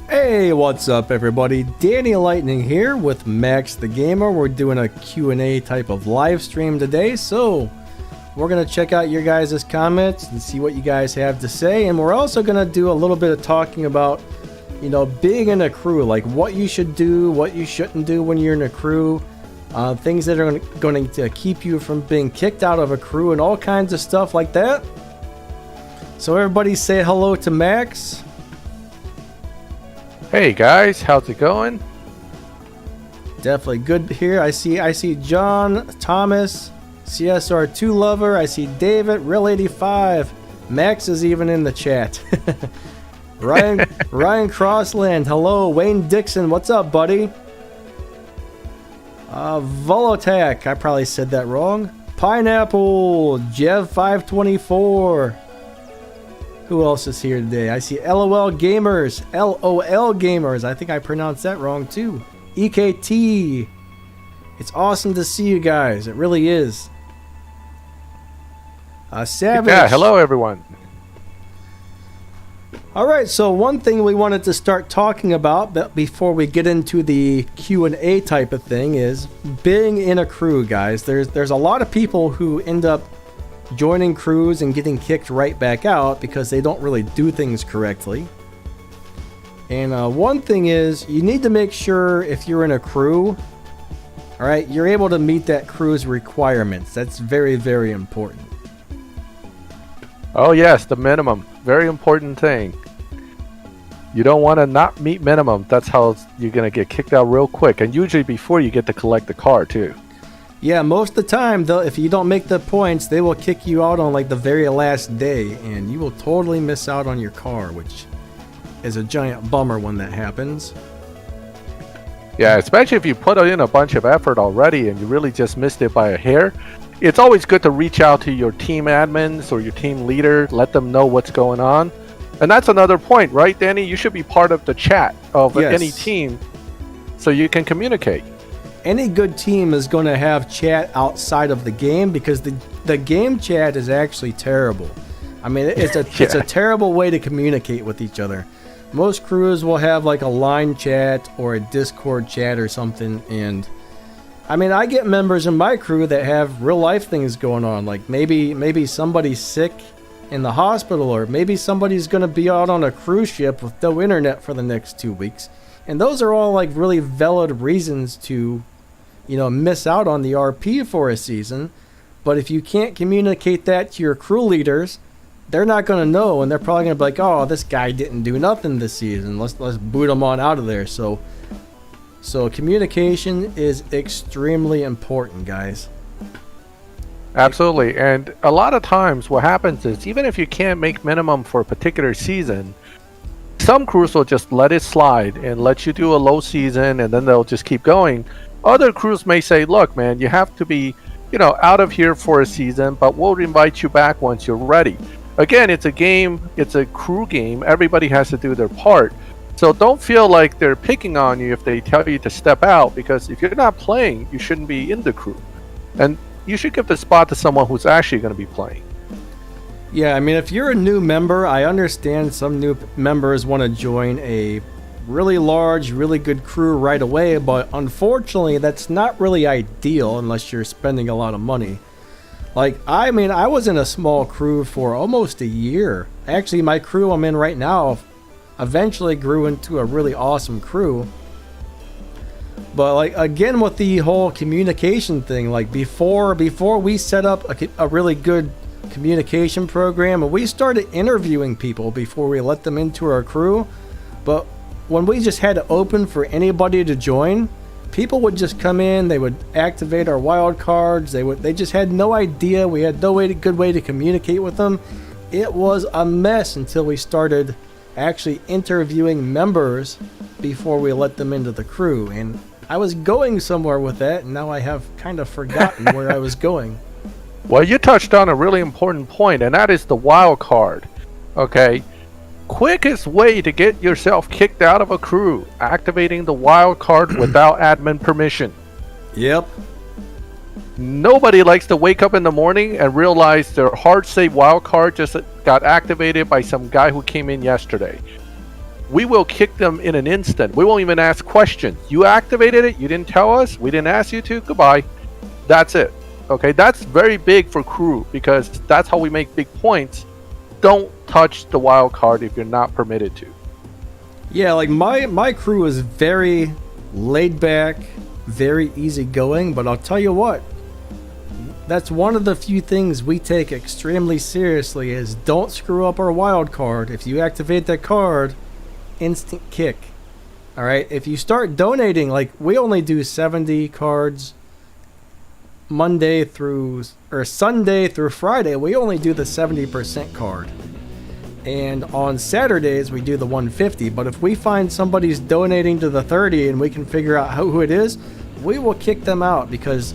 Hey, what's up everybody? Danny Lightning here with Maxthegamer. We're doing a Q&A type of live stream today, so we're going to check out your guys' comments and see what you guys have to say, and we're also going to do a little bit of talking about, being in a crew, like what you should do, what you shouldn't do when you're in a crew, things that are going to keep you from being kicked out of a crew, and all kinds of stuff like that. So everybody say hello to Max. Hey guys, how's it going? Definitely good here. I see John, Thomas, CSR2 lover. I see David, Real 85. Max is even in the chat. Ryan Crossland, hello. Wayne Dixon, what's up, buddy? Volotac, I probably said that wrong. Pineapple, Jev524. Who else is here today? I see LOL Gamers. LOL Gamers. I think I pronounced that wrong too. EKT. It's awesome to see you guys. It really is. Savage. Yeah, hello everyone. Alright, so one thing we wanted to start talking about before we get into the Q&A type of thing is being in a crew, guys. There's a lot of people who end up joining crews and getting kicked right back out because they don't really do things correctly. And one thing is, you need to make sure if you're in a crew, alright, you're able to meet that crew's requirements. That's very, very important. Oh yes, the minimum. Very important thing. You don't want to not meet minimum. That's how you're going to get kicked out real quick. And usually before you get to collect the car too. Yeah, most of the time, though, if you don't make the points, they will kick you out on like the very last day, and you will totally miss out on your car, which is a giant bummer when that happens. Yeah, especially if you put in a bunch of effort already and you really just missed it by a hair. It's always good to reach out to your team admins or your team leader, let them know what's going on. And that's another point, right, Danny? You should be part of the chat of any team so you can communicate. Any good team is going to have chat outside of the game because the game chat is actually terrible. I mean, it's a terrible way to communicate with each other. Most crews will have like a line chat or a Discord chat or something, and I mean, I get members in my crew that have real life things going on, like maybe somebody's sick in the hospital, or maybe somebody's going to be out on a cruise ship with no internet for the next 2 weeks. And those are all like really valid reasons to, miss out on the RP for a season. But if you can't communicate that to your crew leaders, they're not going to know, and they're probably going to be like, oh, this guy didn't do nothing this season. Let's boot him on out of there. So communication is extremely important, guys. Absolutely. And a lot of times what happens is, even if you can't make minimum for a particular season, some crews will just let it slide and let you do a low season, and then they'll just keep going. Other crews may say, look, man, you have to be, out of here for a season, but we'll invite you back once you're ready. Again, it's a game. It's a crew game. Everybody has to do their part. So don't feel like they're picking on you if they tell you to step out, because if you're not playing, you shouldn't be in the crew. And you should give the spot to someone who's actually going to be playing. Yeah, I mean, if you're a new member, I understand some new members want to join a really large, really good crew right away, but unfortunately, that's not really ideal unless you're spending a lot of money. Like, I mean, I was in a small crew for almost a year. Actually, my crew I'm in right now eventually grew into a really awesome crew. But like, again, with the whole communication thing, like before we set up a really good communication program, and we started interviewing people before we let them into our crew, but when we just had it open for anybody to join, people would just come in, they would activate our wild cards, they just had no idea, we had no good way to communicate with them. It was a mess until we started actually interviewing members before we let them into the crew, and I was going somewhere with that, and now I have kind of forgotten where I was going. Well, you touched on a really important point, and that is the wild card. Okay, quickest way to get yourself kicked out of a crew, activating the wild card without admin permission. Yep. Nobody likes to wake up in the morning and realize their hard save wild card just got activated by some guy who came in yesterday. we will kick them in an instant. We won't even ask questions. You activated it, you didn't tell us, we didn't ask you to, goodbye. That's it. Okay, that's very big for crew because that's how we make big points. Don't touch the wild card if you're not permitted to. Yeah, like my crew is very laid back, very easygoing, but I'll tell you what, that's one of the few things we take extremely seriously is don't screw up our wild card. If you activate that card, instant kick. All right, if you start donating, like we only do 70 cards Sunday through Friday, we only do the 70% card. And on Saturdays we do the 150, but if we find somebody's donating to the 30 and we can figure out who it is, we will kick them out because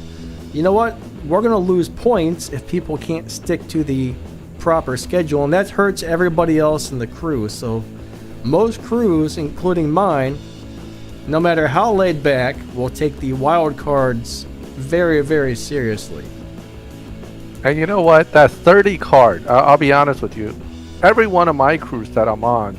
you know what? We're going to lose points if people can't stick to the proper schedule, and that hurts everybody else in the crew. So most crews, including mine, no matter how laid back, will take the wild cards very, very seriously. And you know what? That 30 card, I'll be honest with you. Every one of my crews that I'm on,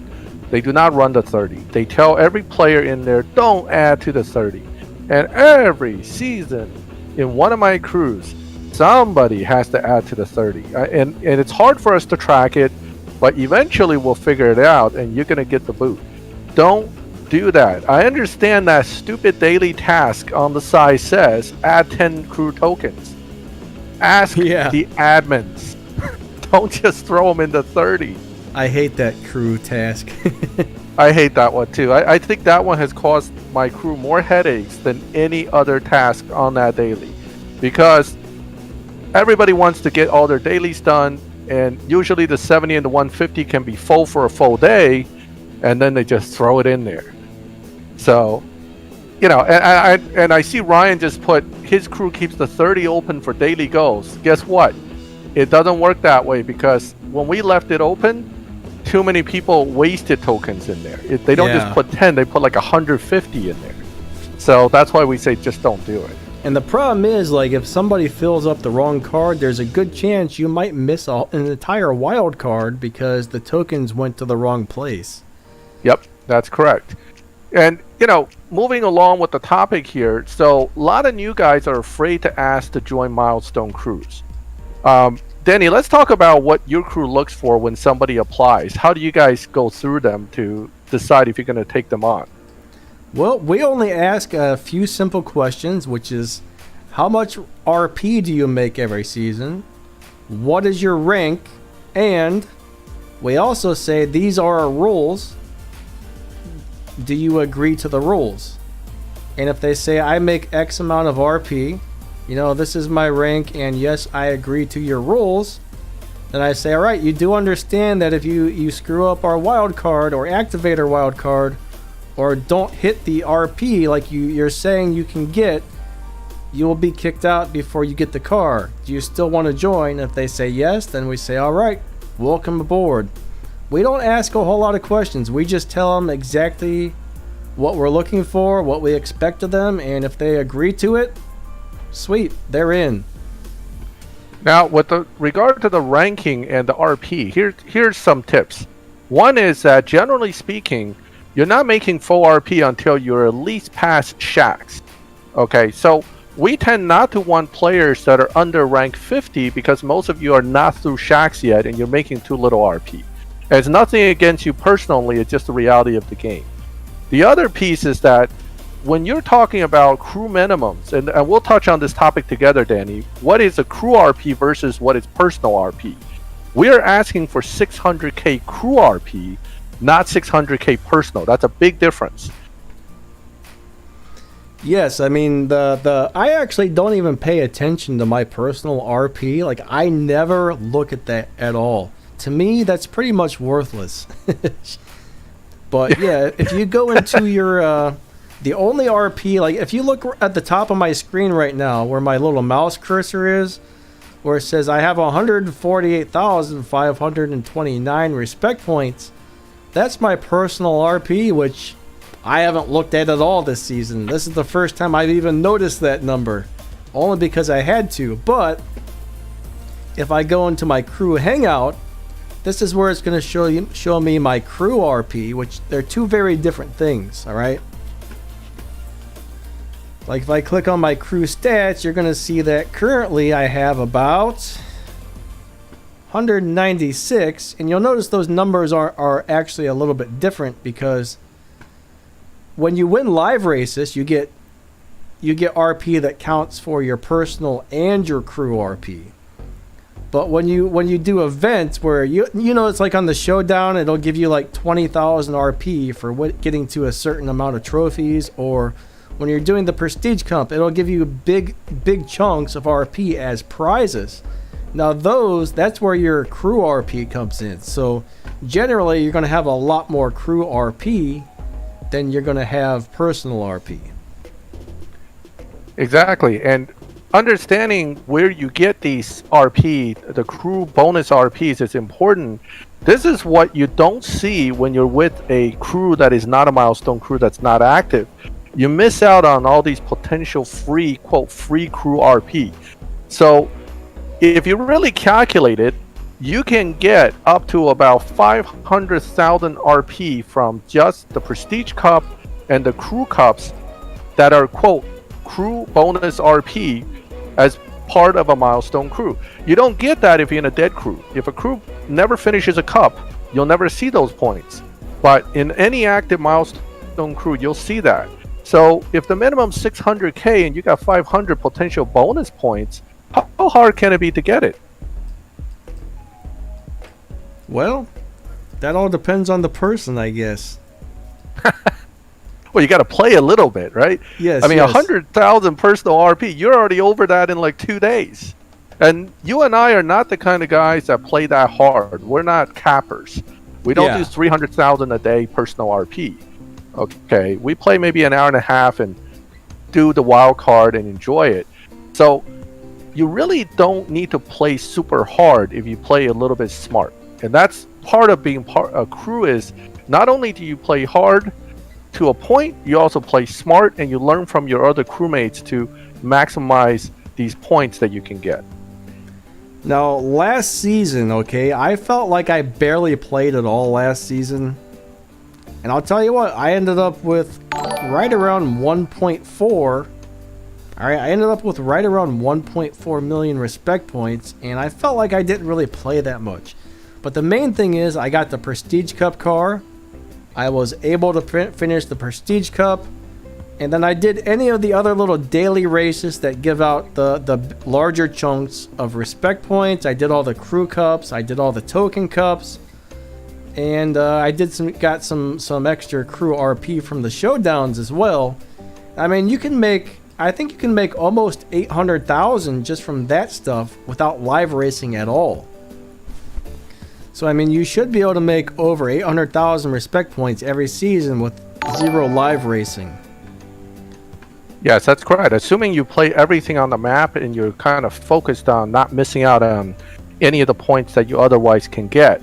they do not run the 30. They tell every player in there, don't add to the 30. And every season in one of my crews, somebody has to add to the 30. And it's hard for us to track it, but eventually we'll figure it out and you're going to get the boot. Don't do that. I understand that stupid daily task on the side says add 10 crew tokens. Ask the admins. Don't just throw them in the 30. I hate that crew task. I hate that one too. I think that one has caused my crew more headaches than any other task on that daily. Because everybody wants to get all their dailies done, and usually the 70 and the 150 can be full for a full day, and then they just throw it in there. So, you know, and I see Ryan just put his crew keeps the 30 open for daily goals. Guess what? It doesn't work that way because when we left it open, too many people wasted tokens in there. They don't just put 10, they put like 150 in there. So that's why we say just don't do it. And the problem is, like, if somebody fills up the wrong card, there's a good chance you might miss an entire wild card because the tokens went to the wrong place. Yep, that's correct. And, you know, moving along with the topic here, so a lot of new guys are afraid to ask to join milestone crews. Danny, let's talk about what your crew looks for when somebody applies. How do you guys go through them to decide if you're going to take them on? Well, we only ask a few simple questions, which is how much RP do you make every season? What is your rank? And we also say these are our rules. Do you agree to the rules? And if they say I make X amount of RP, you know, this is my rank, and yes, I agree to your rules, then I say, all right, you do understand that if you screw up our wild card or activate our wild card or don't hit the RP like you're saying you can get, you will be kicked out before you get the car. Do you still want to join? If they say yes, then we say, all right, welcome aboard. We don't ask a whole lot of questions. We just tell them exactly what we're looking for, what we expect of them, and if they agree to it, sweet, they're in. Now, with regard to the ranking and the RP, here's some tips. One is that generally speaking, you're not making full RP until you're at least past shacks. Okay, so we tend not to want players that are under rank 50 because most of you are not through shacks yet and you're making too little RP. It's nothing against you personally, it's just the reality of the game. The other piece is that when you're talking about crew minimums, and we'll touch on this topic together, Danny, what is a crew RP versus what is personal RP? We're asking for 600k crew RP, not 600k personal. That's a big difference. Yes, I mean, I actually don't even pay attention to my personal RP. Like, I never look at that at all. To me, that's pretty much worthless. But yeah, if you go into your the only RP, like if you look at the top of my screen right now where my little mouse cursor is, where it says I have 148,529 respect points, that's my personal RP, which I haven't looked at all this season. This is the first time I've even noticed that number, only because I had to. But if I go into my crew hangout this is where it's going to show me my crew RP, which they're two very different things, all right? Like if I click on my crew stats, you're going to see that currently I have about 196, and you'll notice those numbers are actually a little bit different because when you win live races, you get RP that counts for your personal and your crew RP. But when you do events where you know it's like on the Showdown, it'll give you like 20,000 RP for getting to a certain amount of trophies, or when you're doing the Prestige Cup, it'll give you big chunks of RP as prizes. Now that's where your crew RP comes in. So generally you're going to have a lot more crew RP than you're going to have personal RP. Exactly, and understanding where you get these RP, the crew bonus RPs, is important. This is what you don't see when you're with a crew that is not a milestone crew, that's not active. You miss out on all these potential free, quote, free crew RP. So if you really calculate it, you can get up to about 500,000 RP from just the Prestige Cup and the crew cups that are, quote, crew bonus RP as part of a milestone crew. You don't get that if you're in a dead crew. If a crew never finishes a cup, you'll never see those points. But in any active milestone crew, you'll see that. So if the minimum 600k and you got 500 potential bonus points, how hard can it be to get it? Well, that all depends on the person, I guess. Well, you got to play a little bit, right? Yes. I mean, 100,000 personal RP, you're already over that in like 2 days. And you and I are not the kind of guys that play that hard. We're not cappers. We don't do 300,000 a day personal RP. Okay, we play maybe an hour and a half and do the wild card and enjoy it. So you really don't need to play super hard if you play a little bit smart. And that's part of being a crew, is not only do you play hard to a point, you also play smart and you learn from your other crewmates to maximize these points that you can get. Now, last season, okay, I felt like I barely played at all last season. And I'll tell you what, I ended up with right around 1.4. Alright, I ended up with right around 1.4 million respect points, and I felt like I didn't really play that much. But the main thing is, I got the Prestige Cup car, I was able to finish the Prestige Cup, and then I did any of the other little daily races that give out the larger chunks of respect points. I did all the crew cups, I did all the token cups, and I got some extra crew RP from the Showdowns as well. I mean, I think you can make almost 800,000 just from that stuff without live racing at all. So I mean, you should be able to make over 800,000 respect points every season with 0 live racing. Yes, that's correct. Assuming you play everything on the map and you're kind of focused on not missing out on any of the points that you otherwise can get.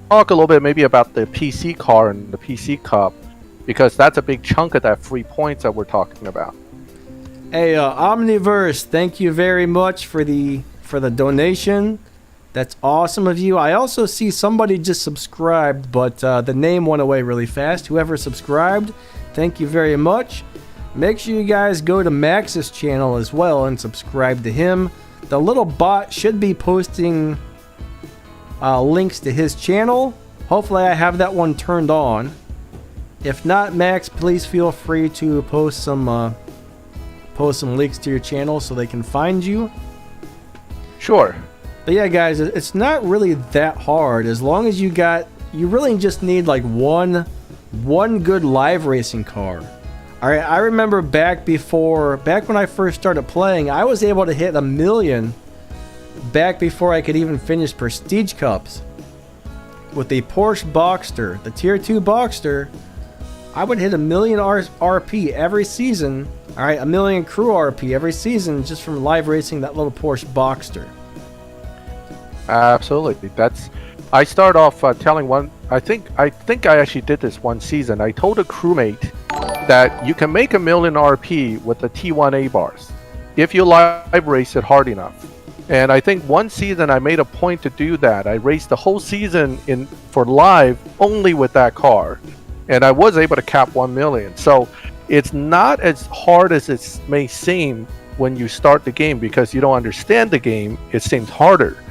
Talk a little bit maybe about the PC car and the PC Cup, because that's a big chunk of that free points that we're talking about. Hey, Omniverse, thank you very much for the donation. That's awesome of you. I also see somebody just subscribed, but the name went away really fast. Whoever subscribed, thank you very much. Make sure you guys go to Max's channel as well and subscribe to him. The little bot should be posting links to his channel. Hopefully I have that one turned on. If not, Max, please feel free to post some links to your channel so they can find you. Sure. But yeah, guys, it's not really that hard. As long as you really just need like one good live racing car. Alright, I remember back when I first started playing, I was able to hit 1 million back before I could even finish Prestige Cups. With the Porsche Boxster, the Tier 2 Boxster, I would hit 1 million RP every season. Alright, 1 million crew RP every season just from live racing that little Porsche Boxster. Absolutely. I start off telling one. I think I actually did this one season. I told a crewmate that you can make 1 million RP with the T1 A bars if you live race it hard enough. And I think one season I made a point to do that. I raced the whole season for live only with that car, and I was able to cap 1 million. So it's not as hard as it may seem when you start the game, because you don't understand the game. It seems harder,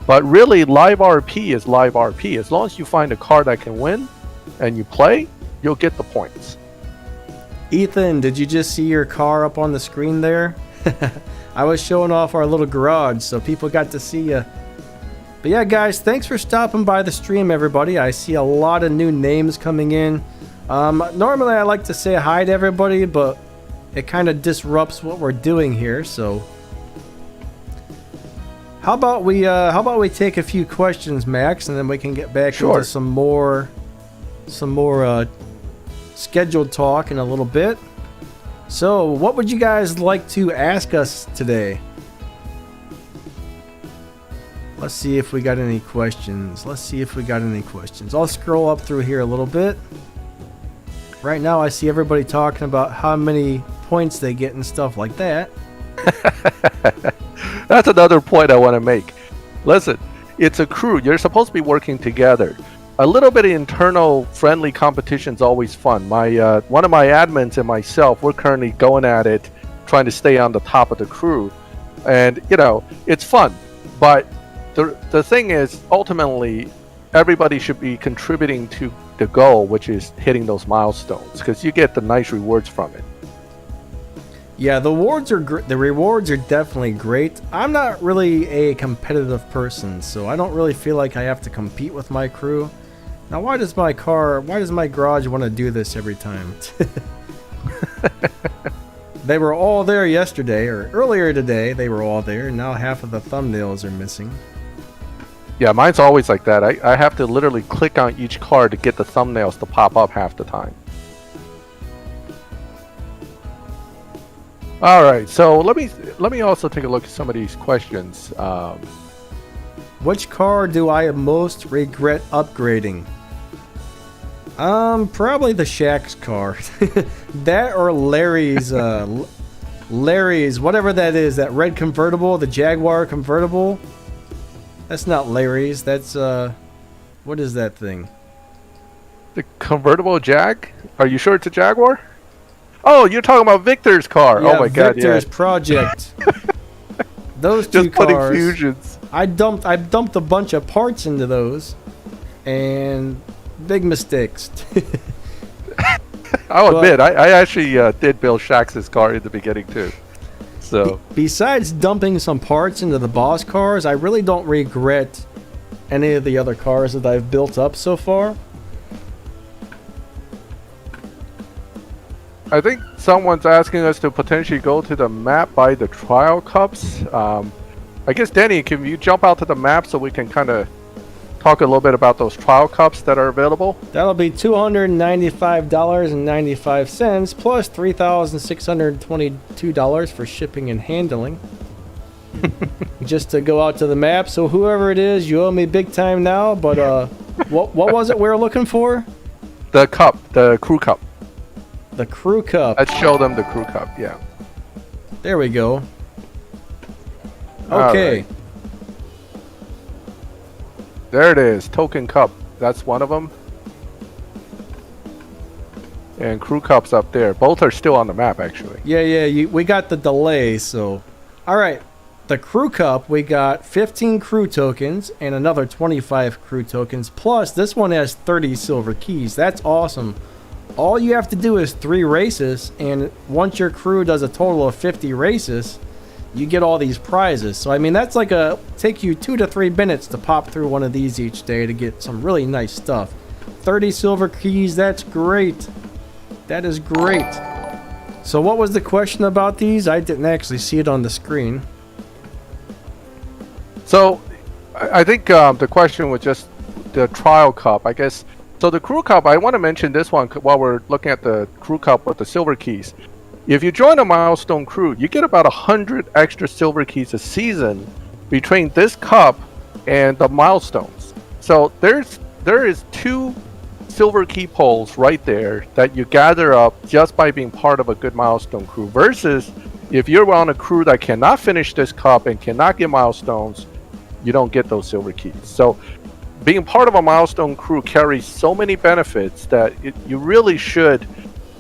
but really live RP is live RP. As long as you find a car that can win and you play, you'll get the points. Ethan, did you just see your car up on the screen there? I was showing off our little garage, so people got to see you. But yeah, guys, thanks for stopping by the stream, everybody. I see a lot of new names coming in. Normally, I like to say hi to everybody, but it kind of disrupts what we're doing here. So, how about we take a few questions, Max, and then we can get back into some more scheduled talk in a little bit. So, what would you guys like to ask us today? Let's see if we got any questions. I'll scroll up through here a little bit. Right now, I see everybody talking about how many points they get and stuff like that. That's another point I want to make. Listen, it's a crew. You're supposed to be working together. A little bit of internal friendly competition is always fun. One of my admins and myself, we're currently going at it, trying to stay on the top of the crew, and it's fun. But the thing is, ultimately, everybody should be contributing to the goal, which is hitting those milestones, because you get the nice rewards from it. Yeah, the rewards are definitely great. I'm not really a competitive person, so I don't really feel like I have to compete with my crew. Now, why does my garage want to do this every time? They were all there yesterday, or earlier today, they were all there, and now half of the thumbnails are missing. Yeah, mine's always like that. I have to literally click on each car to get the thumbnails to pop up half the time. All right, so let me also take a look at some of these questions. Which car do I most regret upgrading? Probably the Shaq's car. That or Larry's, whatever that is, that red convertible, the Jaguar convertible. That's not Larry's, that's, what is that thing? The convertible Jag? Are you sure it's a Jaguar? Oh, you're talking about Victor's car. Yeah, oh my god, yeah. Victor's Project. Those two Just putting cars. fusions. I dumped a bunch of parts into those, and big mistakes. I'll admit, I actually did build Shax's car in the beginning too. So besides dumping some parts into the boss cars, I really don't regret any of the other cars that I've built up so far. I think someone's asking us to potentially go to the map by the trial cups. I guess, Danny, can you jump out to the map so we can kind of talk a little bit about those trial cups that are available? That'll be $295.95 plus $3,622 for shipping and handling. Just to go out to the map. So whoever it is, you owe me big time now. But what was it we were looking for? The cup, the crew cup. The crew cup. Let's show them the crew cup, yeah. There we go. Okay. Right. There it is, token cup. That's one of them. And crew cups up there. Both are still on the map, actually. Yeah, we got the delay, so... Alright, the crew cup, we got 15 crew tokens and another 25 crew tokens. Plus, this one has 30 silver keys. That's awesome. All you have to do is 3 races, and once your crew does a total of 50 races, you get all these prizes. So, I mean, that's like take you 2 to 3 minutes to pop through one of these each day to get some really nice stuff. 30 silver keys, that's great. That is great. So what was the question about these? I didn't actually see it on the screen. So, I think the question was just the trial cup, I guess. So the crew cup, I want to mention this one while we're looking at the crew cup with the silver keys. If you join a milestone crew, you get about 100 extra silver keys a season between this cup and the milestones. So there is 2 silver key poles right there that you gather up just by being part of a good milestone crew, versus If you're on a crew that cannot finish this cup and cannot get milestones, you don't get those silver keys. So being part of a milestone crew carries so many benefits that you really should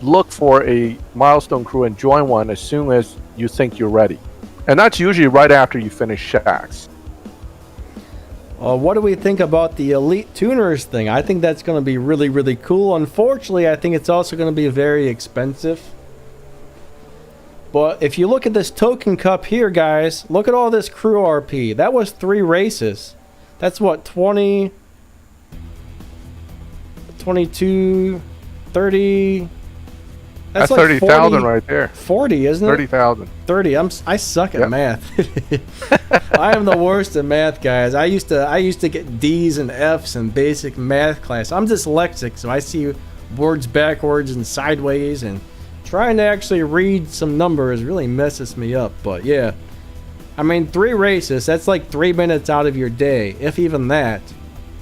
look for a milestone crew and join one as soon as you think you're ready. And that's usually right after you finish shacks. What do we think about the Elite Tuners thing? I think that's going to be really, really cool. Unfortunately, I think it's also going to be very expensive. But if you look at this token cup here, guys, look at all this crew RP. That was 3 races. That's what, 20, 22, 30... That's like 30,000 right there. 40, isn't it? 30,000. 30. I suck at math. I am the worst at math, guys. I used to get D's and F's in basic math class. I'm dyslexic, so I see words backwards and sideways, and trying to actually read some numbers really messes me up. But yeah, I mean, 3 races, that's like 3 minutes out of your day, if even that,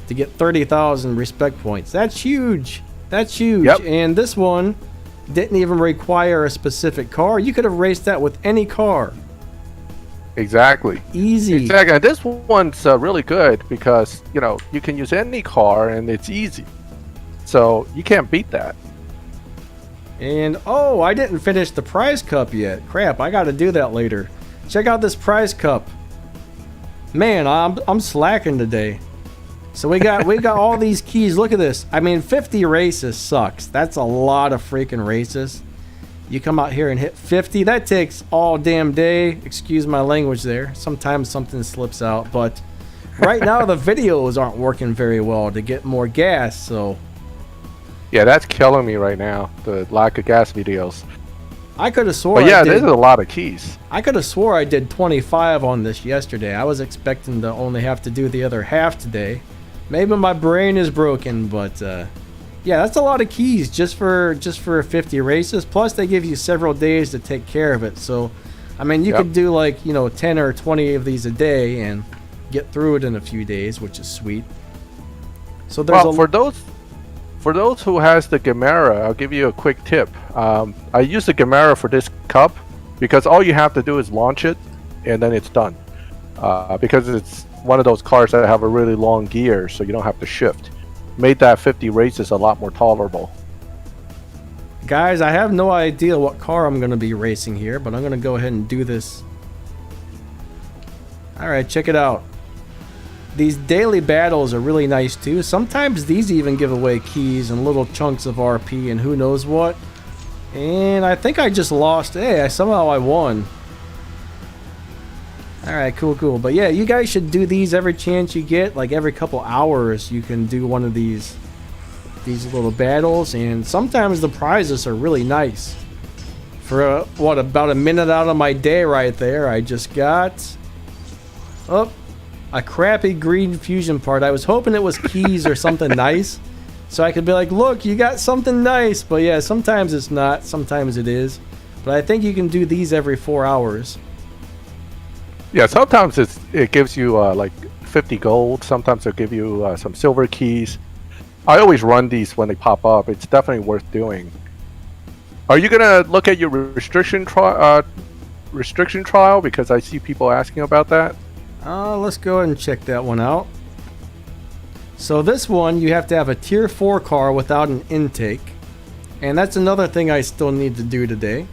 to get 30,000 respect points. That's huge. That's huge. Yep. And this one didn't even require a specific car. You could have raced that with any car. Exactly. Easy. Exactly. And this one's really good because, you can use any car and it's easy. So you can't beat that. And, oh, I didn't finish the prize cup yet. Crap, I got to do that later. Check out this prize cup. Man, I'm slacking today. So we got all these keys. Look at this. I mean, 50 races sucks. That's a lot of freaking races. You come out here and hit 50. That takes all damn day. Excuse my language there. Sometimes something slips out. But right now the videos aren't working very well to get more gas. So yeah, that's killing me right now. The lack of gas videos. I could have swore. But yeah, there's a lot of keys. I could have swore I did 25 on this yesterday. I was expecting to only have to do the other half today. Maybe my brain is broken, but yeah, that's a lot of keys just for 50 races. Plus, they give you several days to take care of it. So, I mean, you could do like 10 or 20 of these a day and get through it in a few days, which is sweet. So there's for those who has the Gamera, I'll give you a quick tip. I use the Gamera for this cup because all you have to do is launch it, and then it's done. Because it's one of those cars that have a really long gear, so you don't have to shift. Made that 50 races a lot more tolerable. Guys, I have no idea what car I'm going to be racing here, but I'm going to go ahead and do this. Alright, check it out. These daily battles are really nice too. Sometimes these even give away keys and little chunks of RP and who knows what. And I think I just lost. Hey, somehow I won. Alright, cool. But yeah, you guys should do these every chance you get. Like every couple hours you can do one of these little battles. And sometimes the prizes are really nice. For about a minute out of my day right there, I just got a crappy green fusion part. I was hoping it was keys or something nice. So I could be like, look, you got something nice. But yeah, sometimes it's not. Sometimes it is. But I think you can do these every 4 hours. Yeah, sometimes it gives you like 50 gold. Sometimes it'll give you some silver keys. I always run these when they pop up. It's definitely worth doing. Are you gonna look at your restriction trial? Because I see people asking about that. Let's go ahead and check that one out. So this one, you have to have a tier 4 car without an intake. And that's another thing I still need to do today.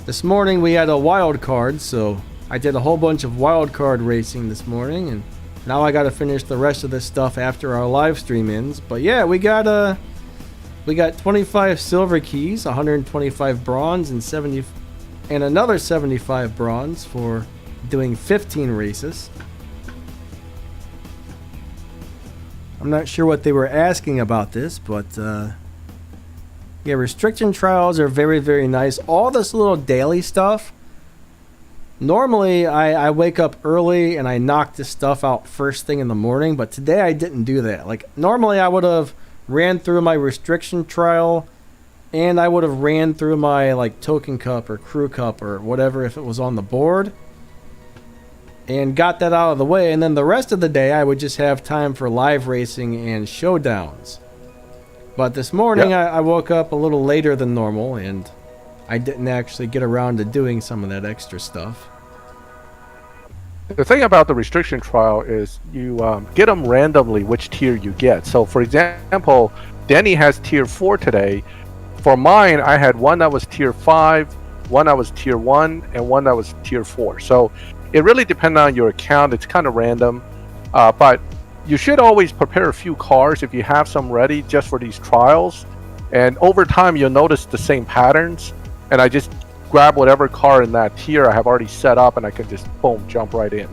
This morning we had a wild card, so I did a whole bunch of wild card racing this morning, and now I got to finish the rest of this stuff after our live stream ends. But yeah, we got 25 silver keys, 125 bronze, and another 75 bronze for doing 15 races. I'm not sure what they were asking about this, but yeah, restriction trials are very, very nice. All this little daily stuff. Normally, I wake up early and I knock this stuff out first thing in the morning, but today I didn't do that. Like, normally I would have ran through my restriction trial, and I would have ran through my, like, token cup or crew cup or whatever if it was on the board, and got that out of the way, and then the rest of the day I would just have time for live racing and showdowns. But this morning I woke up a little later than normal, and I didn't actually get around to doing some of that extra stuff. The thing about the restriction trial is you get them randomly which tier you get. So for example, Denny has tier 4 today. For mine, I had one that was tier 5, one that was tier 1, and one that was tier 4. So it really depends on your account. It's kind of random. But you should always prepare a few cars if you have some ready just for these trials. And over time, you'll notice the same patterns. And I just grab whatever car in that tier I have already set up, and I can just boom, jump right in.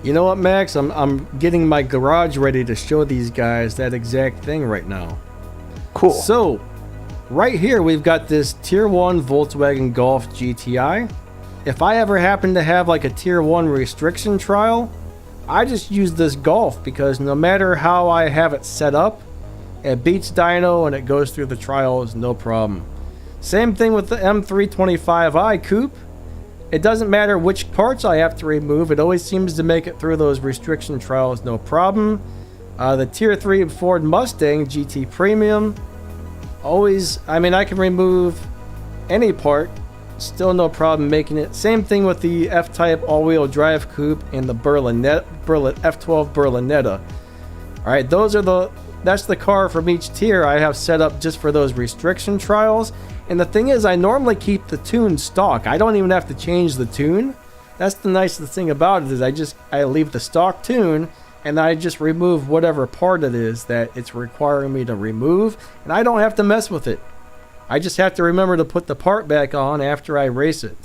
You know what, Max? I'm getting my garage ready to show these guys that exact thing right now. Cool. So, right here we've got this tier 1 Volkswagen Golf GTI. If I ever happen to have like a tier 1 restriction trial, I just use this Golf because no matter how I have it set up, it beats dyno and it goes through the trials no problem. Same thing with the M325i Coupe. It doesn't matter which parts I have to remove, it always seems to make it through those restriction trials no problem. The tier 3 Ford Mustang GT Premium, always, I mean, I can remove any part, still no problem making it. Same thing with the F-Type all-wheel drive coupe and the F12 Berlinetta. Alright, that's the car from each tier I have set up just for those restriction trials. And the thing is, I normally keep the tune stock. I don't even have to change the tune. That's the nicest thing about it, is I leave the stock tune and I just remove whatever part it is that it's requiring me to remove, and I don't have to mess with it. I just have to remember to put the part back on after I race it.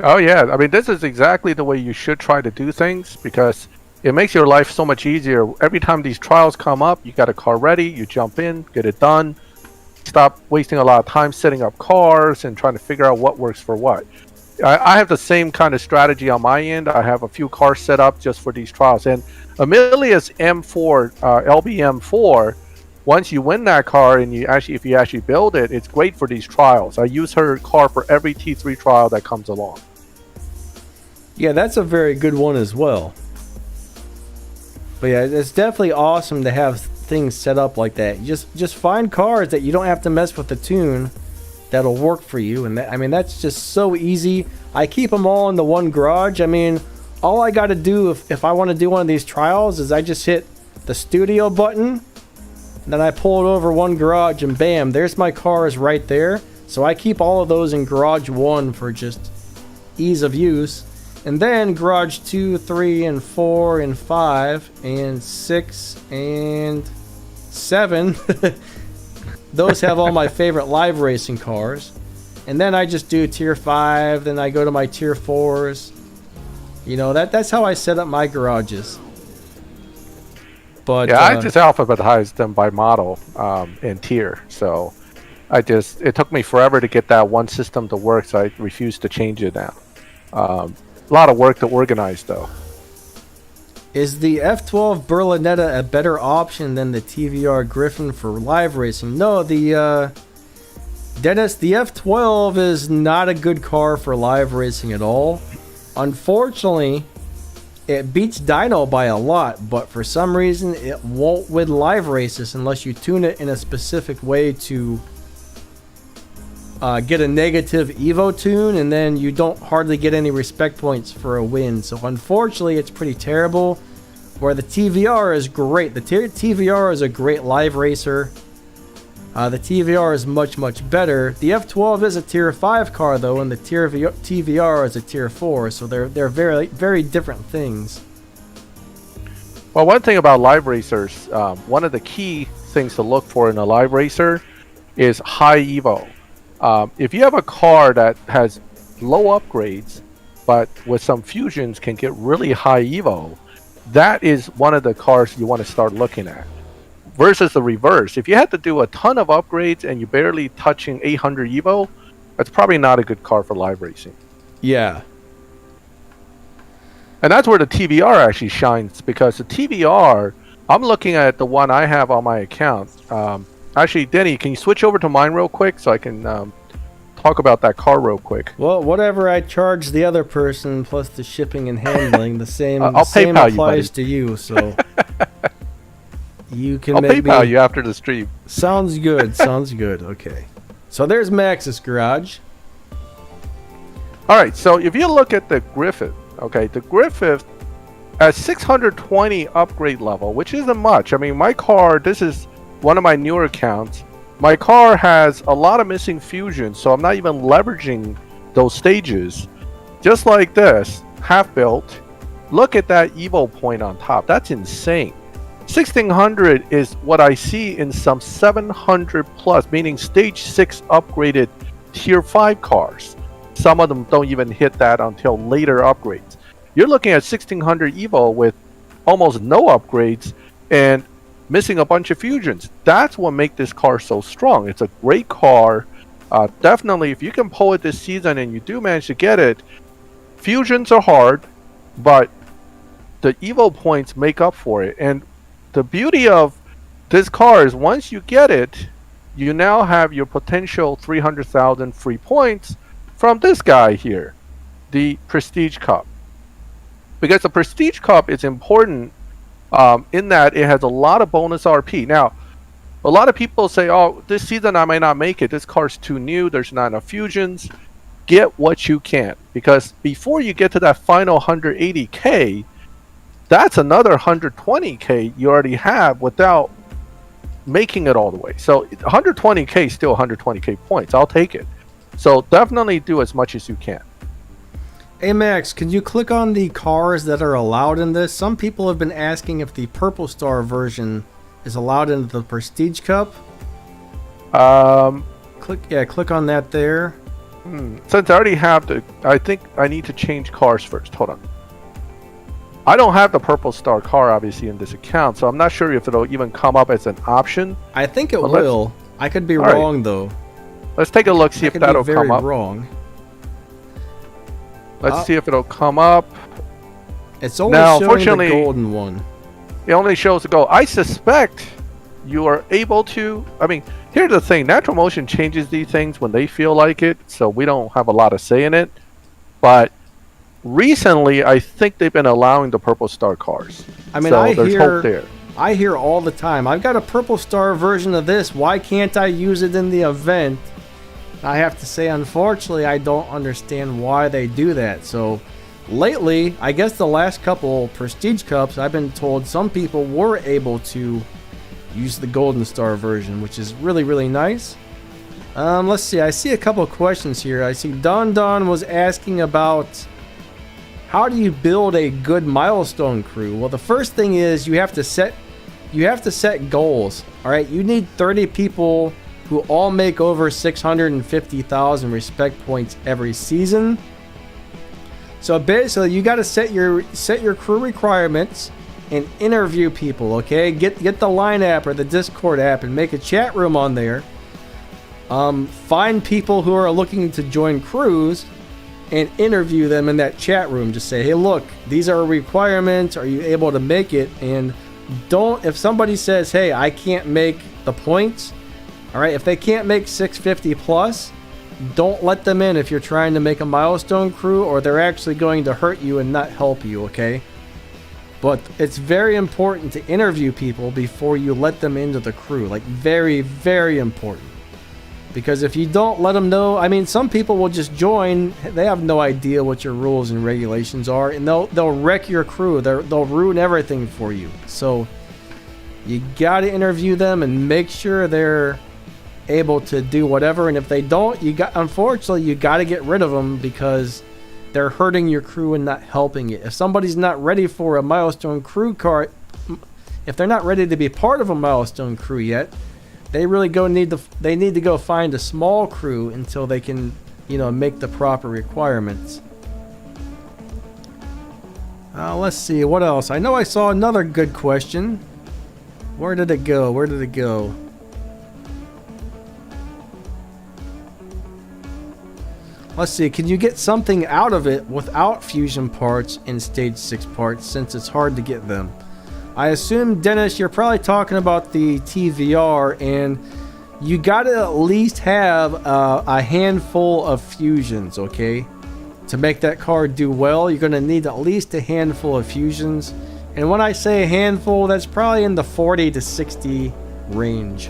Oh yeah, I mean, this is exactly the way you should try to do things, because it makes your life so much easier. Every time these trials come up, you got a car ready, you jump in, get it done. Stop wasting a lot of time setting up cars and trying to figure out what works for what. I have the same kind of strategy on my end. I have a few cars set up just for these trials. And Amelia's M4, LBM4, once you win that car and if you actually build it, it's great for these trials. I use her car for every T3 trial that comes along. Yeah, that's a very good one as well. But yeah, it's definitely awesome to have things set up like that. You just find cars that you don't have to mess with the tune that'll work for you, and that's just so easy. I keep them all in the one garage. I mean, all I got to do if I want to do one of these trials is I just hit the studio button, and then I pull it over one garage, and bam, there's my cars right there. So I keep all of those in garage 1 for just ease of use. And then garage 2, 3, and 4, and 5, and 6, and 7. Those have all my favorite live racing cars. And then I just do tier 5, then I go to my tier 4s. You know, that's how I set up my garages. But yeah, I just alphabetized them by model and tier. So it took me forever to get that one system to work, so I refuse to change it now. A lot of work to organize, though. Is the F12 Berlinetta a better option than the TVR Griffin for live racing? No, Dennis, the F12 is not a good car for live racing at all. Unfortunately, it beats dyno by a lot, but for some reason it won't with live races unless you tune it in a specific way to get a negative Evo tune, and then you don't hardly get any respect points for a win. So unfortunately, it's pretty terrible. Where the TVR is great. The TVR is a great live racer. The TVR is much, much better. The F12 is a tier 5 car though, and the TVR is a tier 4. So they're very, very different things. Well, one thing about live racers, one of the key things to look for in a live racer is high Evo. If you have a car that has low upgrades, but with some fusions can get really high Evo, that is one of the cars you want to start looking at. Versus the reverse. If you had to do a ton of upgrades and you're barely touching 800 Evo, that's probably not a good car for live racing. Yeah. And that's where the TVR actually shines, because the TVR, I'm looking at the one I have on my account. Actually, Denny, can you switch over to mine real quick so I can talk about that car real quick? Well, whatever I charge the other person plus the shipping and handling, the same applies to you. So you can I'll PayPal you after the stream. Sounds good. Sounds good. Okay. So there's Max's garage. All right, so if you look at the Griffith, okay, the Griffith at 620 upgrade level, which isn't much. I mean, my car, this is one of my newer accounts. My car has a lot of missing fusions, so I'm not even leveraging those stages. Just like this, half built. Look at that Evo point on top. That's insane. 1600 is what I see in some 700 plus, meaning stage 6 upgraded tier 5 cars. Some of them don't even hit that until later upgrades. You're looking at 1600 Evo with almost no upgrades and missing a bunch of fusions. That's what makes this car so strong. It's a great car. Definitely, if you can pull it this season and you do manage to get it, fusions are hard, but the Evo points make up for it. And the beauty of this car is once you get it, you now have your potential 300,000 free points from this guy here, the Prestige Cup. Because the Prestige Cup is important in that it has a lot of bonus RP. Now, a lot of people say, oh, this season I might not make it. This car's too new. There's not enough fusions. Get what you can. Because before you get to that final 180K, that's another 120K you already have without making it all the way. So 120K is still 120K points. I'll take it. So definitely do as much as you can. Hey Max, can you click on the cars that are allowed in this? Some people have been asking if the Purple Star version is allowed into the Prestige Cup. Click on that there. Since I already have I think I need to change cars first. Hold on. I don't have the Purple Star car obviously in this account, so I'm not sure if it'll even come up as an option. I think it will. I could be wrong though. Let's take a look, see if that'll come up. Wrong. Let's see if it'll come up. It's only showing the golden one. It only shows the gold. I suspect you are able to. I mean, here's the thing. Natural Motion changes these things when they feel like it, so we don't have a lot of say in it. But recently, I think they've been allowing the Purple Star cars. I mean, so there's hope there. I hear all the time, I've got a Purple Star version of this. Why can't I use it in the event? I have to say, unfortunately, I don't understand why they do that. So lately, I guess the last couple Prestige Cups, I've been told some people were able to use the Golden Star version, which is really, really nice. Let's see. I see a couple of questions here. I see Don was asking about how do you build a good milestone crew? Well, the first thing is you have to set goals. All right, you need 30 people who all make over 650,000 respect points every season. So basically, you got to set your crew requirements and interview people. Okay, get the Line app or the Discord app and make a chat room on there. Find people who are looking to join crews and interview them in that chat room. Just say, hey, look, these are requirements. Are you able to make it? And if somebody says, hey, I can't make the points. All right, if they can't make 650 plus, don't let them in if you're trying to make a milestone crew, or they're actually going to hurt you and not help you, okay? But it's very important to interview people before you let them into the crew. Like, very, very important. Because if you don't let them know, I mean, some people will just join. They have no idea what your rules and regulations are, and they'll wreck your crew. They'll ruin everything for you. So you got to interview them and make sure they're able to do whatever. And if they don't, unfortunately, you got to get rid of them because they're hurting your crew and not helping it. If somebody's not ready for a milestone crew card, if they're not ready to be part of a milestone crew yet, they really need to go find a small crew until they can, make the proper requirements. Let's see what else. I know I saw another good question. Where did it go? Let's see, can you get something out of it without fusion parts and stage 6 parts, since it's hard to get them? I assume, Dennis, you're probably talking about the TVR, and you gotta at least have a handful of fusions, okay? To make that card do well, you're gonna need at least a handful of fusions. And when I say a handful, that's probably in the 40 to 60 range.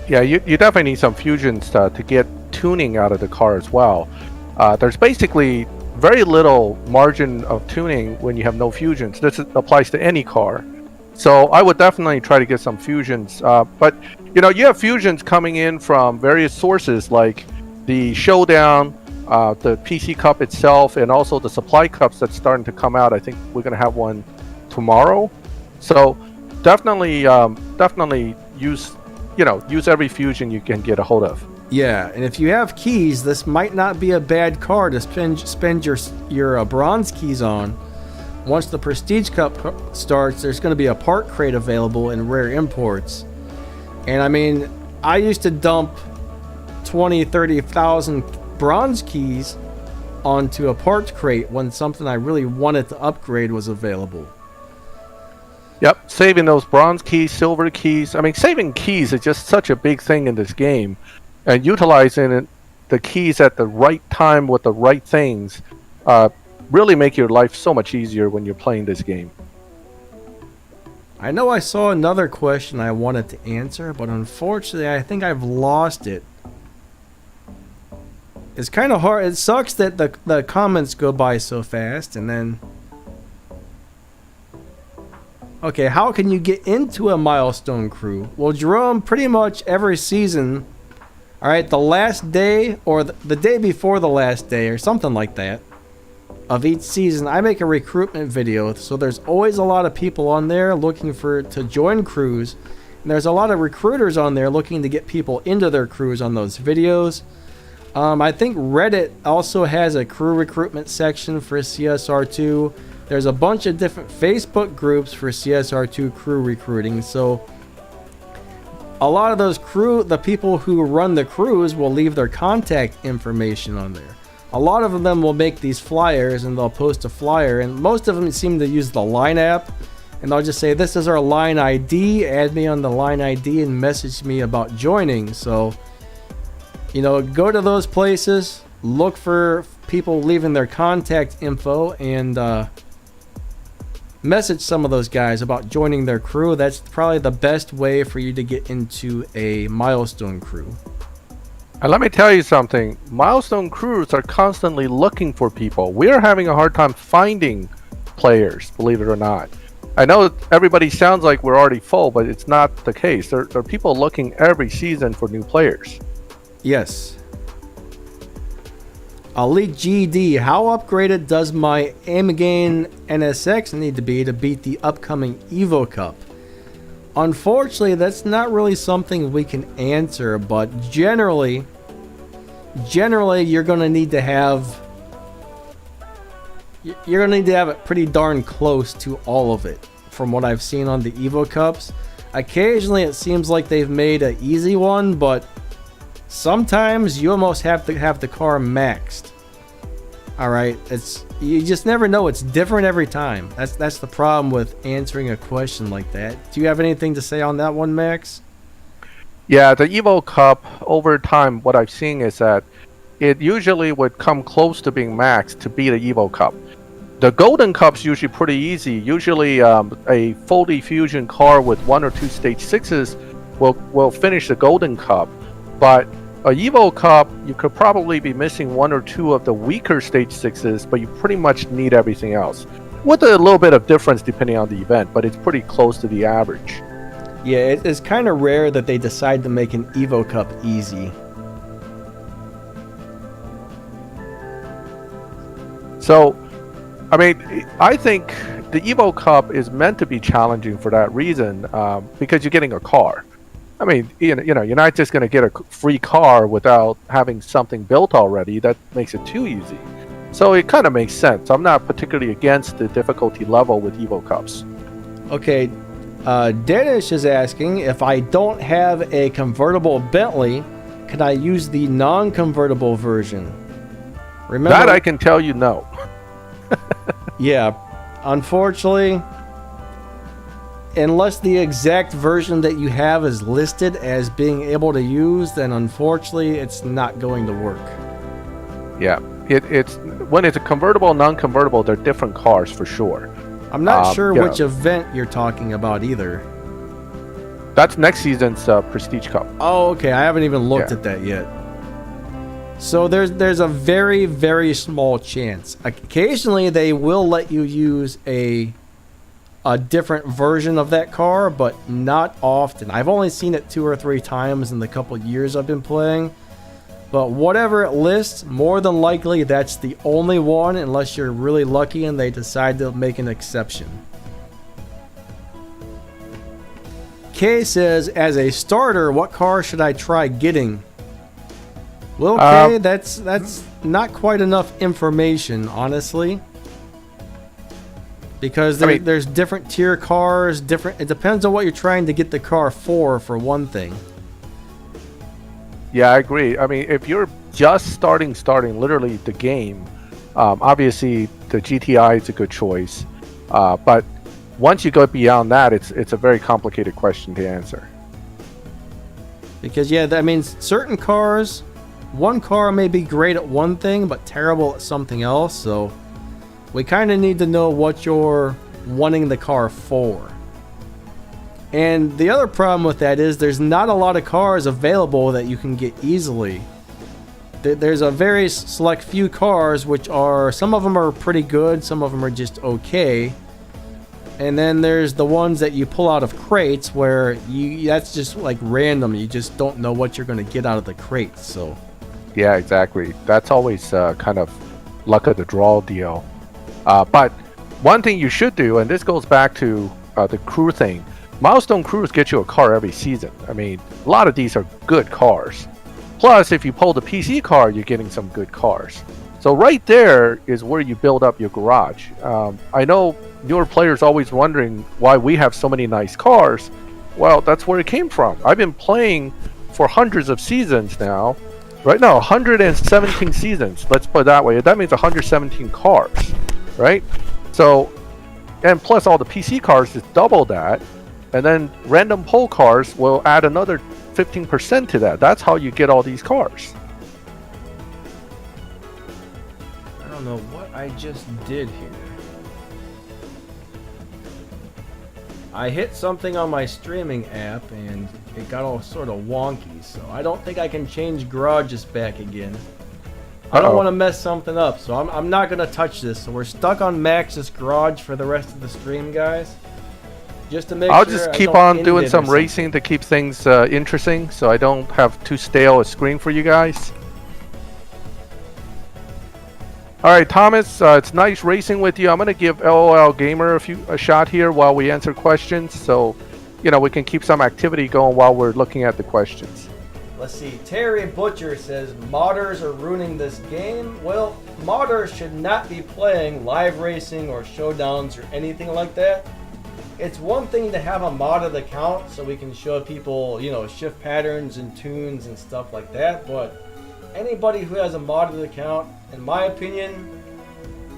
Yeah, you definitely need some fusions to get tuning out of the car as well. There's basically very little margin of tuning when you have no fusions. This applies to any car. So I would definitely try to get some fusions. But, you have fusions coming in from various sources like the Showdown, the PC Cup itself, and also the supply cups that's starting to come out. I think we're going to have one tomorrow. So definitely use every fusion you can get a hold of. Yeah, and if you have keys, this might not be a bad car to spend your bronze keys on. Once the Prestige Cup starts, there's going to be a part crate available in rare imports. And I mean, I used to dump 30,000 bronze keys onto a parts crate when something I really wanted to upgrade was available. Yep, saving those bronze keys, silver keys. I mean, saving keys is just such a big thing in this game. And utilizing the keys at the right time with the right things really make your life so much easier when you're playing this game. I know I saw another question I wanted to answer, but unfortunately I think I've lost it. It's kind of hard. It sucks that the comments go by so fast, and then... Okay, how can you get into a milestone crew? Well, Jerome, pretty much every season... Alright, the last day, or the day before the last day, or something like that, of each season, I make a recruitment video. So there's always a lot of people on there looking to join crews. And there's a lot of recruiters on there looking to get people into their crews on those videos. I think Reddit also has a crew recruitment section for CSR2. There's a bunch of different Facebook groups for CSR2 crew recruiting. So a lot of those the people who run the crews will leave their contact information on there. A lot of them will make these flyers and they'll post a flyer, and most of them seem to use the Line app, and they'll just say, this is our Line ID, add me on the Line ID and message me about joining. So, go to those places, look for people leaving their contact info, and message some of those guys about joining their crew. That's probably the best way for you to get into a milestone crew. And let me tell you something, milestone crews are constantly looking for people. We're having a hard time finding players, believe it or not. I know everybody sounds like we're already full, but it's not the case. There are people looking every season for new players. Yes. Elite GD, how upgraded does my Amagain NSX need to beat the upcoming Evo Cup? Unfortunately, that's not really something we can answer, but generally you're going to need to have it pretty darn close to all of it from what I've seen on the Evo Cups. Occasionally it seems like they've made an easy one, but sometimes you almost have to have the car maxed. Alright, you just never know. It's different every time. That's the problem with answering a question like that. Do you have anything to say on that one, Max? Yeah, the Evo Cup, over time, what I've seen is that it usually would come close to being maxed to beat a Evo Cup. The Golden Cup's usually pretty easy. Usually a fully fusion car with 1 or 2 stage 6s will finish the Golden Cup. But a Evo Cup, you could probably be missing 1 or 2 of the weaker stage 6s, but you pretty much need everything else. With a little bit of difference depending on the event, but it's pretty close to the average. Yeah, it's kind of rare that they decide to make an Evo Cup easy. So, I mean, I think the Evo Cup is meant to be challenging for that reason, because you're getting a car. I mean, you're not just going to get a free car without having something built already. That makes it too easy. So it kind of makes sense. I'm not particularly against the difficulty level with Evo Cups. Okay. Danish is asking, if I don't have a convertible Bentley, can I use the non-convertible version? Remember, that I can tell you no. Yeah, unfortunately, unless the exact version that you have is listed as being able to use, then unfortunately it's not going to work. Yeah, it's when it's a convertible, non-convertible, they're different cars for sure. I'm not sure which event you're talking about either. That's next season's Prestige Cup. Oh, okay. I haven't even looked at that yet. So there's a very, very small chance. Occasionally they will let you use a different version of that car, but not often. I've only seen it 2 or 3 times in the couple years I've been playing. But whatever it lists, more than likely that's the only one, unless you're really lucky and they decide to make an exception. Kay says, as a starter, what car should I try getting? Well, Kay, that's not quite enough information, honestly. Because there's different tier cars, it depends on what you're trying to get the car for one thing. Yeah, I agree. I mean, if you're just starting literally the game, obviously the GTI is a good choice. But once you go beyond that, it's a very complicated question to answer. Because, yeah, that means certain cars, one car may be great at one thing, but terrible at something else. So we kind of need to know what you're wanting the car for. And the other problem with that is there's not a lot of cars available that you can get easily. There's a very select few cars, which are, some of them are pretty good, some of them are just okay. And then there's the ones that you pull out of crates where that's just like random. You just don't know what you're going to get out of the crates. So yeah, exactly. That's always kind of luck of the draw deal. But one thing you should do, and this goes back to the crew thing, milestone crews get you a car every season. I mean, a lot of these are good cars. Plus, if you pull the PC car, you're getting some good cars. So right there is where you build up your garage. I know newer players always wondering why we have so many nice cars. Well, that's where it came from. I've been playing for hundreds of seasons now. Right now, 117 seasons. Let's put it that way. That means 117 cars, right? So, and plus all the PC cars is double that. And then random pull cars will add another 15% to that. That's how you get all these cars. I don't know what I just did here. I hit something on my streaming app and it got all sort of wonky, so I don't think I can change garages back again. I don't want to mess something up, so I'm not going to touch this. So we're stuck on Max's garage for the rest of the stream, guys. Just to make I'll sure just I keep don't on doing end it some or racing to keep things interesting, so I don't have too stale a screen for you guys. All right, Thomas, it's nice racing with you. I'm going to give LOL Gamer a shot here while we answer questions, so we can keep some activity going while we're looking at the questions. Let's see. Terry Butcher says modders are ruining this game. Well, modders should not be playing live racing or showdowns or anything like that. It's one thing to have a modded account so we can show people, shift patterns and tunes and stuff like that, but anybody who has a modded account, in my opinion,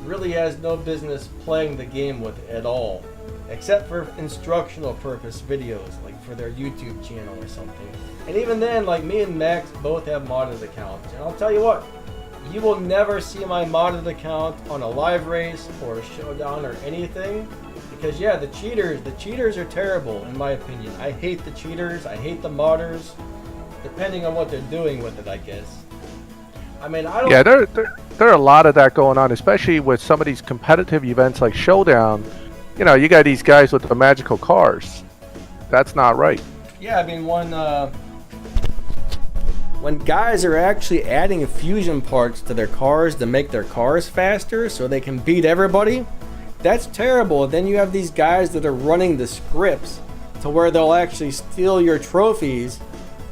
really has no business playing the game with it at all, except for instructional purpose videos, like for their YouTube channel or something. And even then, like me and Max both have modded accounts, and I'll tell you what, you will never see my modded account on a live race or a showdown or anything. Because yeah, the cheaters are terrible in my opinion. I hate the cheaters, I hate the modders, depending on what they're doing with it, I guess. I mean, I don't... Yeah, there are a lot of that going on, especially with some of these competitive events like Showdown. You got these guys with the magical cars. That's not right. Yeah, I mean, when guys are actually adding fusion parts to their cars to make their cars faster so they can beat everybody, that's terrible. Then you have these guys that are running the scripts to where they'll actually steal your trophies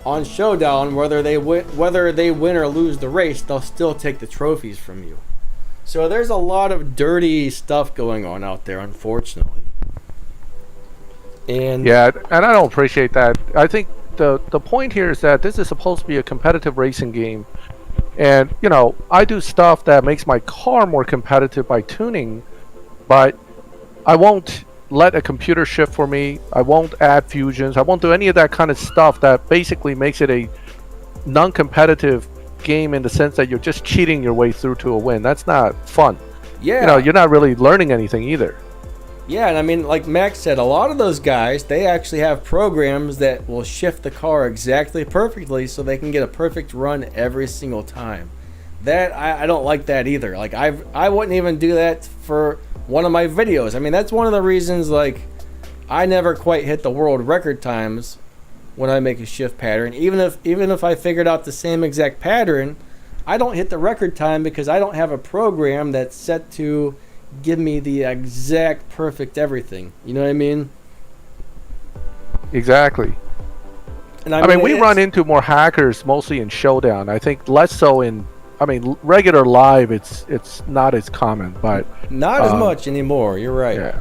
on Showdown. Whether they win or lose the race, they'll still take the trophies from you. So there's a lot of dirty stuff going on out there, unfortunately. And yeah, and I don't appreciate that. I think the point here is that this is supposed to be a competitive racing game, and I do stuff that makes my car more competitive by tuning. But I won't let a computer shift for me. I won't add fusions. I won't do any of that kind of stuff that basically makes it a non-competitive game in the sense that you're just cheating your way through to a win. That's not fun. Yeah. You're not really learning anything either. Yeah, and I mean, like Max said, a lot of those guys, they actually have programs that will shift the car exactly perfectly so they can get a perfect run every single time. That, I don't like that either. Like, I wouldn't even do that for one of my videos. I mean, that's one of the reasons, like, I never quite hit the world record times when I make a shift pattern. Even if I figured out the same exact pattern, I don't hit the record time because I don't have a program that's set to give me the exact perfect everything. You know what I mean? Exactly. And I mean, we run into more hackers mostly in Showdown. I think less so in, I mean, regular live. It's not as common, but not as much anymore. You're right. Yeah.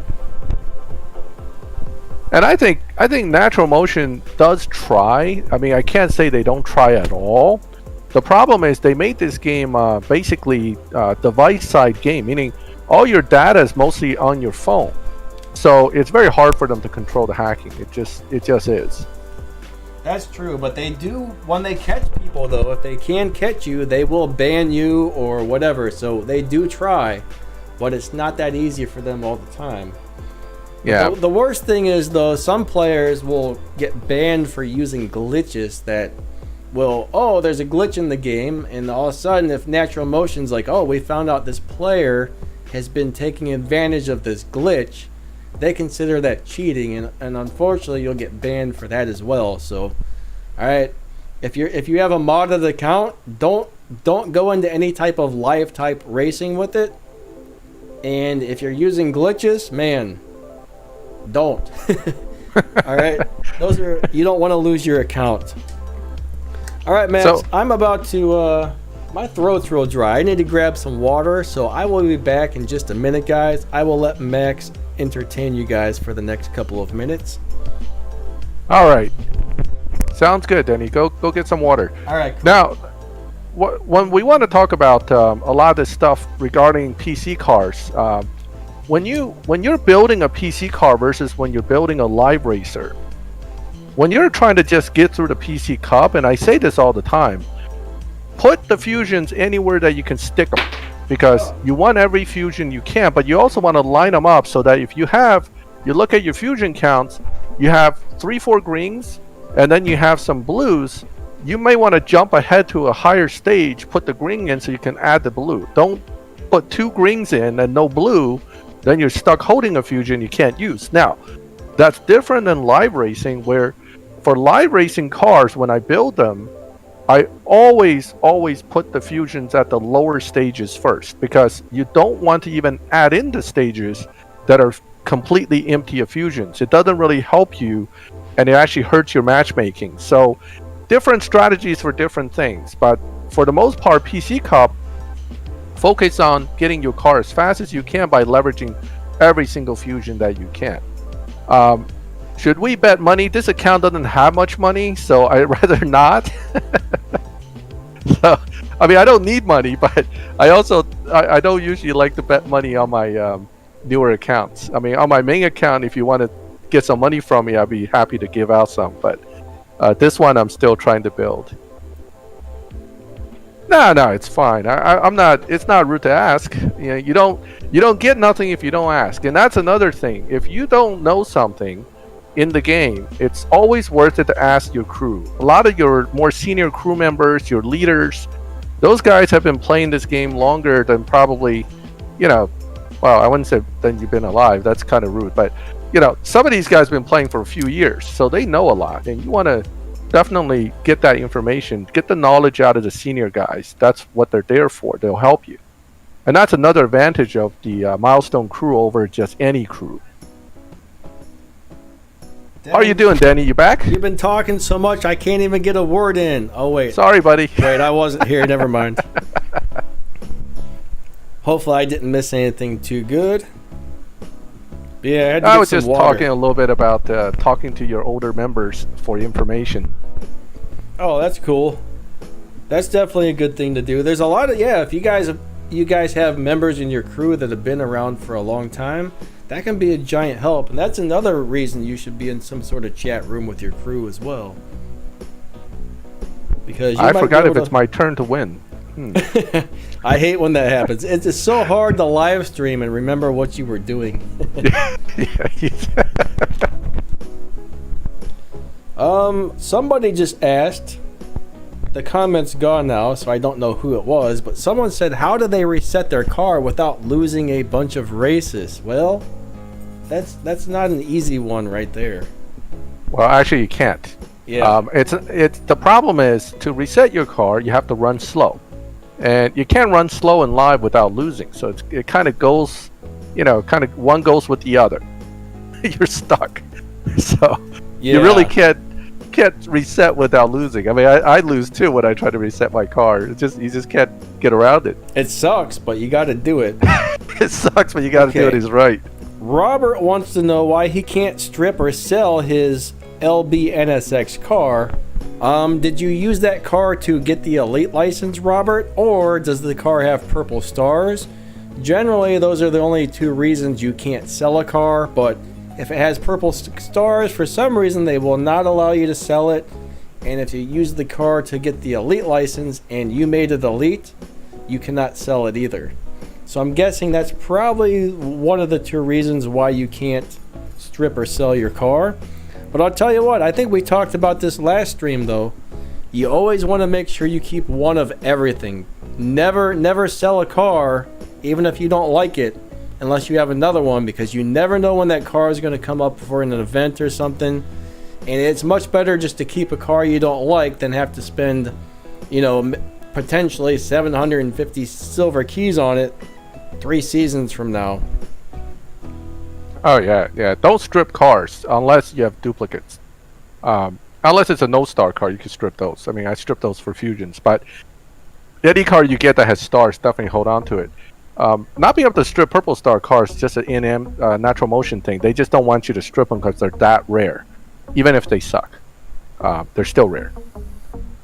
And I think Natural Motion does try. I mean, I can't say they don't try at all. The problem is they made this game basically device side game, meaning all your data is mostly on your phone. So it's very hard for them to control the hacking. It just is. That's true, but they do, when they catch people though, if they can catch you, they will ban you or whatever. So they do try, but it's not that easy for them all the time. Yeah. The worst thing is though, some players will get banned for using glitches that will, oh, there's a glitch in the game, and all of a sudden if Natural Motion's like, oh, we found out this player has been taking advantage of this glitch, they consider that cheating, and unfortunately you'll get banned for that as well. So, all right, if you have a modded account, don't go into any type of live type racing with it. And if you're using glitches, man, don't. All right, you don't want to lose your account. All right, Max, so, I'm about to my throat's real dry. I need to grab some water, so I will be back in just a minute, guys. I will let Max entertain you guys for the next couple of minutes. All right. Sounds good, Denny. Go get some water. All right. Cool. Now, when we want to talk about a lot of this stuff regarding PC cars, when you're building a PC car versus when you're building a live racer, when you're trying to just get through the PC Cup, and I say this all the time, put the fusions anywhere that you can stick them, because you want every fusion you can, but you also want to line them up so that if you look at your fusion counts, you have 3-4 greens, and then you have some blues. You may want to jump ahead to a higher stage, put the green in so you can add the blue. Don't put 2 greens in and no blue, then you're stuck holding a fusion you can't use. Now, that's different than live racing, where for live racing cars, when I build them, I always put the fusions at the lower stages first, because you don't want to even add in the stages that are completely empty of fusions. It doesn't really help you, and it actually hurts your matchmaking. So different strategies for different things, but for the most part, PC Cup focus on getting your car as fast as you can by leveraging every single fusion that you can. Should we bet money? This account doesn't have much money, so I'd rather not. So, I mean, I don't need money, but I don't usually like to bet money on my newer accounts. I mean, on my main account, if you want to get some money from me, I'd be happy to give out some. But this one, I'm still trying to build. No, it's fine. I'm not. It's not rude to ask. You know, you don't get nothing if you don't ask, and that's another thing. If you don't know something in the game, it's always worth it to ask your crew. A lot of your more senior crew members, your leaders, those guys have been playing this game longer than probably, well, I wouldn't say than you've been alive. That's kind of rude, but some of these guys have been playing for a few years, so they know a lot, and you want to definitely get that information, get the knowledge out of the senior guys. That's what they're there for. They'll help you, and that's another advantage of the milestone crew over just any crew. How are you doing, Danny? You back? You've been talking so much, I can't even get a word in. Oh, wait. Sorry, buddy. Wait, I wasn't here. Never mind. Hopefully, I didn't miss anything too good. But yeah, I had to I get was some just water. talking a little bit about talking to your older members for information. Oh, that's cool. That's definitely a good thing to do. There's a lot of, if you guys have members in your crew that have been around for a long time, that can be a giant help, and that's another reason you should be in some sort of chat room with your crew as well. Because I forgot if it's my turn to win. I hate when that happens. It's so hard to live stream and remember what you were doing. Somebody just asked. The comment's gone now, so I don't know who it was, but someone said, how do they reset their car without losing a bunch of races? Well, that's not an easy one right there. Well, actually, you can't. Yeah. It's the problem is to reset your car, you have to run slow, and you can't run slow and live without losing. So it kind of goes, kind of one goes with the other. You're stuck. So you really can't reset without losing. I mean, I lose too when I try to reset my car. You just can't get around it. It sucks, but you got to do it. It sucks, but you got to do it. He's right. Robert wants to know why he can't strip or sell his LB NSX car. Did you use that car to get the elite license, Robert, or does the car have purple stars? Generally, those are the only two reasons you can't sell a car, but if it has purple stars, for some reason they will not allow you to sell it. And if you use the car to get the elite license and you made it elite, you cannot sell it either. So I'm guessing that's probably one of the two reasons why you can't strip or sell your car. But I'll tell you what, I think we talked about this last stream though. You always want to make sure you keep one of everything. Never sell a car, even if you don't like it, unless you have another one, because you never know when that car is going to come up for an event or something. And it's much better just to keep a car you don't like than have to spend, potentially 750 silver keys on it 3 seasons from now. Oh yeah. Don't strip cars unless you have duplicates. Unless it's a no-star car, you can strip those. I mean, I strip those for fusions, but any car you get that has stars, definitely hold on to it. Not being able to strip purple star cars is just an NM natural motion thing. They just don't want you to strip them because they're that rare. Even if they suck, they're still rare.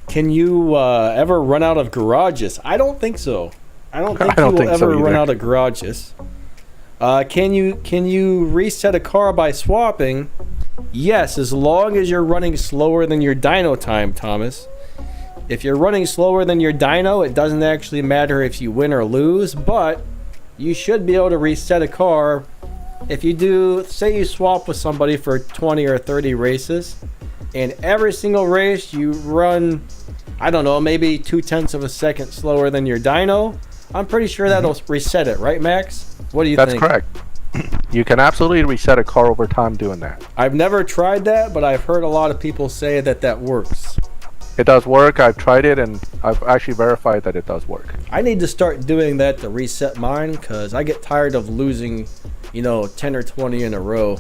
Can you ever run out of garages? I don't think so. I don't think you will ever run out of garages. Can you reset a car by swapping? Yes, as long as you're running slower than your dyno time, Thomas. If you're running slower than your dyno, it doesn't actually matter if you win or lose, but you should be able to reset a car. If you do, say you swap with somebody for 20 or 30 races, and every single race you run, I don't know, maybe 0.2 of a second slower than your dyno, I'm pretty sure that'll reset it, right, Max? What do you think? That's correct. You can absolutely reset a car over time doing that. I've never tried that, but I've heard a lot of people say that works. It does work. I've tried it, and I've actually verified that it does work. I need to start doing that to reset mine, because I get tired of losing, 10 or 20 in a row.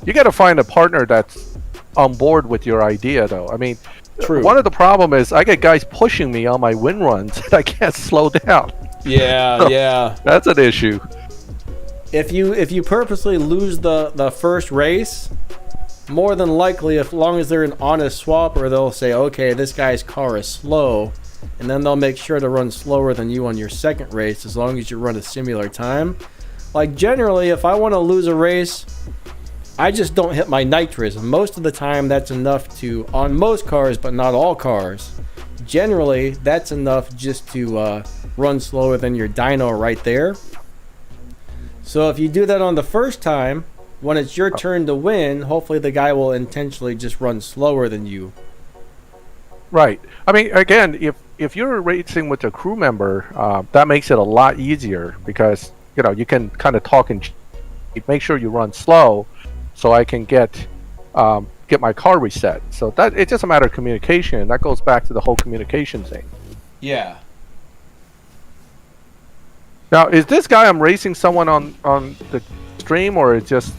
You got to find a partner that's on board with your idea, though. I mean, True. One of the problem is I get guys pushing me on my win runs, and I can't slow down. Yeah, yeah. That's an issue. If you purposely lose the first race, more than likely, as long as they're an honest swapper, they'll say, okay, this guy's car is slow, and then they'll make sure to run slower than you on your second race, as long as you run a similar time. Like, generally, if I want to lose a race, I just don't hit my nitrous. Most of the time, that's enough to, on most cars, but not all cars, generally, that's enough just to run slower than your dyno right there. So if you do that on the first time, when it's your turn to win, hopefully the guy will intentionally just run slower than you. Right. I mean, again, if you're racing with a crew member, that makes it a lot easier because, you can kind of talk and make sure you run slow so I can get my car reset. So that it's just a matter of communication. That goes back to the whole communication thing. Yeah. Now, is this guy I'm racing someone on the stream, or is just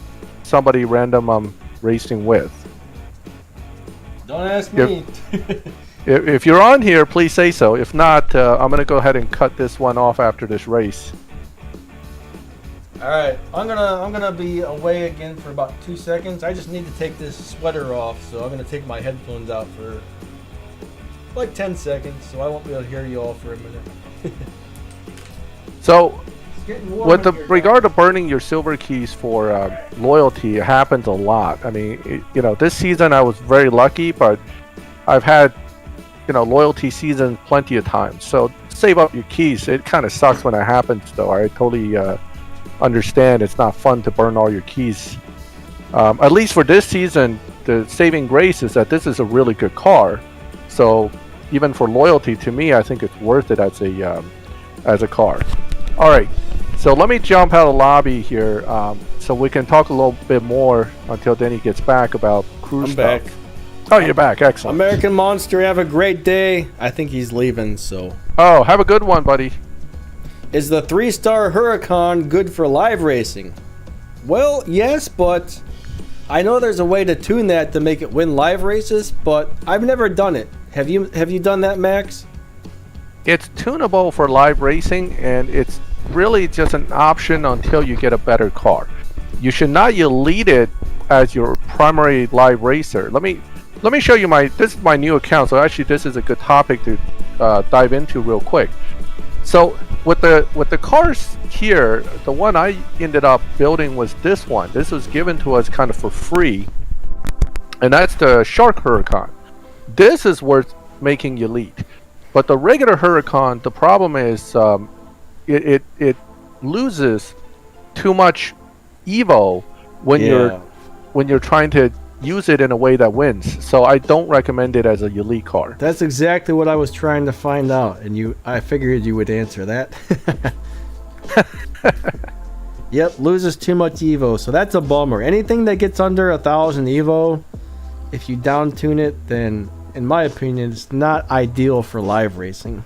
somebody random I'm racing with? Don't ask me. If you're on here, please say so. If not, I'm going to go ahead and cut this one off after this race. All right, I'm gonna be away again for about 2 seconds. I just need to take this sweater off, so I'm gonna take my headphones out for like 10 seconds, so I won't be able to hear you all for a minute. So, with regard to guys. burning your silver keys for loyalty, it happens a lot. I mean, this season I was very lucky, but I've had loyalty season plenty of times. So save up your keys. It kind of sucks when it happens, though. I totally understand. It's not fun to burn all your keys. At least for this season, the saving grace is that this is a really good car. So even for loyalty, to me, I think it's worth it as a car. All right. So let me jump out of the lobby here, so we can talk a little bit more until Denny gets back about cruise I'm stuff. back. Oh, you're back. Excellent. American Monster, have a great day. I think he's leaving, so. Oh, have a good one, buddy. Is the 3-star Huracan good for live racing? Well, yes, but I know there's a way to tune that to make it win live races, but I've never done it. Have you done that, Max? It's tunable for live racing, and it's really just an option until you get a better car. You should not elite it as your primary live racer. Let me show you this is my new account, so actually this is a good topic to dive into real quick. So with the cars here, the one I ended up building was this one. This was given to us kind of for free, and that's the Shark Huracan. This is worth making elite, but the regular Huracan, the problem is it loses too much Evo when you're trying to use it in a way that wins. So I don't recommend it as a elite car. That's exactly what I was trying to find out, and I figured you would answer that. Yep, loses too much Evo, so that's a bummer. Anything that gets under 1,000 Evo, if you down tune it, then in my opinion, it's not ideal for live racing.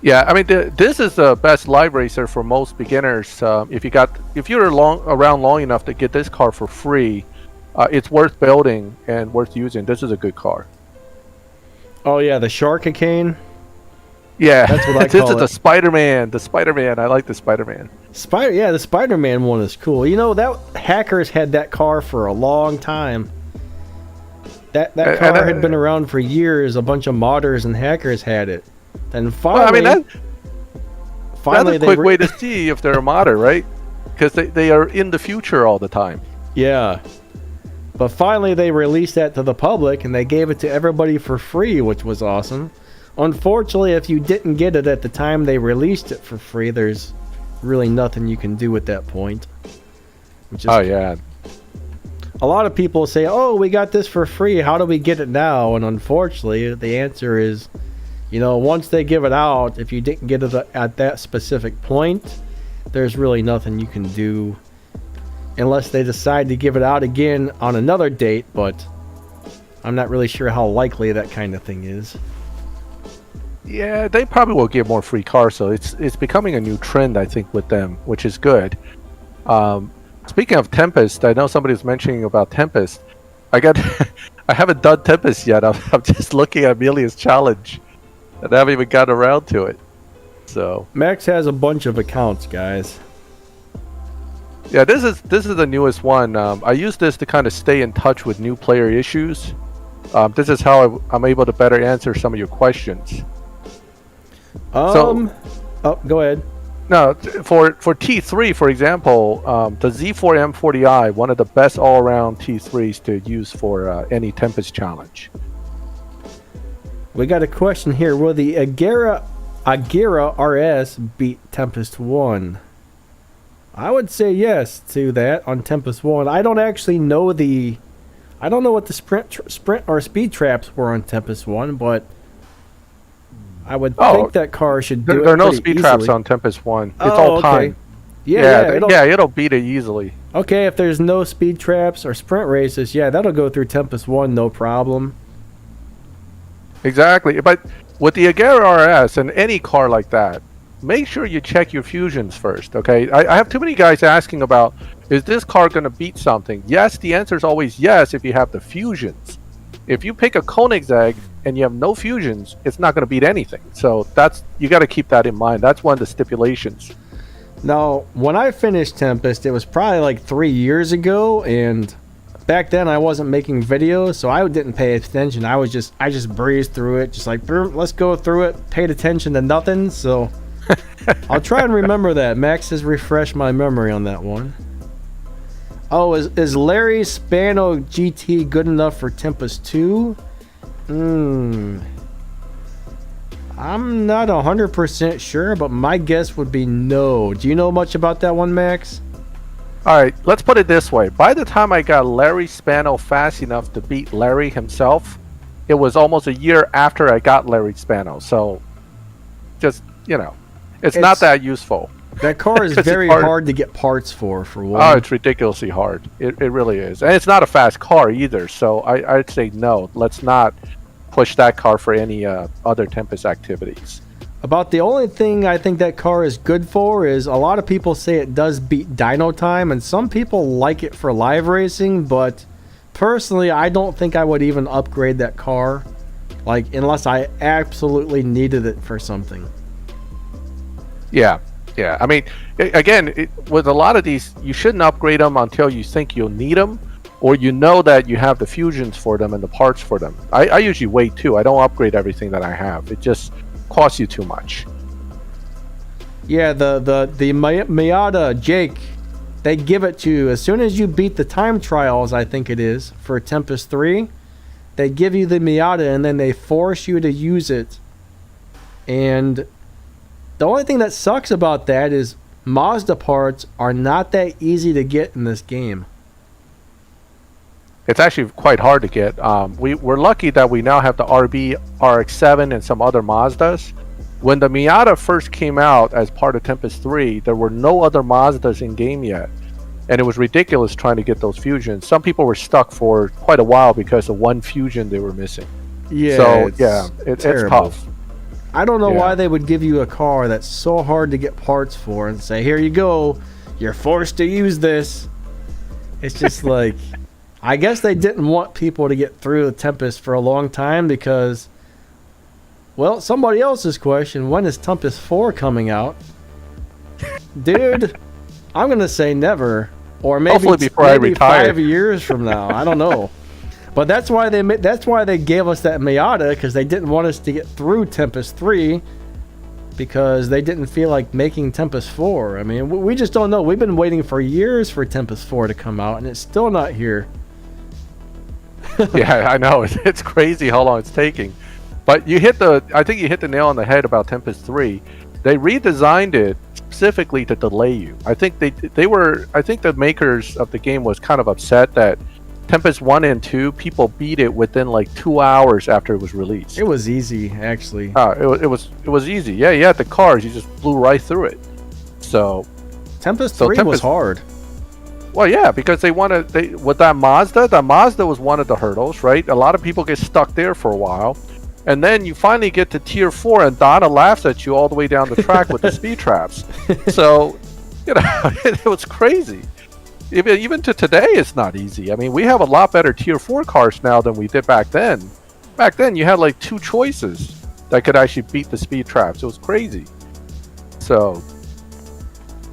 Yeah, I mean, this is the best live racer for most beginners. If you're around long enough to get this car for free, it's worth building and worth using. This is a good car. Oh yeah, the Sharkacane. Yeah, that's what I call this is the Spider-Man. The Spider-Man. I like the Spider-Man. The Spider-Man one is cool. You know, that hackers had that car for a long time. That car had been around for years. A bunch of modders and hackers had it. Then finally, that's a quick way to see if they're a modder, right? Because they are in the future all the time. Yeah. But finally they released that to the public and they gave it to everybody for free, which was awesome. Unfortunately, if you didn't get it at the time they released it for free, there's really nothing you can do at that point. Yeah. A lot of people say, oh, we got this for free. How do we get it now? And unfortunately, the answer is, once they give it out, if you didn't get it at that specific point, there's really nothing you can do unless they decide to give it out again on another date, but I'm not really sure how likely that kind of thing is. Yeah, they probably will give more free cars, so it's becoming a new trend, I think, with them, which is good. Speaking of Tempest, I know somebody was mentioning about Tempest. I haven't done Tempest yet. I'm just looking at Amelia's challenge, and I haven't even gotten around to it. So Max has a bunch of accounts, guys. Yeah, this is the newest one. I use this to kind of stay in touch with new player issues. This is how I'm able to better answer some of your questions. Oh, go ahead. No, for T3, for example, the Z4 M40i, one of the best all-around T3s to use for any Tempest challenge. We got a question here. Will the Agera RS beat Tempest 1? I would say yes to that on Tempest 1. I don't actually know what the sprint or speed traps were on Tempest 1, but I would think that car should do it. There are no speed traps on Tempest 1. It's all time. It'll beat it easily. Okay, if there's no speed traps or sprint races, that'll go through Tempest 1, no problem. Exactly. But with the Agera RS and any car like that, make sure you check your fusions first, okay? I have too many guys asking about, is this car going to beat something? Yes, the answer is always yes if you have the fusions. If you pick a Koenigsegg and you have no fusions, it's not going to beat anything. So you got to keep that in mind. That's one of the stipulations. Now, when I finished Tempest, it was probably like 3 years ago, and back then I wasn't making videos, so I didn't pay attention. I just breezed through it, just like, let's go through it, paid attention to nothing, so I'll try and remember that. Max has refreshed my memory on that one. Oh, is Larry's Spano GT good enough for Tempest 2? I'm not 100% sure, but my guess would be no. Do you know much about that one, Max? All right, let's put it this way. By the time I got Larry Spano fast enough to beat Larry himself, it was almost a year after I got Larry Spano. So, just, it's not that useful. That car is very hard to get parts for one. Oh, it's ridiculously hard. It really is. And it's not a fast car either. So I'd say no. Let's not push that car for any other Tempest activities. About the only thing I think that car is good for is a lot of people say it does beat dyno time, and some people like it for live racing, but personally I don't think I would even upgrade that car, unless I absolutely needed it for something. Yeah. I mean, again, with a lot of these, you shouldn't upgrade them until you think you'll need them, or you know that you have the fusions for them and the parts for them. I usually wait too. I don't upgrade everything that I have. It just costs you too much. Yeah, the Miata, Jake, they give it to you as soon as you beat the time trials, I think it is, for Tempest 3. They give you the Miata and then they force you to use it. And the only thing that sucks about that is Mazda parts are not that easy to get in this game. It's actually quite hard to get. We're lucky that we now have the RB, RX-7, and some other Mazdas. When the Miata first came out as part of Tempest 3, there were no other Mazdas in game yet. And it was ridiculous trying to get those fusions. Some people were stuck for quite a while because of one fusion they were missing. Yeah, so, it's tough. I don't know why they would give you a car that's so hard to get parts for and say, here you go, you're forced to use this. It's just like, I guess they didn't want people to get through the Tempest for a long time because, well, somebody else's question, when is Tempest 4 coming out? Dude, I'm going to say never. Or maybe, hopefully before I retire. 5 years from now. I don't know. But that's why they gave us that Miata, because they didn't want us to get through Tempest 3 because they didn't feel like making Tempest 4. I mean, we just don't know. We've been waiting for years for Tempest 4 to come out, and it's still not here. Yeah, I know. It's crazy how long it's taking. But I think you hit the nail on the head about Tempest 3. They redesigned it specifically to delay you. I think I think the makers of the game was kind of upset that Tempest 1 and 2, people beat it within like 2 hours after it was released. It was easy, actually. It was easy. Yeah, you had the cars, you just blew right through it. So Tempest 3 was hard. Well, yeah, because with that Mazda was one of the hurdles, right? A lot of people get stuck there for a while. And then you finally get to tier 4 and Donna laughs at you all the way down the track with the speed traps. So, it was crazy. Even to today, it's not easy. I mean, we have a lot better tier 4 cars now than we did back then. Back then, you had like 2 choices that could actually beat the speed traps. It was crazy. So,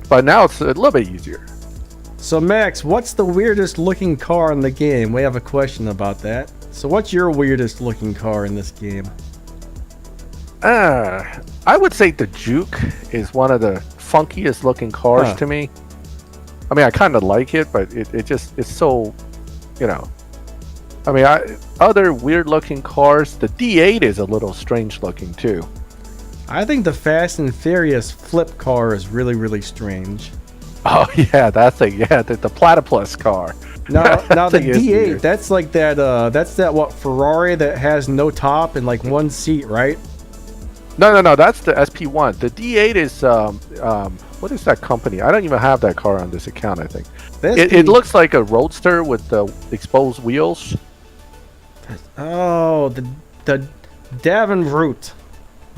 but now it's a little bit easier. So, Max, what's the weirdest looking car in the game? We have a question about that. So, what's your weirdest looking car in this game? I would say the Juke is one of the funkiest looking cars to me. I mean, I kind of like it, but it's so, I mean, other weird looking cars, the D8 is a little strange looking too. I think the Fast and Furious flip car is really, really strange. Oh yeah, that thing, yeah, the platypus car. Now the D8, that's like that what Ferrari that has no top and like one seat, right? No, that's the SP1. The D8 is what is that company? I don't even have that car on this account, I think. It looks like a roadster with the exposed wheels. Oh, the Davenport.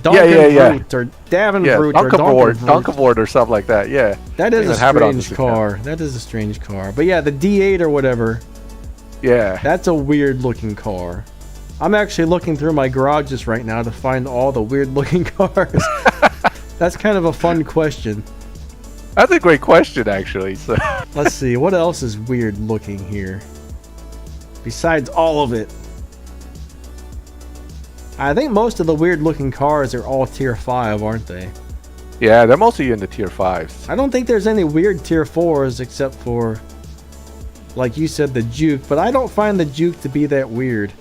Yeah. Or Davenport or Dunkavort or something like that, yeah. That is a strange car. That is a strange car. But yeah, the D8 or whatever. Yeah. That's a weird looking car. I'm actually looking through my garages right now to find all the weird looking cars. That's kind of a fun question. That's a great question, actually. So. Let's see, what else is weird looking here? Besides all of it. I think most of the weird looking cars are all tier 5, aren't they? Yeah, they're mostly in the tier 5s. I don't think there's any weird tier 4s except for, like you said, the Juke, but I don't find the Juke to be that weird.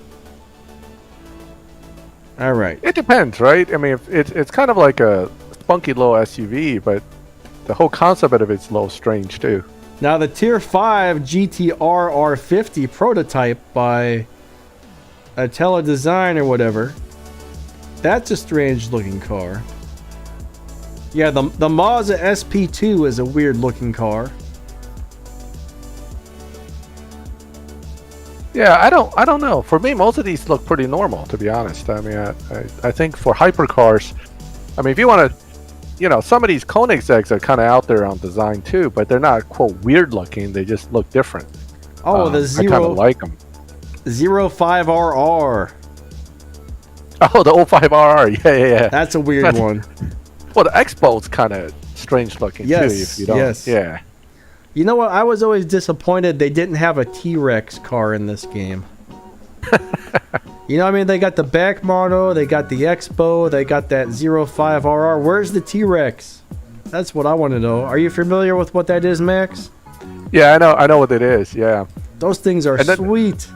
All right. It depends, right? I mean, it's kind of like a spunky little SUV, but the whole concept of it's a little strange too. Now the Tier 5 GTR R50 prototype by Atella Design or whatever. That's a strange looking car. Yeah, the Mazda SP2 is a weird looking car. Yeah, I don't know. For me, most of these look pretty normal, to be honest. I mean, I think for hypercars, I mean, if you want to, some of these Koenigseggs are kind of out there on design too, but they're not quote weird looking. They just look different. Oh, the I kind of like them. 05RR. Oh, the 05RR. Yeah. That's a weird one. Well, the Expo's kind of strange looking too. If you don't, yeah. You know what? I was always disappointed they didn't have a T-Rex car in this game. You know what I mean? They got the back mono, they got the Expo, they got that 05RR. Where's the T-Rex? That's what I want to know. Are you familiar with what that is, Max? Yeah, I know what it is, yeah. Those things are sweet.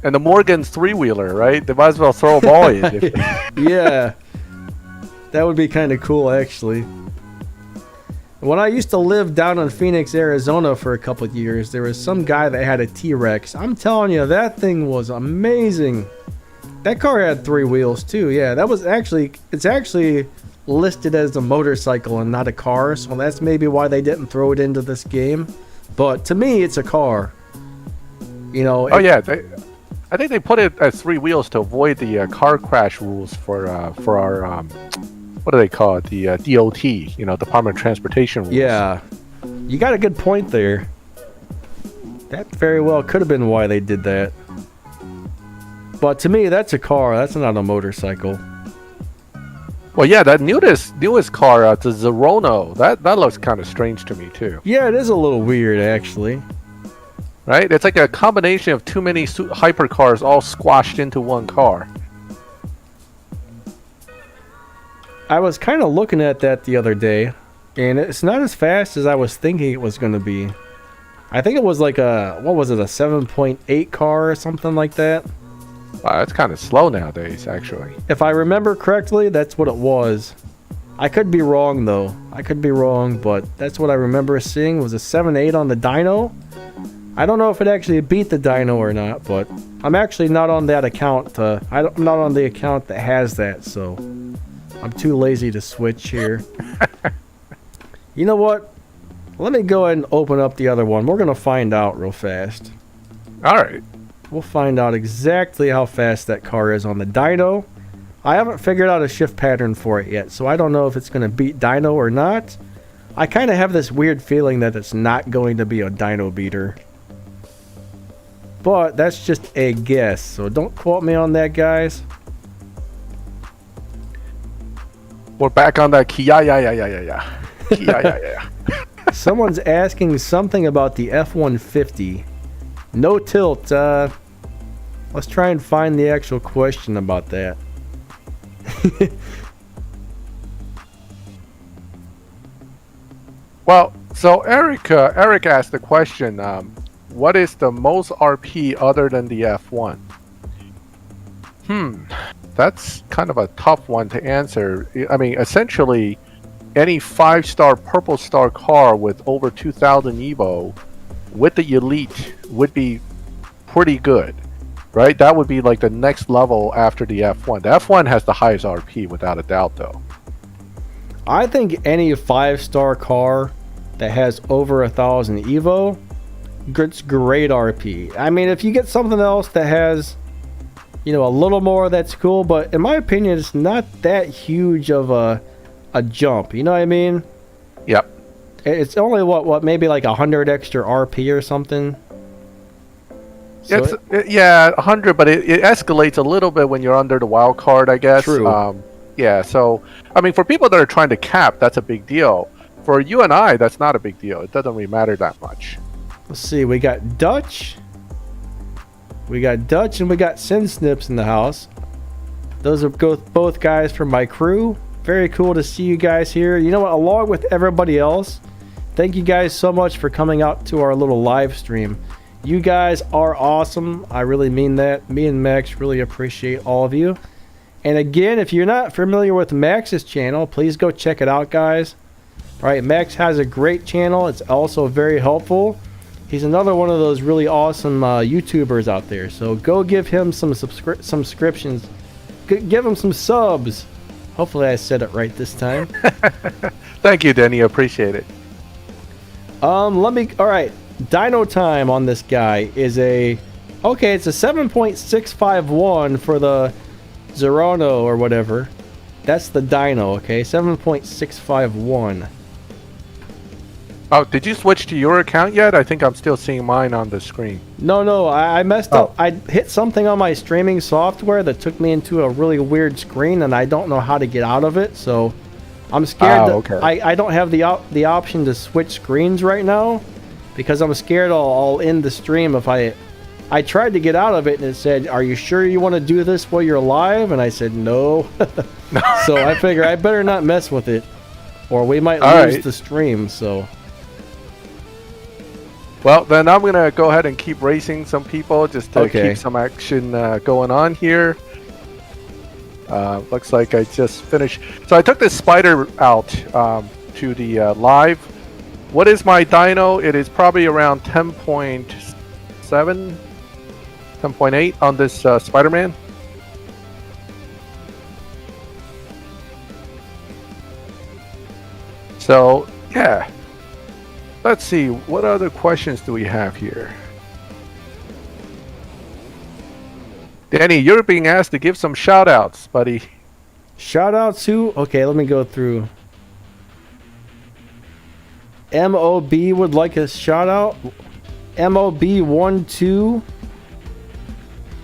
And the Morgan's three-wheeler, right? They might as well throw a ball in. Yeah. That would be kind of cool, actually. When I used to live down in Phoenix, Arizona for a couple of years, there was some guy that had a T-Rex. I'm telling you, that thing was amazing. That car had 3 wheels too. Yeah, it's actually listed as a motorcycle and not a car, so that's maybe why they didn't throw it into this game. But to me, it's a car. Oh yeah, I think they put it as 3 wheels to avoid the car crash rules for our what do they call it? The DOT, Department of Transportation rules. Yeah, you got a good point there. That very well could have been why they did that. But to me, that's a car. That's not a motorcycle. Well, yeah, that newest car, the Zerono, that looks kind of strange to me too. Yeah, it is a little weird, actually. Right? It's like a combination of too many hypercars all squashed into one car. I was kind of looking at that the other day, and it's not as fast as I was thinking it was going to be. I think it was like a 7.8 car or something like that. Wow, it's kind of slow nowadays, actually. If I remember correctly, that's what it was. I could be wrong, though. I could be wrong, but that's what I remember seeing was a 7.8 on the dyno. I don't know if it actually beat the dyno or not, but I'm actually not on that account. I'm not on the account that has that, so I'm too lazy to switch here. You know what? Let me go ahead and open up the other one. We're going to find out real fast. All right. We'll find out exactly how fast that car is on the dyno. I haven't figured out a shift pattern for it yet, so I don't know if it's going to beat dyno or not. I kind of have this weird feeling that it's not going to be a dyno beater. But that's just a guess, so don't quote me on that, guys. We're back on that key. Yeah. Someone's asking something about the F-150. No tilt. Let's try and find the actual question about that. Well, so Eric asked the question, what is the most RP other than the F1? That's kind of a tough one to answer. I mean, essentially, any 5-star Purple Star car with over 2,000 Evo with the Elite would be pretty good, right? That would be like the next level after the F1. The F1 has the highest RP without a doubt, though. I think any 5-star car that has over 1,000 Evo gets great RP. I mean, if you get something else that has, a little more, that's cool, but in my opinion, it's not that huge of a jump. You know what I mean? Yep. It's only what maybe like 100 extra RP or something. So yeah, 100, but it escalates a little bit when you're under the wild card, I guess. True. Yeah, so I mean, for people that are trying to cap, that's a big deal. For you and I, that's not a big deal. It doesn't really matter that much. Let's see. We got Dutch. And we got Sin Snips in the house. Those are both guys from my crew. Very cool to see you guys here. You know what? Along with everybody else, thank you guys so much for coming out to our little live stream. You guys are awesome. I really mean that. Me and Max really appreciate all of you. And again, if you're not familiar with Max's channel, please go check it out, guys. All right, Max has a great channel. It's also very helpful. He's another one of those really awesome YouTubers out there. So go give him some subscriptions. Give him some subs. Hopefully I said it right this time. Thank you, Denny. Appreciate it. All right. Dyno time on this guy is okay, it's a 7.651 for the Zerano or whatever. That's the dyno, okay? 7.651. Oh, did you switch to your account yet? I think I'm still seeing mine on the screen. No, I messed up. I hit something on my streaming software that took me into a really weird screen, and I don't know how to get out of it, so I'm scared that okay. I don't have the option to switch screens right now because I'm scared I'll end the stream if I tried to get out of it, and it said, "Are you sure you want to do this while you're live?" And I said, "No." So I figure I better not mess with it, or we might lose the stream, so... Well, then I'm going to go ahead and keep racing some people just to keep some action going on here. Looks like I just finished. So I took this spider out to the live. What is my dyno? It is probably around 10.7, 10.8 on this Spider-Man. So, yeah. Let's see, what other questions do we have here? Danny, you're being asked to give some shout-outs, buddy. Shout-outs who? Okay, let me go through. MOB would like a shout-out. MOB12.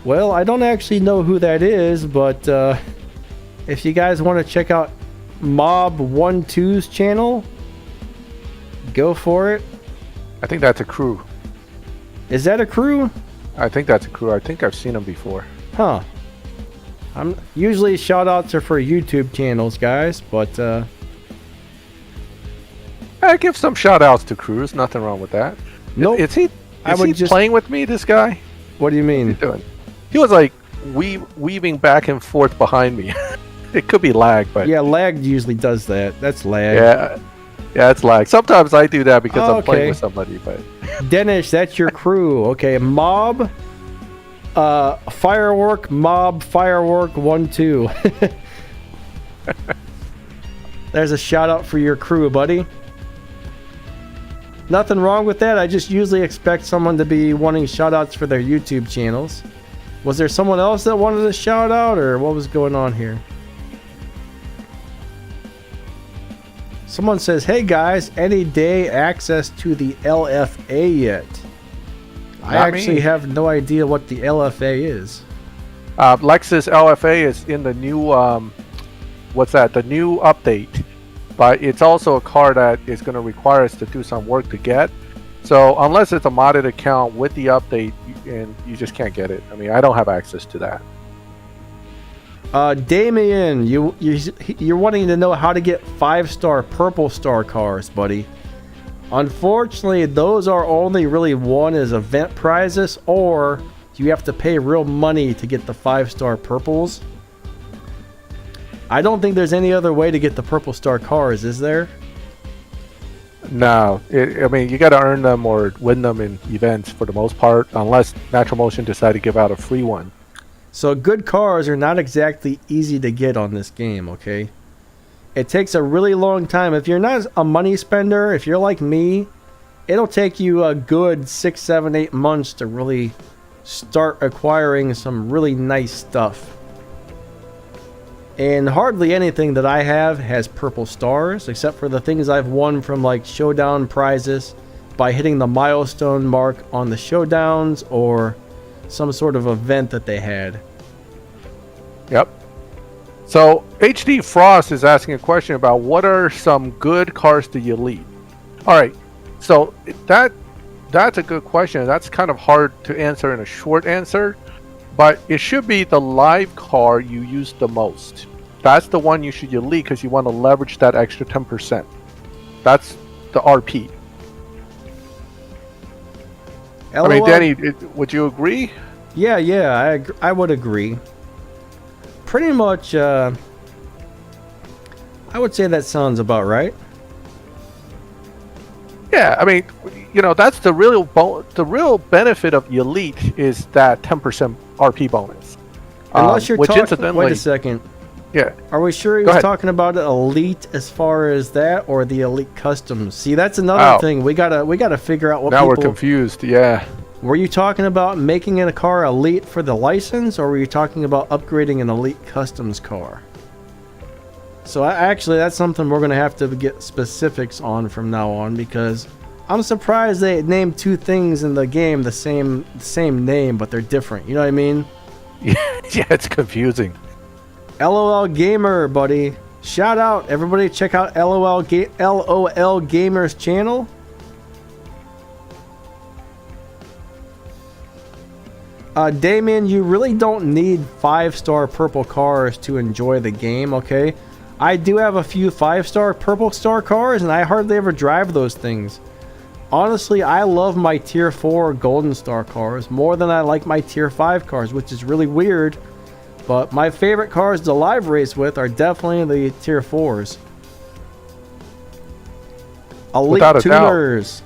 Well, I don't actually know who that is, but if you guys want to check out Mob12's channel, go for it. I think that's a crew. Is that a crew? I think that's a crew. I think I've seen them before. Huh. Usually shout-outs are for YouTube channels, guys, but I give some shout-outs to crews. Nothing wrong with that. Nope. Is he playing with me, this guy? What do you mean? What's he doing? He was like weaving back and forth behind me. It could be lag, but... Yeah, lag usually does that. That's lag. Yeah, it's lag. Sometimes I do that because I'm playing with somebody, but... Dennis, that's your crew. Okay, Mob, Firework, Mob, Firework, 1-2. There's a shout out for your crew, buddy. Nothing wrong with that. I just usually expect someone to be wanting shout outs for their YouTube channels. Was there someone else that wanted a shout out, or what was going on here? Someone says, "Hey guys, any day access to the LFA yet?" I actually have no idea what the LFA is. Lexus LFA is in the new, the new update. But it's also a car that is going to require us to do some work to get. So unless it's a modded account with the update, and you just can't get it. I mean, I don't have access to that. Damien, you're wanting to know how to get 5-star Purple Star cars, buddy. Unfortunately, those are only really won as event prizes, or you have to pay real money to get the 5-star Purples. I don't think there's any other way to get the Purple Star cars, is there? No. I mean, you got to earn them or win them in events for the most part, unless Natural Motion decide to give out a free one. So good cars are not exactly easy to get on this game, okay? It takes a really long time. If you're not a money spender, if you're like me, it'll take you a good 6, 7, 8 months to really start acquiring some really nice stuff. And hardly anything that I have has purple stars, except for the things I've won from like Showdown prizes by hitting the milestone mark on the Showdowns or some sort of event that they had. Yep. So HD Frost is asking a question about what are some good cars to elite. All right, so that's a good question. That's kind of hard to answer in a short answer. But it should be the live car you use the most. That's the one you should elite because you want to leverage that extra 10%. That's the RP. LOL. I mean, Danny, would you agree? Yeah, I would agree. pretty much, I would say that sounds about right. Yeah, I mean, that's the real benefit of Elite is that 10% RP bonus. Unless you're which talking. incidentally, Wait a second. Yeah. Are we sure he was talking about Elite as far as that, or the Elite Customs? See, that's another thing. We gotta figure out what. Now we're confused. Yeah. Were you talking about making a car Elite for the license, or were you talking about upgrading an Elite Customs car? So actually, that's something we're gonna have to get specifics on from now on, because I'm surprised they named two things in the game the same name, but they're different. You know what I mean? Yeah, it's confusing. LOL Gamer, buddy. Shout out. Everybody check out LOL Gamer's channel. Damien, you really don't need 5-star purple cars to enjoy the game, okay? I do have a few 5-star purple star cars, and I hardly ever drive those things. Honestly, I love my tier 4 golden star cars more than I like my tier 5 cars, which is really weird. But my favorite cars to live race with are definitely the tier 4s. Elite Tuners.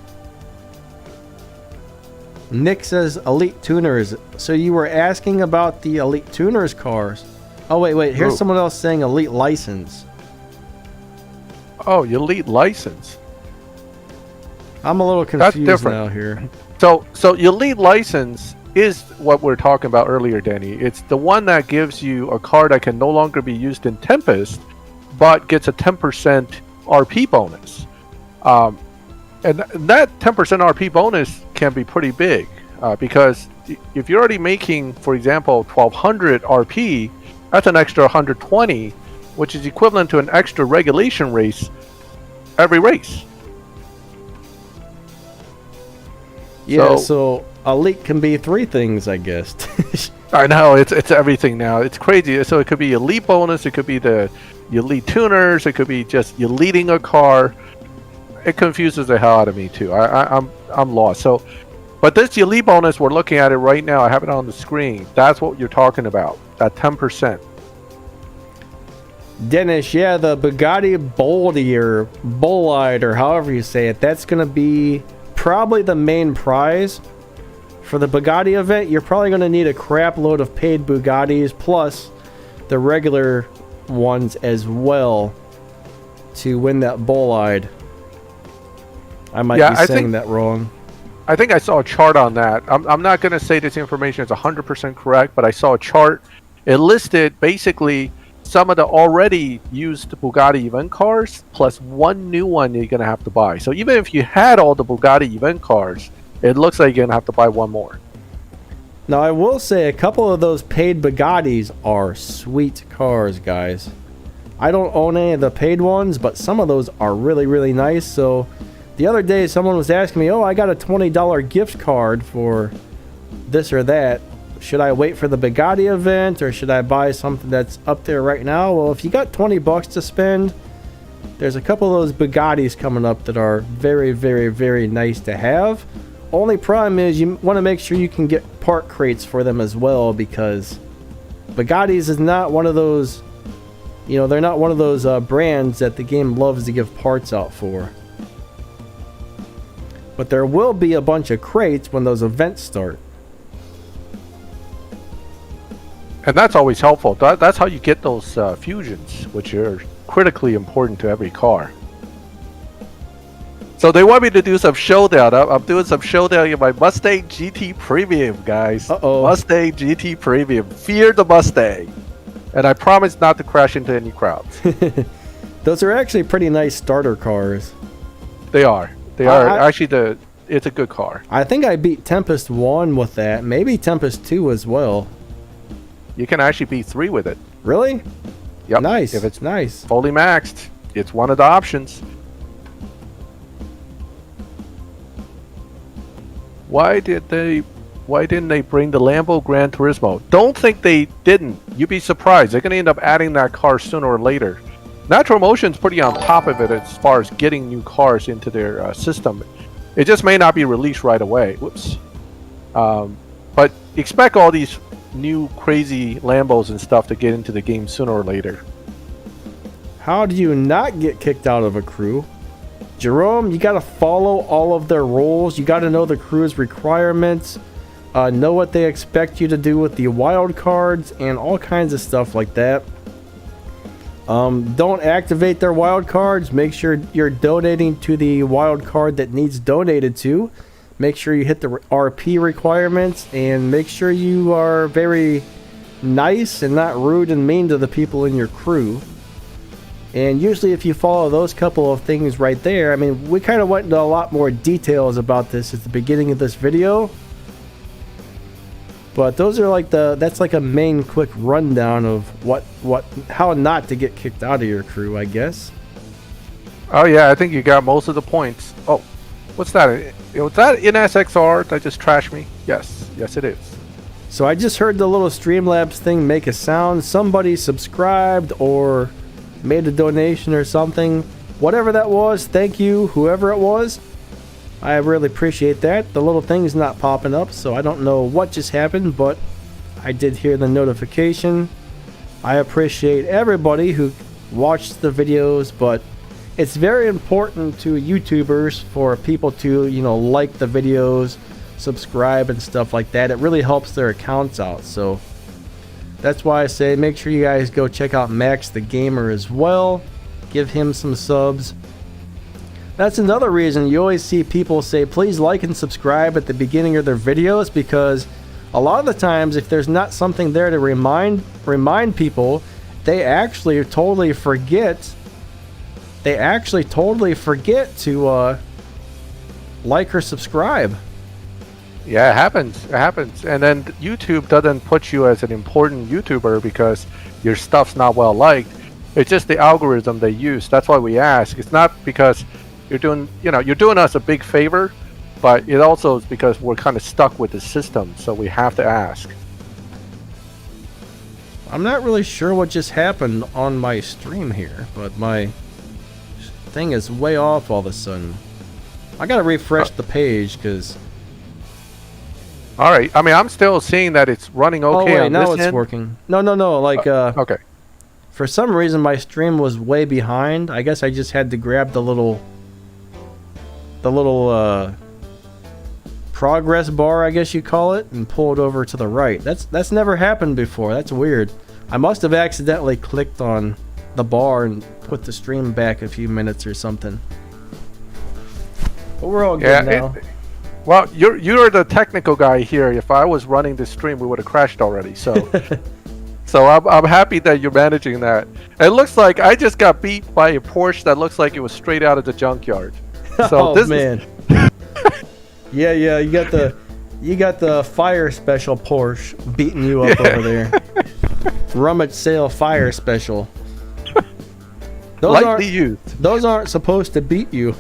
Nick says Elite Tuners. So you were asking about the Elite Tuners cars. Oh, wait. Here's someone else saying Elite License. Oh, Elite License. I'm a little confused now here. So Elite License is what we're talking about earlier, Danny. It's the one that gives you a car that can no longer be used in Tempest, but gets a 10% RP bonus. And that 10% RP bonus can be pretty big, because if you're already making, for example, 1200 RP, that's an extra 120, which is equivalent to an extra regulation race every race. Yeah, so Elite can be 3 things, I guess. I know, it's everything now. It's crazy. So it could be Elite bonus, it could be the Elite Tuners, it could be just you leading a car. It confuses the hell out of me too. I'm lost. So, but this Elite bonus, we're looking at it right now. I have it on the screen. That's what you're talking about. That 10%. Dennis, yeah, the Bugatti Bolide, or however you say it, that's going to be probably the main prize for the Bugatti event. You're probably going to need a crap load of paid Bugattis plus the regular ones as well to win that Bolide. I might be saying that wrong. I think I saw a chart on that. I'm not going to say this information is 100% correct, but I saw a chart. It listed basically some of the already used Bugatti event cars plus one new one you're going to have to buy. So even if you had all the Bugatti event cars, it looks like you're going to have to buy one more. Now, I will say a couple of those paid Bugattis are sweet cars, guys. I don't own any of the paid ones, but some of those are really, really nice. So the other day, someone was asking me, oh, I got a $20 gift card for this or that. Should I wait for the Bugatti event, or should I buy something that's up there right now? Well, if you got $20 to spend, there's a couple of those Bugattis coming up that are very, very, very nice to have. Only problem is you want to make sure you can get part crates for them as well, because Bugattis is not one of those, they're not one of those brands that the game loves to give parts out for. But there will be a bunch of crates when those events start. And that's always helpful. That's how you get those fusions, which are critically important to every car. So they want me to do some Showdown. I'm doing some Showdown in my Mustang GT Premium, guys. Uh-oh. Mustang GT Premium. Fear the Mustang. And I promise not to crash into any crowds. Those are actually pretty nice starter cars. They are. They are. Actually, it's a good car. I think I beat Tempest 1 with that. Maybe Tempest 2 as well. You can actually beat 3 with it. Really? Yep. Nice. If it's nice. Fully maxed, it's one of the options. Why didn't they bring the Lambo Gran Turismo? Don't think they didn't. You'd be surprised. They're going to end up adding that car sooner or later. Natural Motion's pretty on top of it as far as getting new cars into their system. It just may not be released right away. Whoops. But expect all these new crazy Lambos and stuff to get into the game sooner or later. How do you not get kicked out of a crew? Jerome, you got to follow all of their rules. You got to know the crew's requirements, know what they expect you to do with the wild cards, and all kinds of stuff like that. Don't activate their wild cards. Make sure you're donating to the wild card that needs donated to. Make sure you hit the RP requirements, and make sure you are very nice and not rude and mean to the people in your crew. And usually if you follow those couple of things right there, I mean, we kind of went into a lot more details about this at the beginning of this video. But those are like that's like a main quick rundown of how not to get kicked out of your crew, I guess. Oh yeah, I think you got most of the points. Oh, what's that? Was that in SXR that just trashed me? Yes, it is. So I just heard the little Streamlabs thing make a sound. Somebody subscribed or made a donation or something. Whatever that was, thank you, whoever it was. I really appreciate that. The little thing's not popping up, so I don't know what just happened, but I did hear the notification. I appreciate everybody who watched the videos, but it's very important to YouTubers for people to, like the videos, subscribe and stuff like that. It really helps their accounts out, so that's why I say make sure you guys go check out Maxthegamer as well. Give him some subs. That's another reason you always see people say please like and subscribe at the beginning of their videos, because a lot of the times if there's not something there to remind people, they actually totally forget to like or subscribe. Yeah, it happens. And then YouTube doesn't put you as an important YouTuber because your stuff's not well liked. It's just the algorithm they use. That's why we ask. It's not because you're doing us a big favor, but it also is because we're kind of stuck with the system, so we have to ask. I'm not really sure what just happened on my stream here, but my thing is way off all of a sudden. I gotta refresh the page because. All right. I mean, I'm still seeing that it's running okay. Oh wait, now it's working. No. Like okay. For some reason, my stream was way behind. I guess I just had to grab the little progress bar, I guess you call it, and pull it over to the right. That's never happened before. That's weird. I must have accidentally clicked on the bar and put the stream back a few minutes or something. But we're all good now. Well, you're the technical guy here. If I was running this stream, we would have crashed already. So, so I'm happy that you're managing that. It looks like I just got beat by a Porsche that looks like it was straight out of the junkyard. So oh man. Yeah, you got the fire special Porsche beating you up over there. Rummage sale fire special. Those aren't supposed to beat you.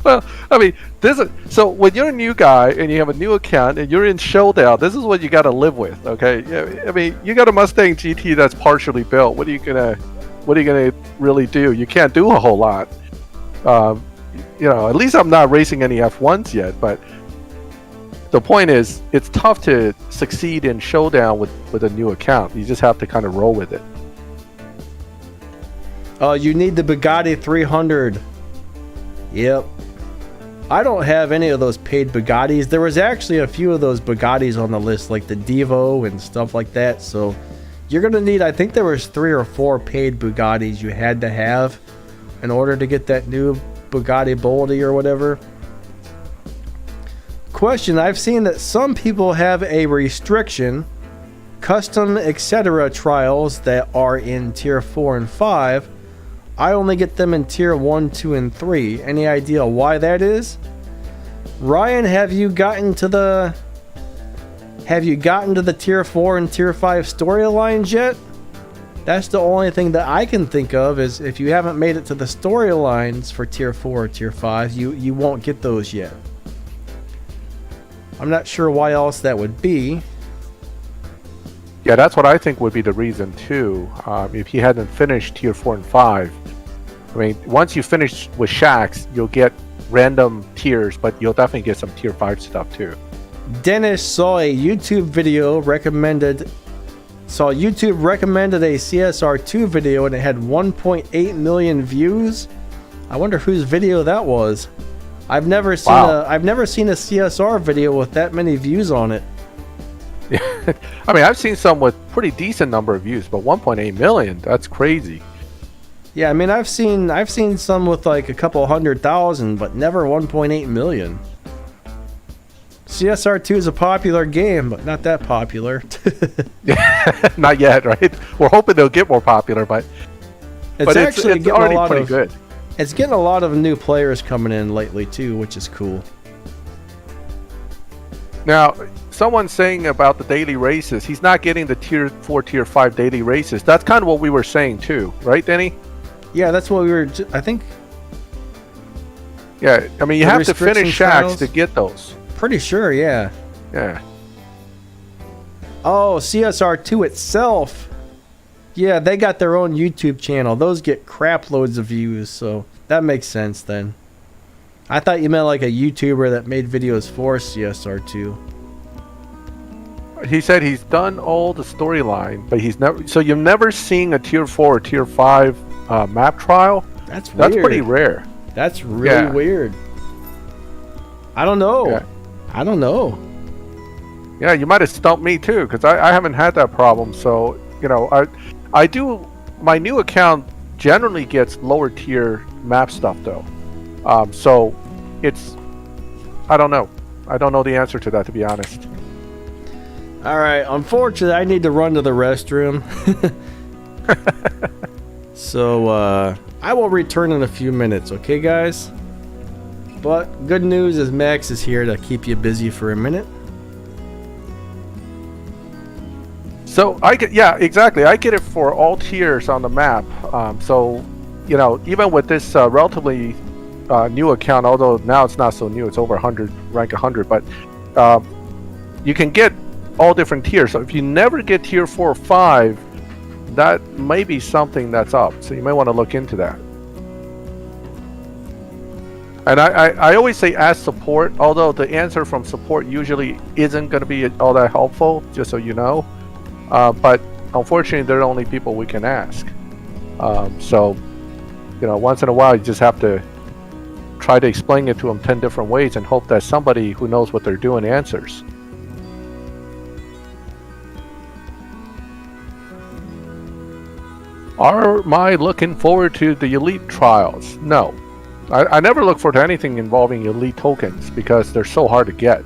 Well, I mean, so when you're a new guy and you have a new account and you're in Showdown, this is what you got to live with, okay? I mean, you got a Mustang GT that's partially built. What are you gonna really do? You can't do a whole lot. At least I'm not racing any F1s yet. But the point is, it's tough to succeed in Showdown with a new account. You just have to kind of roll with it. You need the Bugatti 300. Yep. I don't have any of those paid Bugattis. There was actually a few of those Bugattis on the list, like the Devo and stuff like that. So you're going to need, I think there was 3 or 4 paid Bugattis you had to have in order to get that new Bugatti Boldy or whatever. Question, I've seen that some people have a restriction, custom etc. trials that are in tier 4 and 5. I only get them in tier 1, 2, and 3. Any idea why that is? Ryan, have you gotten to the tier 4 and tier 5 storylines yet? That's the only thing that I can think of, is if you haven't made it to the storylines for tier 4 or tier 5, you won't get those yet. I'm not sure why else that would be. Yeah, that's what I think would be the reason too. If he hadn't finished tier 4 and 5, I mean, once you finish with Shacks, you'll get random tiers, but you'll definitely get some tier 5 stuff too. Dennis saw a YouTube recommended a CSR2 video and it had 1.8 million views. I wonder whose video that was. I've never seen a CSR video with that many views on it. I mean, I've seen some with pretty decent number of views, but 1.8 million, that's crazy. Yeah, I mean, I've seen some with like a couple 100,000, but never 1.8 million. CSR2 is a popular game, but not that popular. Not yet, right? We're hoping they'll get more popular, but it's already pretty good. It's getting a lot of new players coming in lately too, which is cool. Now, someone's saying about the daily races, he's not getting the tier 4, tier 5 daily races. That's kind of what we were saying too, right, Denny? Yeah, that's what we were. I think. Yeah, I mean, you have to finish shacks to get those. Pretty sure, yeah. Yeah. Oh, CSR2 itself. Yeah, they got their own YouTube channel. Those get crap loads of views, so that makes sense then. I thought you meant like a YouTuber that made videos for CSR2. He said he's done all the storyline, but he's never. So you've never seen a tier 4 or tier 5 map trial? That's pretty rare. That's really weird. I don't know. Yeah. I don't know. Yeah, you might have stumped me too, because I haven't had that problem. So, you know, I do. My new account generally gets lower tier map stuff though. So it's. I don't know. I don't know the answer to that, to be honest. All right. Unfortunately, I need to run to the restroom. So I will return in a few minutes. Okay, guys? But good news is Max is here to keep you busy for a minute. So I get, yeah, exactly. I get it for all tiers on the map. So, you know, even with this relatively new account, although now it's not so new, it's over 100, rank 100, but you can get all different tiers. So if you never get tier 4 or 5, that may be something that's up. So you may want to look into that. And I always say ask support, although the answer from support usually isn't going to be all that helpful, just so you know. But unfortunately, they're the only people we can ask. So, you know, once in a while, you just have to try to explain it to them 10 different ways and hope that somebody who knows what they're doing answers. Am I looking forward to the elite trials? No. I never look forward to anything involving elite tokens because they're so hard to get.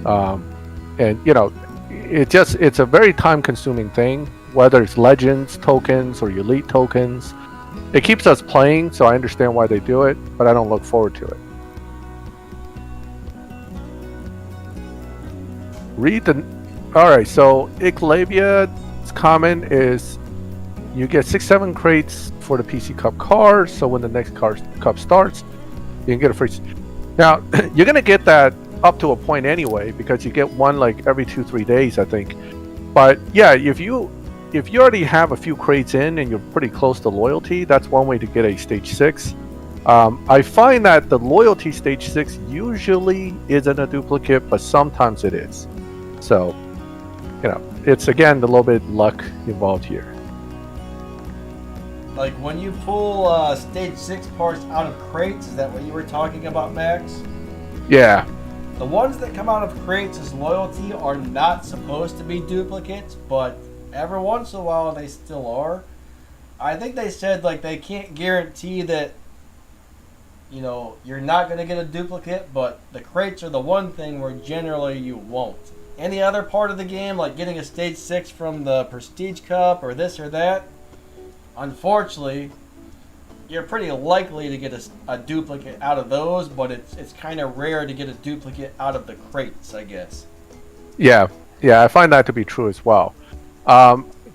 And, you know, it's a very time-consuming thing, whether it's Legends tokens or elite tokens. It keeps us playing, so I understand why they do it, but I don't look forward to it. Alright, so Iclavia's comment is you get 6-7 crates for the PC Cup cars, so when the next cup starts, you can get a free. Now, you're going to get that up to a point anyway, because you get one like every 2-3 days, I think. But yeah, if you already have a few crates in and you're pretty close to loyalty, that's one way to get a stage 6. I find that the loyalty stage 6 usually isn't a duplicate, but sometimes it is. So, you know, it's again a little bit luck involved here. Like when you pull stage 6 parts out of crates, is that what you were talking about, Max? Yeah. The ones that come out of crates as loyalty are not supposed to be duplicates, but every once in a while they still are. I think they said like they can't guarantee that, you know, you're not going to get a duplicate, but the crates are the one thing where generally you won't. Any other part of the game, like getting a stage 6 from the Prestige Cup or this or that, unfortunately, you're pretty likely to get a duplicate out of those, but it's kind of rare to get a duplicate out of the crates, I guess. Yeah, I find that to be true as well.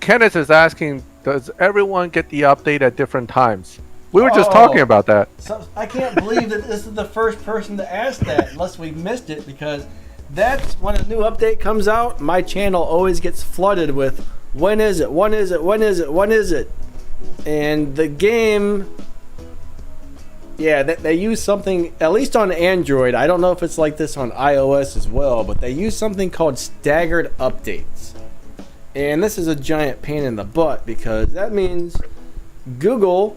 Kenneth is asking, does everyone get the update at different times? We were just talking about that. So, I can't believe that this is the first person to ask that, unless we missed it, because that's when a new update comes out, my channel always gets flooded with, when is it, when is it, when is it, when is it? And the game Yeah, they use something, at least on Android. I don't know if it's like this on iOS as well, but they use something called staggered updates. And this is a giant pain in the butt because that means Google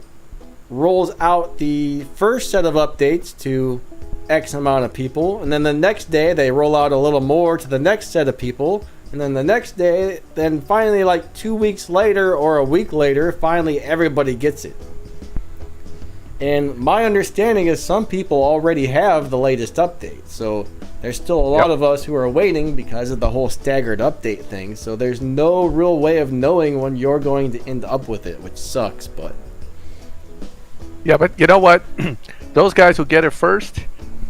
rolls out the first set of updates to X amount of people, and then the next day they roll out a little more to the next set of people, and then the next day, then finally like 2 weeks later or a week later, finally everybody gets it. And my understanding is some people already have the latest update, so there's still a lot of us who are waiting because of the whole staggered update thing, so there's no real way of knowing when you're going to end up with it, which sucks, but... Yeah, but you know what? Those guys who get it first,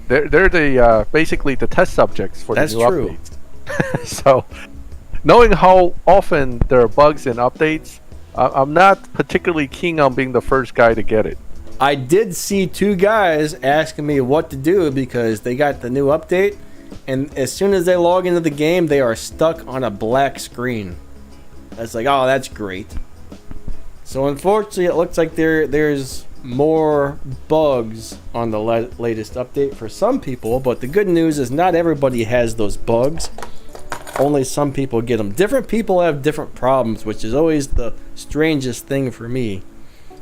they're the basically the test subjects for the new updates. So, knowing how often there are bugs in updates, I'm not particularly keen on being the first guy to get it. I did see 2 guys asking me what to do because they got the new update, and as soon as they log into the game, they are stuck on a black screen. That's like, oh, that's great. So unfortunately, it looks like there's more bugs on the latest update for some people, but the good news is not everybody has those bugs. Only some people get them. Different people have different problems, which is always the strangest thing for me.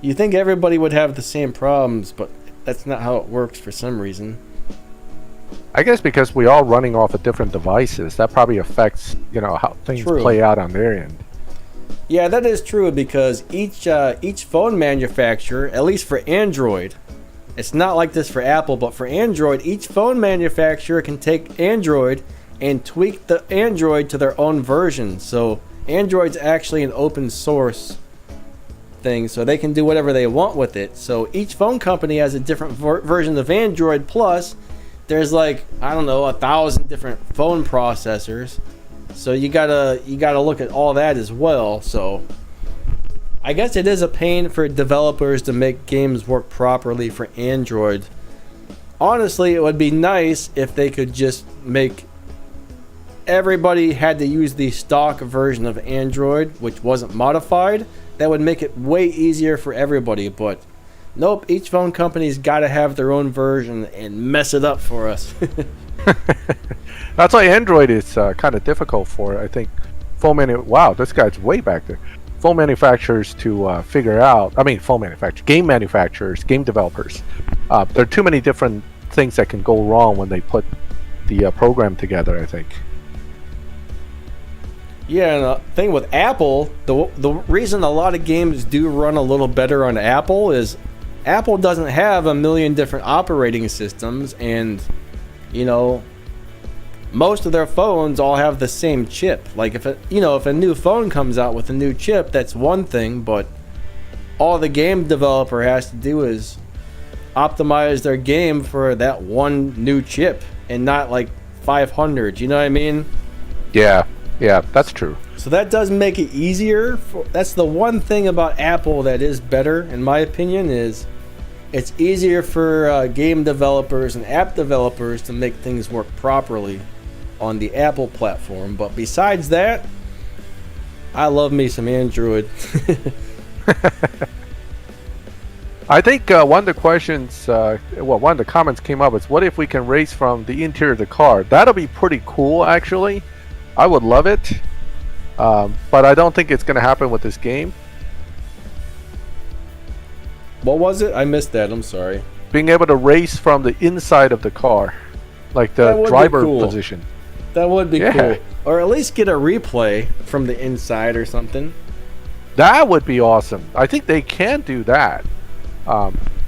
You think everybody would have the same problems, but that's not how it works for some reason. I guess because we all running off of different devices, that probably affects, how things play out on their end. Yeah, that is true because each phone manufacturer, at least for Android, it's not like this for Apple, but for Android, each phone manufacturer can take Android and tweak the Android to their own version. So Android's actually an open source thing, so they can do whatever they want with it. So each phone company has a different version of Android, plus there's like, I don't know, 1,000 different phone processors. So you gotta look at all that as well. So I guess it is a pain for developers to make games work properly for Android. Honestly, it would be nice if they could just make everybody had to use the stock version of Android, which wasn't modified. That would make it way easier for everybody, but nope, each phone company's got to have their own version and mess it up for us. That's why Android is kind of difficult for, I think, wow, this guy's way back there. Phone manufacturers to figure out. I mean, game manufacturers, game developers. There are too many different things that can go wrong when they put the program together, I think. Yeah, and the thing with Apple, the reason a lot of games do run a little better on Apple is Apple doesn't have a million different operating systems, and most of their phones all have the same chip. Like if a new phone comes out with a new chip, that's one thing, but all the game developer has to do is optimize their game for that one new chip and not like 500. You know what I mean? Yeah, that's true. So that does make it easier. That's the one thing about Apple that is better, in my opinion, is it's easier for game developers and app developers to make things work properly on the Apple platform. But besides that, I love me some Android. I think one of the questions, one of the comments came up is, what if we can race from the interior of the car? That'll be pretty cool, actually. I would love it, but I don't think it's going to happen with this game. What was it? I missed that. I'm sorry. Being able to race from the inside of the car, like the driver position. That would be cool. Or at least get a replay from the inside or something. That would be awesome. I think they can do that,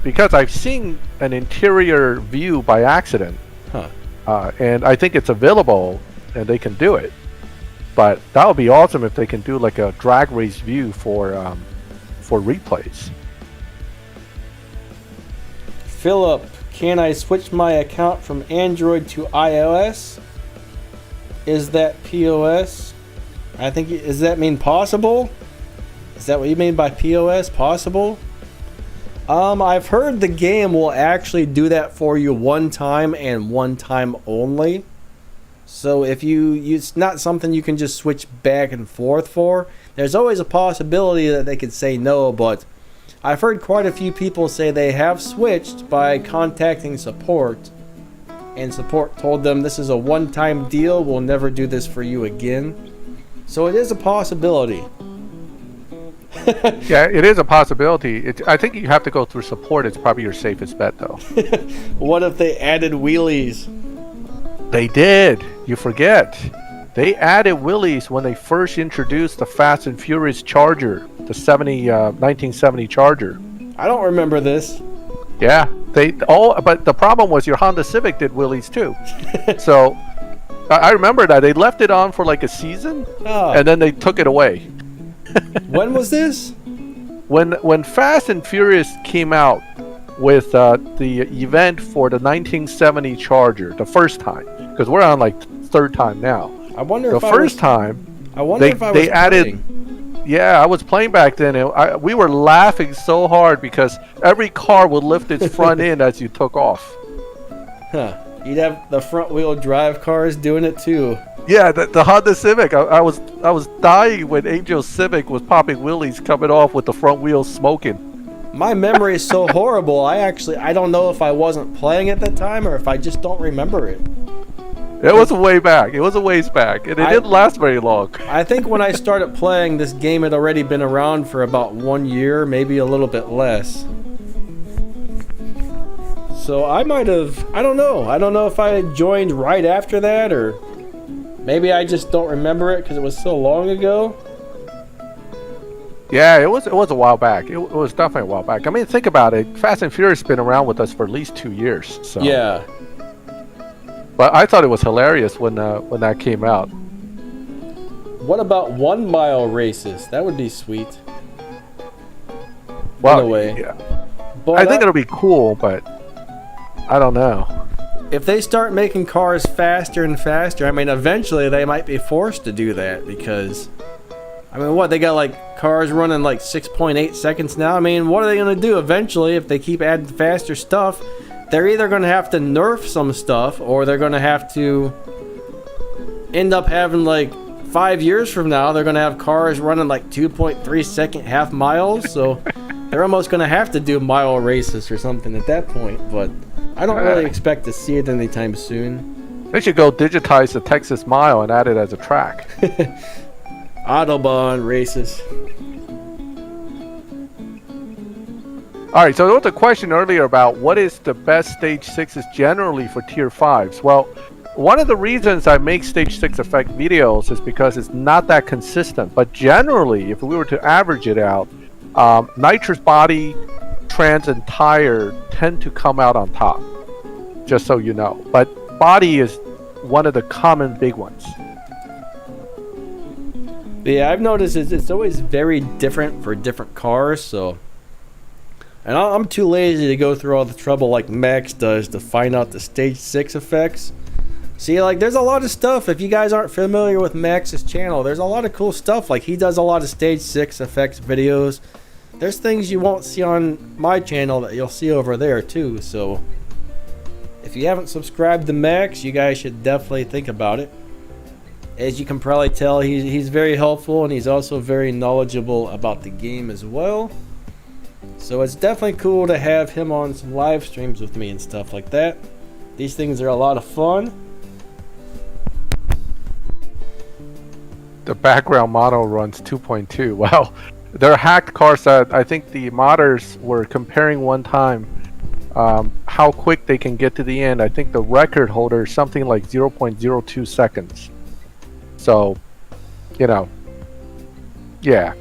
because I've seen an interior view by accident, and I think it's available and they can do it. But that would be awesome if they can do like a drag race view for replays. Philip, can I switch my account from Android to iOS? Is that POS? I think, does that mean possible? Is that what you mean by POS? Possible? I've heard the game will actually do that for you one time and one time only. So if it's not something you can just switch back and forth for. There's always a possibility that they could say no, but I've heard quite a few people say they have switched by contacting support, and support told them this is a one-time deal, we'll never do this for you again. So it is a possibility. Yeah, it is a possibility. I think you have to go through support. It's probably your safest bet, though. What if they added wheelies? They did. You forget. They added wheelies when they first introduced the Fast and Furious Charger, the 1970 Charger. I don't remember this. Yeah, but the problem was your Honda Civic did wheelies too. So I remember that they left it on for like a season, and then they took it away. When was this? When Fast and Furious came out with the event for the 1970 Charger, the first time, because we're on like third time now. I wonder the if first time they added. Yeah, I was playing back then, and we were laughing so hard because every car would lift its front end as you took off. Huh. You'd have the front wheel drive cars doing it too. Yeah, the Honda Civic. I was dying when Angel Civic was popping wheelies coming off with the front wheels smoking. My memory is so horrible. I don't know if I wasn't playing at that time or if I just don't remember it. It was way back. It was a ways back, and it didn't last very long. I think when I started playing, this game had already been around for about 1 year, maybe a little bit less. So I might have, I don't know. I don't know if I had joined right after that, or maybe I just don't remember it because it was so long ago. Yeah, it was a while back. It was definitely a while back. I mean, think about it. Fast and Furious has been around with us for at least 2 years. So. Yeah. But I thought it was hilarious when that came out. What about 1 mile races? That would be sweet. Well, in a way. Yeah. But I think it'll be cool, but I don't know. If they start making cars faster and faster, I mean, eventually they might be forced to do that because, I mean, what, they got like cars running like 6.8 seconds now? I mean, what are they going to do eventually if they keep adding faster stuff? They're either going to have to nerf some stuff, or they're going to have to end up having, like, 5 years from now, they're going to have cars running, like, 2.3 second half miles. So they're almost going to have to do mile races or something at that point. But I don't really expect to see it anytime soon. They should go digitize the Texas Mile and add it as a track. Autobahn races. All right, so there was a question earlier about what is the best Stage 6s generally for Tier 5s. Well, one of the reasons I make Stage 6 effect videos is because it's not that consistent. But generally, if we were to average it out, nitrous body, trans, and tire tend to come out on top, just so you know. But body is one of the common big ones. Yeah, I've noticed it's always very different for different cars, so... And I'm too lazy to go through all the trouble like Max does to find out the Stage 6 effects. See, like, there's a lot of stuff. If you guys aren't familiar with Max's channel, there's a lot of cool stuff. Like, he does a lot of Stage 6 effects videos. There's things you won't see on my channel that you'll see over there, too. So, if you haven't subscribed to Max, you guys should definitely think about it. As you can probably tell, he's very helpful, and he's also very knowledgeable about the game as well. So it's definitely cool to have him on some live streams with me and stuff like that. These things are a lot of fun. The background mono runs 2.2. Wow. There are hacked cars that I think the modders were comparing one time how quick they can get to the end. I think the record holder is something like 0.02 seconds. So, you know, yeah.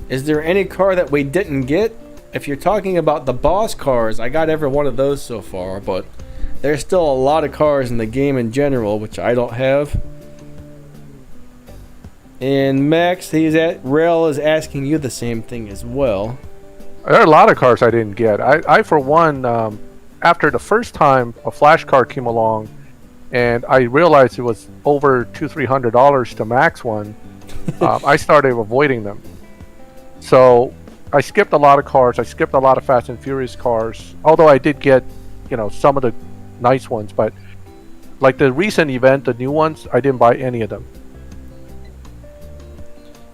Is there any car that we didn't get? If you're talking about the boss cars, I got every one of those so far, but there's still a lot of cars in the game in general, which I don't have. And Max, Rail is asking you the same thing as well. There are a lot of cars I didn't get. I for one, after the first time a flash car came along, and I realized it was over $200-300 to max one, I started avoiding them. So I skipped a lot of cars. I skipped a lot of Fast and Furious cars. Although I did get, you know, some of the nice ones, but like the recent event, the new ones, I didn't buy any of them.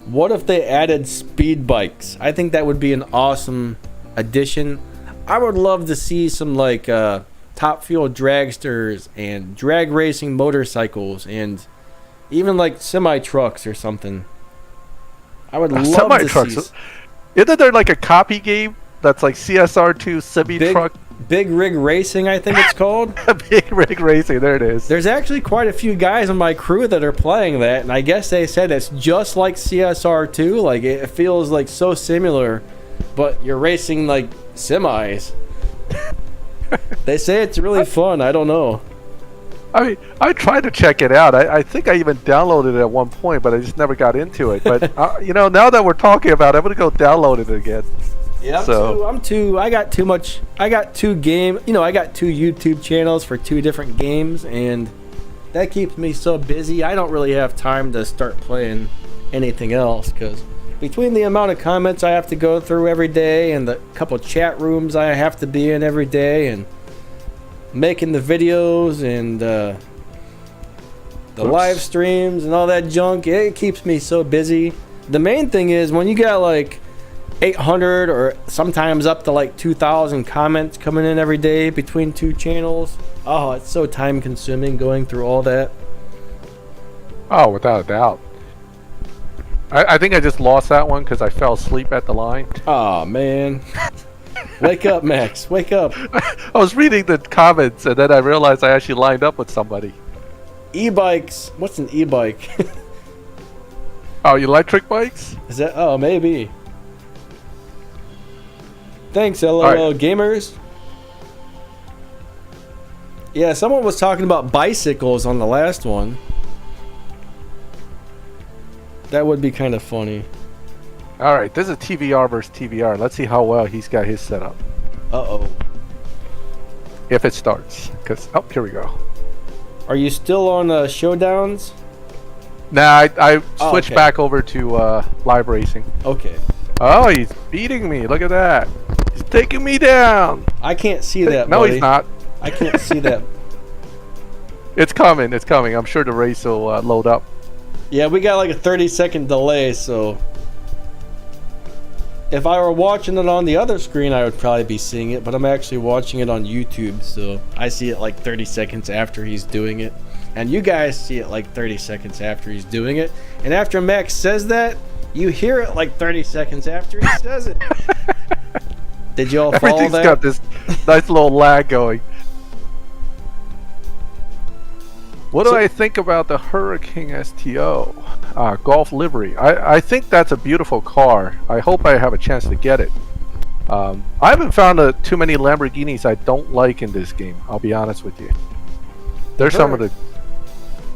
What if they added speed bikes? I think that would be an awesome addition. I would love to see some like top fuel dragsters and drag racing motorcycles and even like semi trucks or something. I would love semi to trucks. see. Isn't there like a copy game that's like CSR2 semi truck? Big Rig Racing, I think it's called. Big Rig Racing, there it is. There's actually quite a few guys on my crew that are playing that, and I guess they said it's just like CSR2. Like, it feels like so similar, but you're racing like semis. They say it's really fun. I don't know. I mean, I tried to check it out. I think I even downloaded it at one point, but I just never got into it. But, now that we're talking about it, I'm going to go download it again. Yeah, I got two YouTube channels for 2 different games, and that keeps me so busy. I don't really have time to start playing anything else, because between the amount of comments I have to go through every day and the couple chat rooms I have to be in every day and making the videos and the live streams and all that junk, it keeps me so busy. The main thing is when you got like 800 or sometimes up to like 2,000 comments coming in every day between 2 channels. Oh, it's so time consuming going through all that. Oh, without a doubt. I think I just lost that one because I fell asleep at the line. Oh, man. Wake up, Max. Wake up. I was reading the comments and then I realized I actually lined up with somebody. E-bikes. What's an e-bike? Oh, electric bikes? Is that? Oh, maybe. Thanks, LOL right. Gamers. Yeah, someone was talking about bicycles on the last one. That would be kind of funny. Alright, this is TVR versus TVR. Let's see how well he's got his set up. Uh-oh. If it starts. Because, here we go. Are you still on Showdowns? Nah, I switched back over to live racing. Okay. Oh, he's beating me. Look at that. He's taking me down. I can't see that, No, buddy. he's not. I can't see that. It's coming. It's coming. I'm sure the race will load up. Yeah, we got like a 30-second delay, so if I were watching it on the other screen, I would probably be seeing it, but I'm actually watching it on YouTube, so I see it like 30 seconds after he's doing it. And you guys see it like 30 seconds after he's doing it. And after Max says that, you hear it like 30 seconds after he says it. Did you all follow Everything's that? got this nice little lag going. What do I think about the Hurricane STO Golf livery? I think that's a beautiful car. I hope I have a chance to get it. I haven't found too many Lamborghinis I don't like in this game. I'll be honest with you. There's some of the...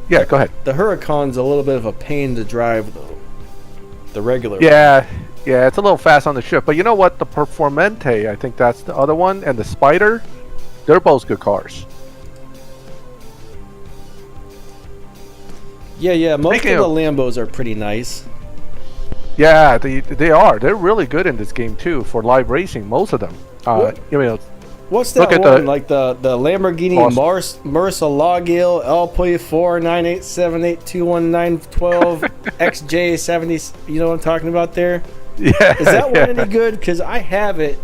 Yeah, go ahead. The Huracan's a little bit of a pain to drive, though. The regular one. Yeah, it's a little fast on the shift. But you know what? The Performante, I think that's the other one, and the Spider, they're both good cars. Yeah, most of the Lambos are pretty nice. Yeah, they are. They're really good in this game, too, for live racing, most of them. What's that one? Like the Lamborghini Murcielago LP4 987821912 XJ70. You know what I'm talking about there? Yeah. Is that one any good? Because I have it,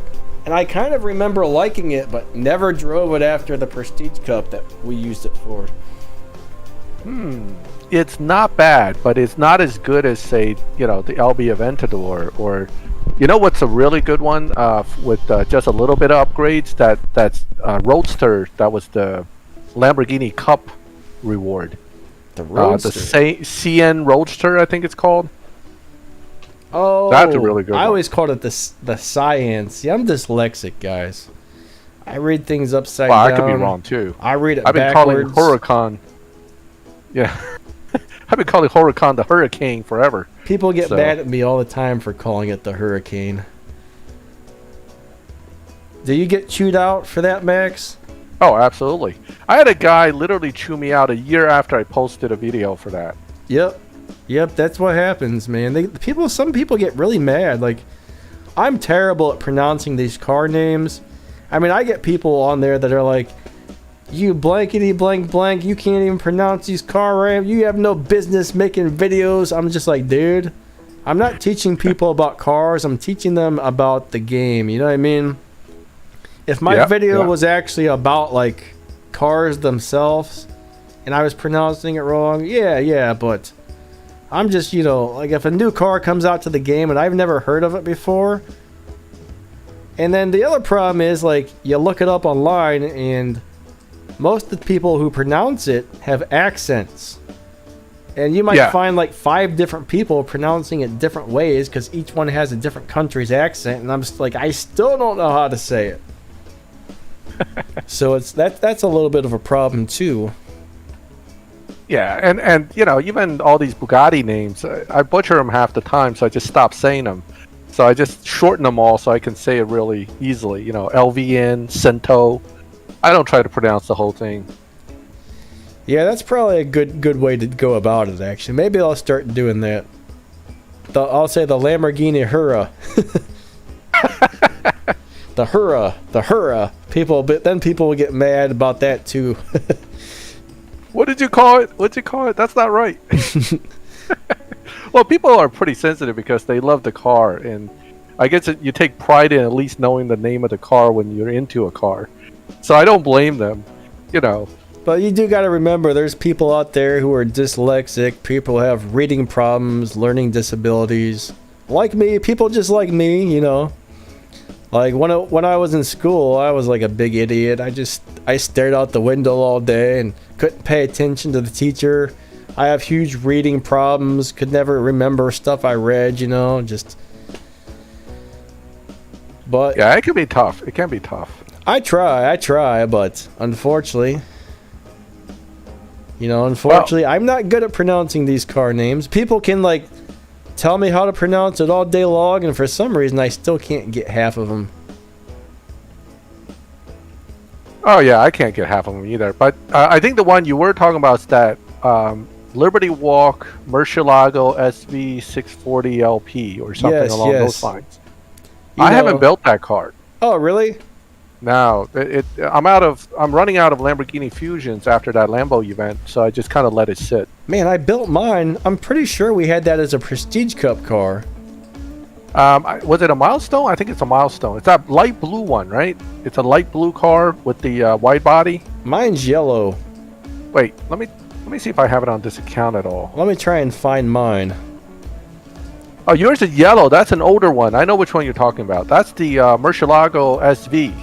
and I kind of remember liking it, but never drove it after the Prestige Cup that we used it for. It's not bad, but it's not as good as, say, the LB Aventador or... You know what's a really good one with just a little bit of upgrades? That's Roadster. That was the Lamborghini Cup reward. The Roadster? The CN Roadster, I think it's called. Oh, that's a really good one. I always called it the Cyan. See, I'm dyslexic, guys. I read things upside down. I could be wrong, too. I read it I've been backwards. calling Huracan... Yeah. I've been calling Huracan the Hurricane forever. People get mad at me all the time for calling it the Hurricane. Do you get chewed out for that, Max? Oh, absolutely. I had a guy literally chew me out a year after I posted a video for that. Yep, that's what happens, man. Some people get really mad. Like, I'm terrible at pronouncing these car names. I mean, I get people on there that are like, you blankety blank blank, you can't even pronounce these car names. You have no business making videos. I'm just like, dude, I'm not teaching people about cars. I'm teaching them about the game. You know what I mean? If my video was actually about like cars themselves and I was pronouncing it wrong, yeah, but I'm just, you know, like if a new car comes out to the game and I've never heard of it before, and then the other problem is like you look it up online and most of the people who pronounce it have accents. And you might find like 5 different people pronouncing it different ways because each one has a different country's accent, and I'm just like, I still don't know how to say it. So it's that's a little bit of a problem too. Yeah, and you know, even all these Bugatti names, I butcher them half the time, so I just stop saying them. So I just shorten them all so I can say it really easily. You know, LVN, Cento. I don't try to pronounce the whole thing. Yeah, that's probably a good way to go about it, actually. Maybe I'll start doing that. I'll say the Lamborghini Hurra. The Hurra. Then people will get mad about that, too. What did you call it? What'd you call it? That's not right. Well, people are pretty sensitive because they love the car, and I guess you take pride in at least knowing the name of the car when you're into a car. So I don't blame them, you know. But you do got to remember, there's people out there who are dyslexic, people who have reading problems, learning disabilities. Like me, people just like me, you know. Like when I was in school, I was like a big idiot. I stared out the window all day and couldn't pay attention to the teacher. I have huge reading problems, could never remember stuff I read, you know, just... But... Yeah, it can be tough. It can be tough. I try, but unfortunately... You know, unfortunately, I'm not good at pronouncing these car names. People can, like, tell me how to pronounce it all day long, and for some reason, I still can't get half of them. Oh, yeah, I can't get half of them either. But I think the one you were talking about is that Liberty Walk Murcielago SV640 LP or something along those lines. I haven't built that car. Oh, really? No, I'm running out of Lamborghini Fusions after that Lambo event, so I just kind of let it sit. Man, I built mine. I'm pretty sure we had that as a Prestige Cup car. Was it a milestone? I think it's a milestone. It's that light blue one, right? It's a light blue car with the wide body. Mine's yellow. Wait, let me see if I have it on this account at all. Let me try and find mine. Oh, yours is yellow. That's an older one. I know which one you're talking about. That's the Murcielago SV.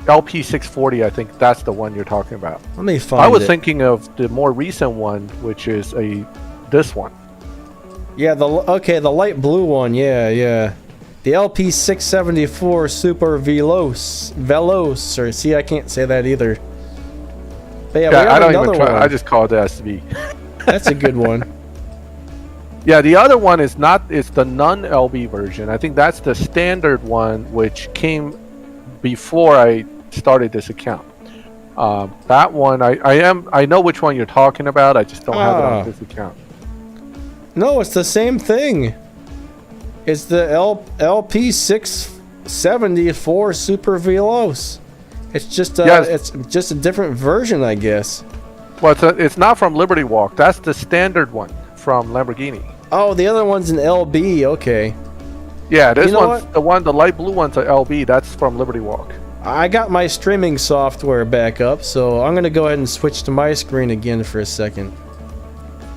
LP640, I think that's the one you're talking about. Let me find it. I was thinking of the more recent one, which is this one. Yeah, the light blue one. Yeah. The LP674 Super Veloce, or see, I can't say that either. But yeah, we have I don't another even try. one. I just call it the SV. That's a good one. Yeah, the other one is not. It's the non-LB version. I think that's the standard one, which came before I started this account. That one, I know which one you're talking about. I just don't have it on this account. No, it's the same thing. It's the LP674 Super Veloce. It's just it's just a different version, I guess. Well, it's not from Liberty Walk. That's the standard one from Lamborghini. Oh, the other one's an LB. Okay. Yeah, this one's the light blue one's an LB. That's from Liberty Walk. I got my streaming software back up, so I'm gonna go ahead and switch to my screen again for a second.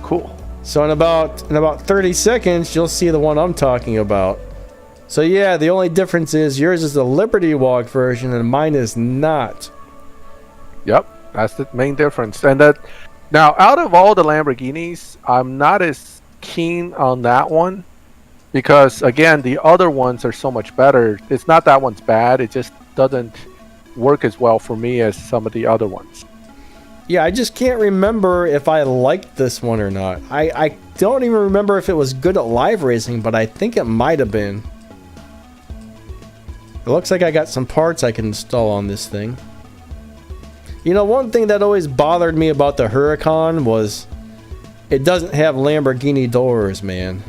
Cool. So in about 30 seconds, you'll see the one I'm talking about. So yeah, the only difference is yours is the Liberty Walk version and mine is not. Yep, that's the main difference. And that now, out of all the Lamborghinis, I'm not as keen on that one because again, the other ones are so much better. It's not that one's bad. It just doesn't work as well for me as some of the other ones. Yeah, I just can't remember if I liked this one or not. I don't even remember if it was good at live racing, but I think it might have been. It looks like I got some parts I can install on this thing. You know, one thing that always bothered me about the Huracan was it doesn't have Lamborghini doors, man.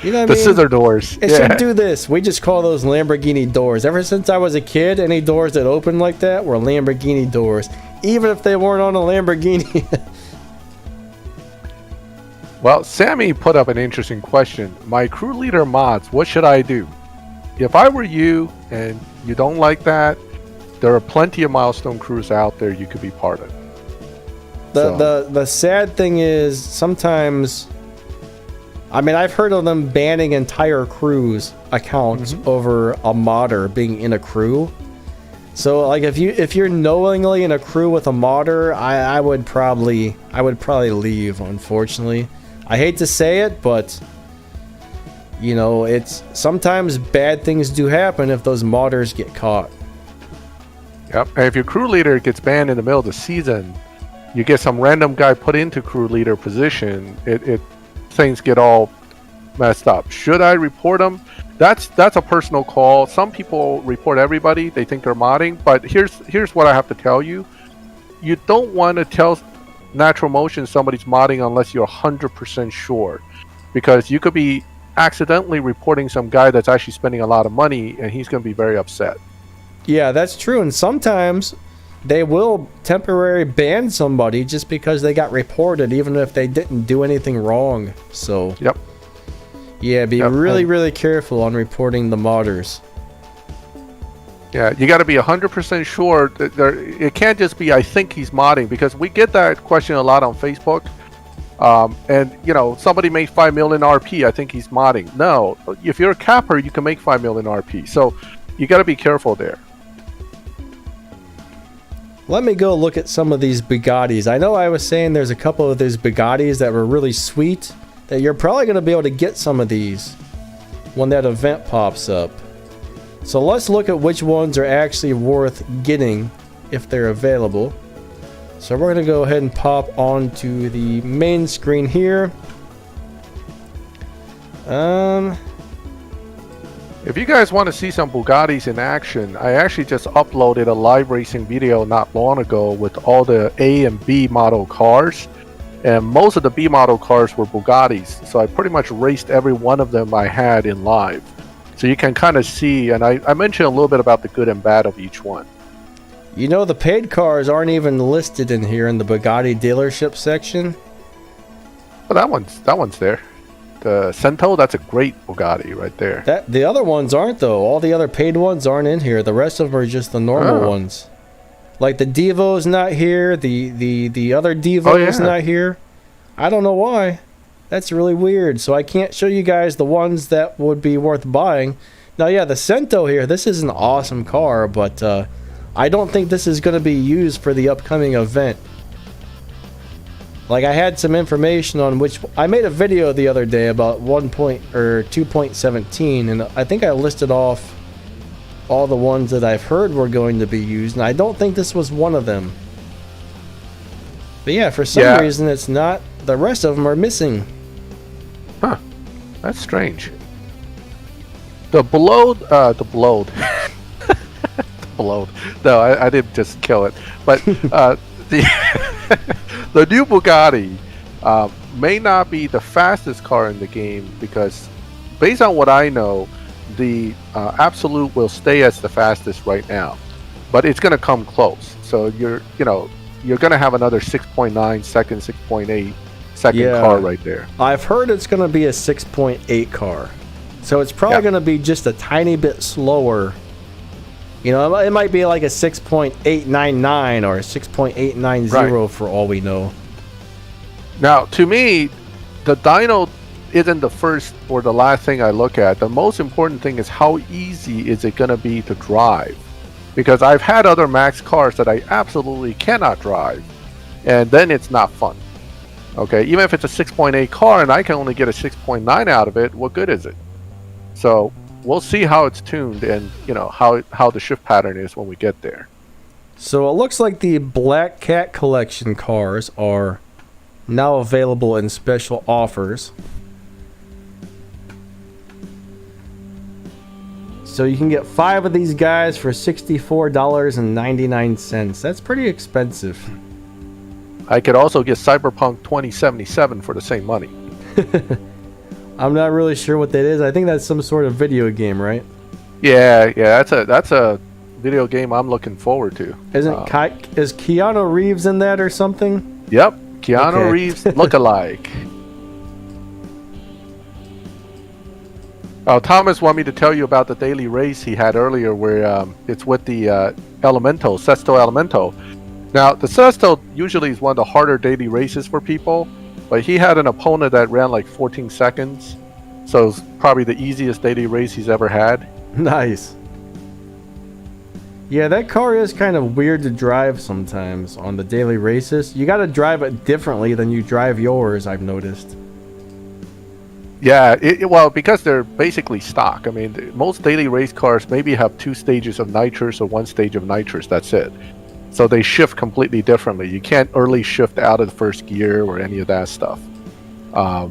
You know what I mean? The scissor doors. It should do this. We just call those Lamborghini doors. Ever since I was a kid, any doors that opened like that were Lamborghini doors. Even if they weren't on a Lamborghini. Well, Sammy put up an interesting question. My crew leader mods, what should I do? If I were you and you don't like that, there are plenty of milestone crews out there you could be part of. The sad thing is sometimes, I mean, I've heard of them banning entire crews accounts over a modder being in a crew. So like if you're knowingly in a crew with a modder, I would probably leave, unfortunately. I hate to say it, but you know, it's sometimes bad things do happen if those modders get caught. Yep. And if your crew leader gets banned in the middle of the season, you get some random guy put into crew leader position, it things get all messed up. Should I report them? That's a personal call. Some people report everybody. They think they're modding, but here's what I have to tell you. You don't want to tell Natural Motion somebody's modding unless you're 100% sure, because you could be accidentally reporting some guy that's actually spending a lot of money, and he's going to be very upset. Yeah, that's true. And sometimes they will temporarily ban somebody just because they got reported, even if they didn't do anything wrong. So yep. Yeah, be really careful on reporting the modders. Yeah, you got to be 100% sure. It can't just be, I think he's modding, because we get that question a lot on Facebook. And, you know, somebody made 5 million RP, I think he's modding. No, if you're a capper, you can make 5 million RP. So you got to be careful there. Let me go look at some of these Bugattis. I know I was saying there's a couple of these Bugattis that were really sweet, that you're probably going to be able to get some of these when that event pops up. So let's look at which ones are actually worth getting if they're available. So we're going to go ahead and pop onto the main screen here. If you guys want to see some Bugattis in action, I actually just uploaded a live racing video not long ago with all the A and B model cars. And most of the B model cars were Bugattis. So I pretty much raced every one of them I had in live. So you can kind of see, and I mentioned a little bit about the good and bad of each one. You know, the paid cars aren't even listed in here in the Bugatti dealership section. Well, that one's there. The Cento, that's a great Bugatti right there. The other ones aren't, though. All the other paid ones aren't in here. The rest of them are just the normal ones. Like the Devo's not here. The other Devo's not here. I don't know why. That's really weird. So I can't show you guys the ones that would be worth buying. Now, yeah, the Cento here, this is an awesome car, but I don't think this is going to be used for the upcoming event. Like, I had some information on which... I made a video the other day about 2.17, and I think I listed off all the ones that I've heard were going to be used, and I don't think this was one of them. But yeah, for some reason it's not. The rest of them are missing. Huh. That's strange. The blowed... the blowed. No, I didn't just kill it. But the new Bugatti may not be the fastest car in the game, because based on what I know, the Absolute will stay as the fastest right now, but it's going to come close. So you're going to have another 6.9 second, 6.8 second car right there. I've heard it's going to be a 6.8 car, so it's probably going to be just a tiny bit slower. You know, it might be like a 6.899 or a 6.890 for all we know. Now, to me, the dyno isn't the first or the last thing I look at. The most important thing is how easy is it going to be to drive. Because I've had other max cars that I absolutely cannot drive, and then it's not fun. Okay, even if it's a 6.8 car and I can only get a 6.9 out of it, what good is it? So we'll see how it's tuned, and how the shift pattern is when we get there. So it looks like the Black Cat Collection cars are now available in special offers. So you can get 5 of these guys for $64.99. That's pretty expensive. I could also get Cyberpunk 2077 for the same money. I'm not really sure what that is. I think that's some sort of video game, right? Yeah, that's a video game I'm looking forward to. Is Keanu Reeves in that or something? Yep, Keanu Reeves look-alike. Thomas wanted me to tell you about the daily race he had earlier, where it's with the Sesto Elemento. Now, the Sesto usually is one of the harder daily races for people, but he had an opponent that ran like 14 seconds, so it's probably the easiest daily race he's ever had. Nice. Yeah, that car is kind of weird to drive sometimes on the daily races. You gotta drive it differently than you drive yours, I've noticed. Yeah, well, because they're basically stock. I mean, most daily race cars maybe have 2 stages of nitrous or 1 stage of nitrous, that's it. So they shift completely differently. You can't early shift out of the first gear or any of that stuff. Now,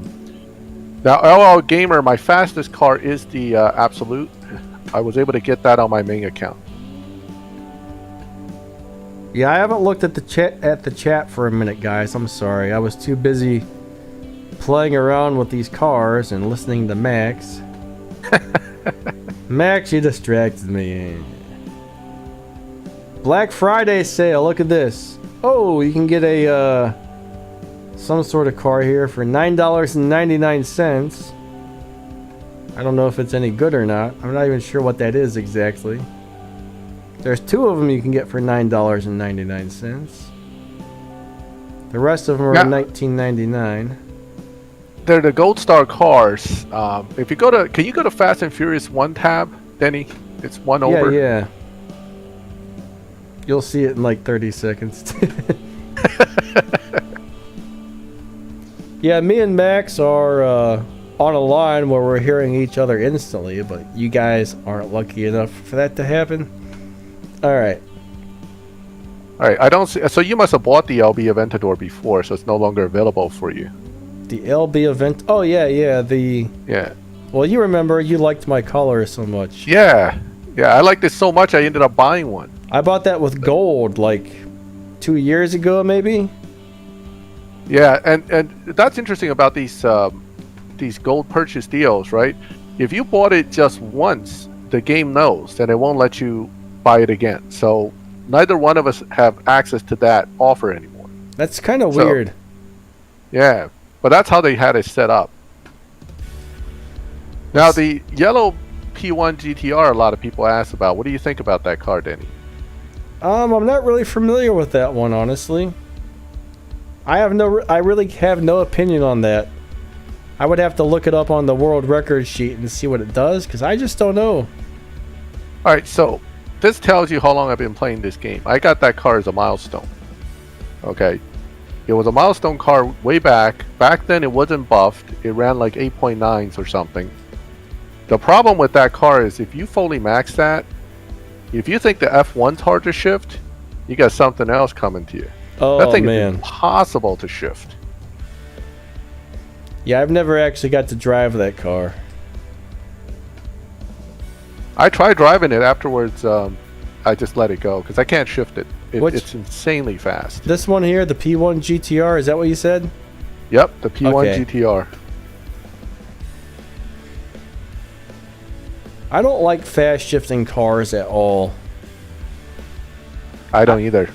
LL Gamer, my fastest car is the Absolute. I was able to get that on my main account. Yeah, I haven't looked at the chat for a minute, guys. I'm sorry. I was too busy playing around with these cars and listening to Max. Max, you distracted me. Black Friday sale. Look at this. Oh, you can get a some sort of car here for $9.99. I don't know if it's any good or not. I'm not even sure what that is exactly. There's 2 of them you can get for $9.99. The rest of them are $19.99. They're the Gold Star cars. If you go to, can you go to Fast and Furious 1 tab, Denny? It's one over. Yeah. You'll see it in like 30 seconds. Yeah, me and Max are on a line where we're hearing each other instantly, but you guys aren't lucky enough for that to happen. Alright. Alright, I don't see. So you must have bought the LB Aventador before, so it's no longer available for you. The LB event. Oh, yeah. Yeah. Well, you remember you liked my color so much. Yeah. I liked it so much I ended up buying one. I bought that with gold like 2 years ago, maybe. Yeah, and that's interesting about these gold purchase deals, right? If you bought it just once, the game knows, and it won't let you buy it again. So neither one of us have access to that offer anymore. That's kind of weird. Yeah, but that's how they had it set up. Now, the yellow P1 GTR, a lot of people ask about. What do you think about that car, Danny? I'm not really familiar with that one, honestly. I really have no opinion on that. I would have to look it up on the world record sheet and see what it does, because I just don't know. Alright, so this tells you how long I've been playing this game. I got that car as a milestone. Okay. It was a milestone car way back. Back then it wasn't buffed. It ran like 8.9s or something. The problem with that car is if you fully max that, if you think the F1's hard to shift, you got something else coming to you. Oh, that thing man. is impossible to shift. Yeah, I've never actually got to drive that car. I tried driving it afterwards. I just let it go because I can't shift it. It's insanely fast. This one here, the P1 GTR, is that what you said? Yep, the P1 Okay. GTR. I don't like fast shifting cars at all. I don't either.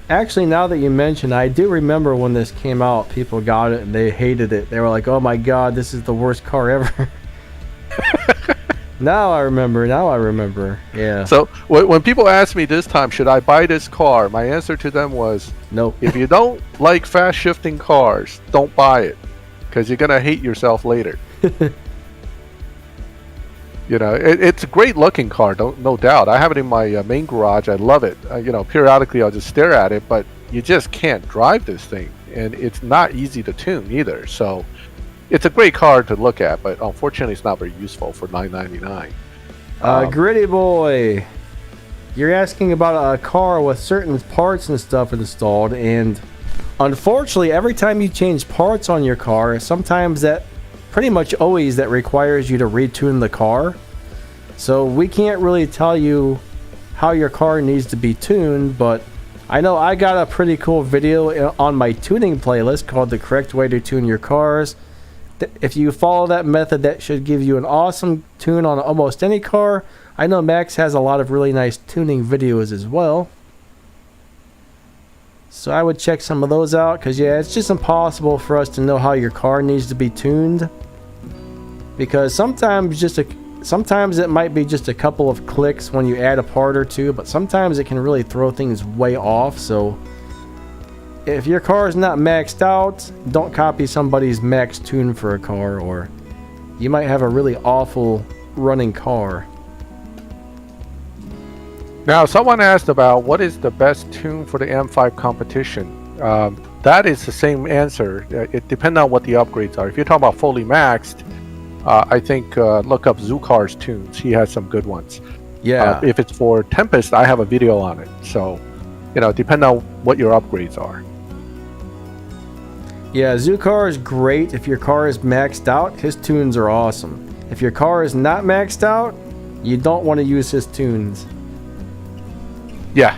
Actually, now that you mention, I do remember when this came out, people got it and they hated it. They were like, oh my god, this is the worst car ever. Now I remember. Yeah. So when people ask me this time, should I buy this car? My answer to them was, nope. If you don't like fast shifting cars, don't buy it, because you're gonna hate yourself later. You know, it's a great looking car, no doubt. I have it in my main garage. I love it. You know, periodically I'll just stare at it, but you just can't drive this thing, and it's not easy to tune either. So it's a great car to look at, but unfortunately it's not very useful for $9.99. Gritty boy, you're asking about a car with certain parts and stuff installed, and unfortunately every time you change parts on your car, sometimes that pretty much always that requires you to retune the car. So we can't really tell you how your car needs to be tuned, but I know I got a pretty cool video on my tuning playlist called The Correct Way to Tune Your Cars. If you follow that method, that should give you an awesome tune on almost any car. I know Max has a lot of really nice tuning videos as well. So I would check some of those out, because yeah, it's just impossible for us to know how your car needs to be tuned. because sometimes it might be just a couple of clicks when you add a part or two, but sometimes it can really throw things way off. So if your car is not maxed out, don't copy somebody's max tune for a car, or you might have a really awful running car. Now, someone asked about what is the best tune for the M5 competition. That is the same answer. It depends on what the upgrades are. If you're talking about fully maxed, I think look up Zukar's tunes. He has some good ones. Yeah. If it's for Tempest, I have a video on it. So, depend on what your upgrades are. Yeah, Zukar is great. If your car is maxed out, his tunes are awesome. If your car is not maxed out, you don't want to use his tunes. Yeah,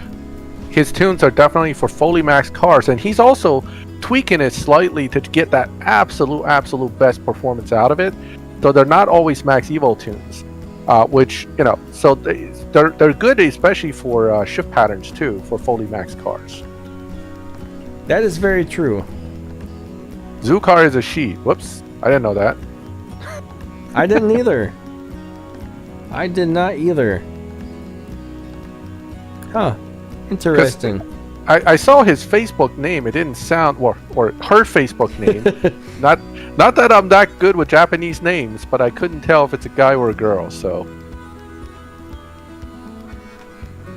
his tunes are definitely for fully maxed cars, and he's also tweaking it slightly to get that absolute best performance out of it. So they're not always Max Evo tunes, which so they're good, especially for shift patterns too, for fully maxed cars. That is very true. Zukar is a she. Whoops, I didn't know that. I didn't either. I did not either. Huh. Interesting. I saw his Facebook name. It didn't sound, or her Facebook name. not that I'm that good with Japanese names, but I couldn't tell if it's a guy or a girl. So.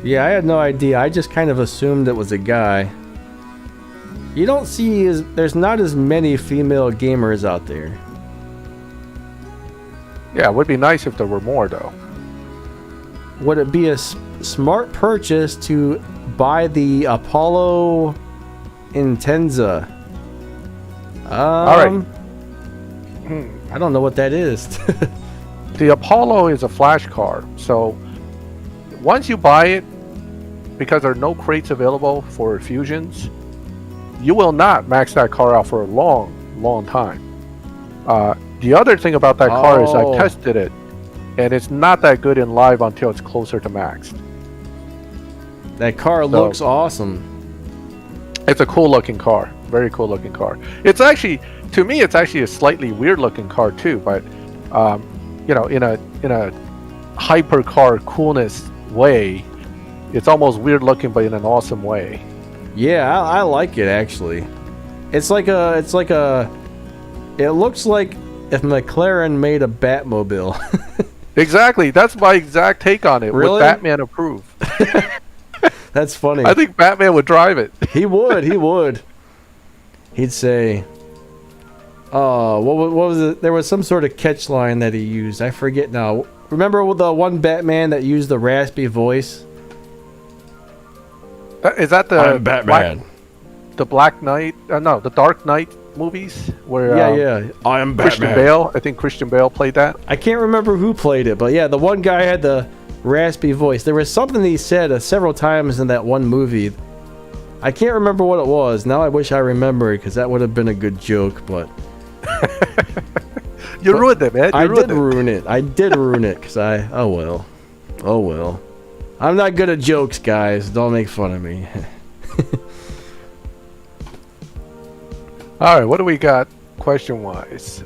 Yeah, I had no idea. I just kind of assumed it was a guy. You don't see there's not as many female gamers out there. Yeah, it would be nice if there were more, though. Would it be a smart purchase to buy the Apollo Intenza? All right. I don't know what that is. The Apollo is a flash car, so once you buy it, because there are no crates available for Fusions, you will not max that car out for a long time. The other thing about that car is I tested it, and it's not that good in live until it's closer to maxed. That car looks awesome. It's a cool looking car. Very cool looking car. It's actually, to me, it's actually a slightly weird looking car too, but in a hypercar coolness way, it's almost weird looking but in an awesome way. Yeah, I like it actually. It looks like if McLaren made a Batmobile. Exactly. That's my exact take on it. Really? Would Batman approve? That's funny. I think Batman would drive it. He would. He'd say, "Oh, what was it? There was some sort of catch line that he used. I forget now. Remember the one Batman that used the raspy voice? Is that the I'm Batman. The Black Knight? No, the Dark Knight movies where yeah. I am Batman. Christian Bale. I think Christian Bale played that. I can't remember who played it, but yeah, the one guy had the raspy voice. There was something he said several times in that one movie. I can't remember what it was. Now I wish I remembered, because that would have been a good joke, but... You ruined it, man. I did ruin it, because oh well. I'm not good at jokes, guys. Don't make fun of me. All right, what do we got question-wise?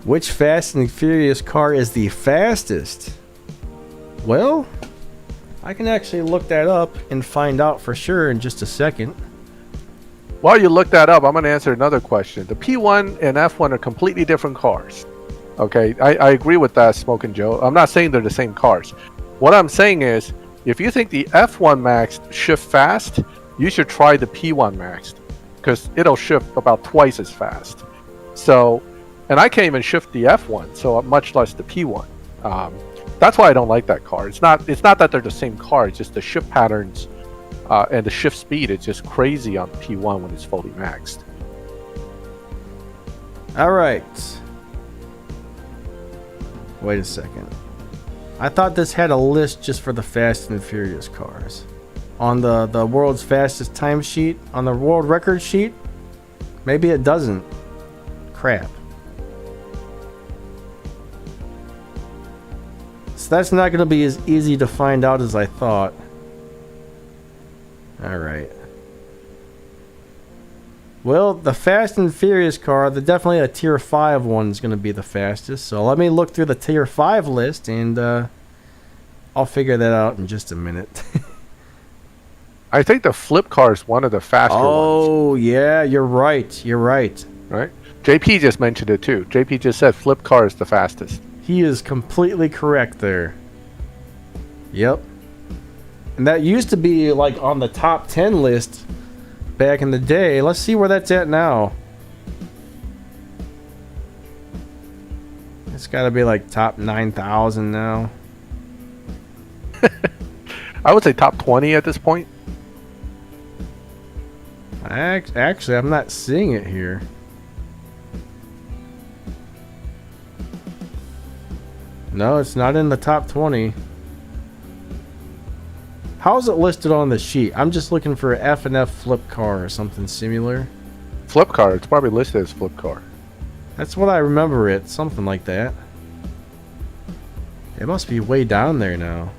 Which Fast and Furious car is the fastest? Well, I can actually look that up and find out for sure in just a second. While you look that up, I'm going to answer another question. The P1 and F1 are completely different cars. Okay, I agree with that, Smokin' Joe. I'm not saying they're the same cars. What I'm saying is, if you think the F1 Max shift fast, you should try the P1 Max, because it'll shift about twice as fast. So, and I can't even shift the F1, so much less the P1. That's why I don't like that car. It's not that they're the same car. It's just the shift patterns and the shift speed. It's just crazy on the P1 when it's fully maxed. All right. Wait a second. I thought this had a list just for the Fast and Furious cars. On the world's fastest time sheet, on the world record sheet, maybe it doesn't. Crap. So that's not going to be as easy to find out as I thought. Alright. Well, the Fast and Furious car, definitely a Tier 5 one is going to be the fastest. So let me look through the Tier 5 list, and I'll figure that out in just a minute. I think the flip car is one of the faster ones. Oh, yeah, you're right. You're right. Right? JP just mentioned it too. JP just said flip car is the fastest. He is completely correct there. Yep. And that used to be like on the top 10 list back in the day. Let's see where that's at now. It's got to be like top 9,000 now. I would say top 20 at this point. Actually, I'm not seeing it here. No, it's not in the top 20. How is it listed on the sheet? I'm just looking for an F&F flip car or something similar. Flip car. It's probably listed as flip car. That's what I remember it. Something like that. It must be way down there now.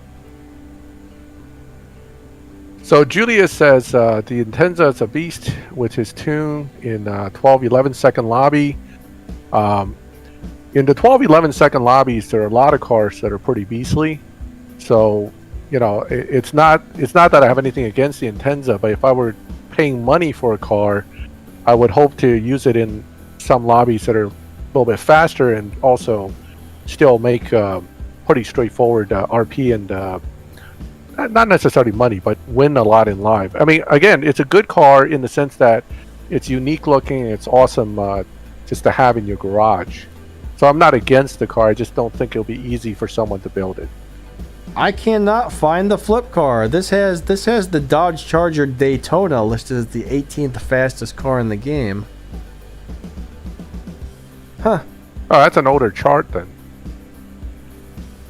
So Julius says the Intenza is a beast, which is tuned in 12-11 second lobby. In the 12-11 second lobbies, there are a lot of cars that are pretty beastly. So, you know, it's not that I have anything against the Intenza, but if I were paying money for a car, I would hope to use it in some lobbies that are a little bit faster and also still make pretty straightforward RP and not necessarily money, but win a lot in live. I mean, again, it's a good car in the sense that it's unique looking and it's awesome just to have in your garage. So I'm not against the car. I just don't think it'll be easy for someone to build it. I cannot find the flip car. This has the Dodge Charger Daytona listed as the 18th fastest car in the game. Huh. Oh, that's an older chart then.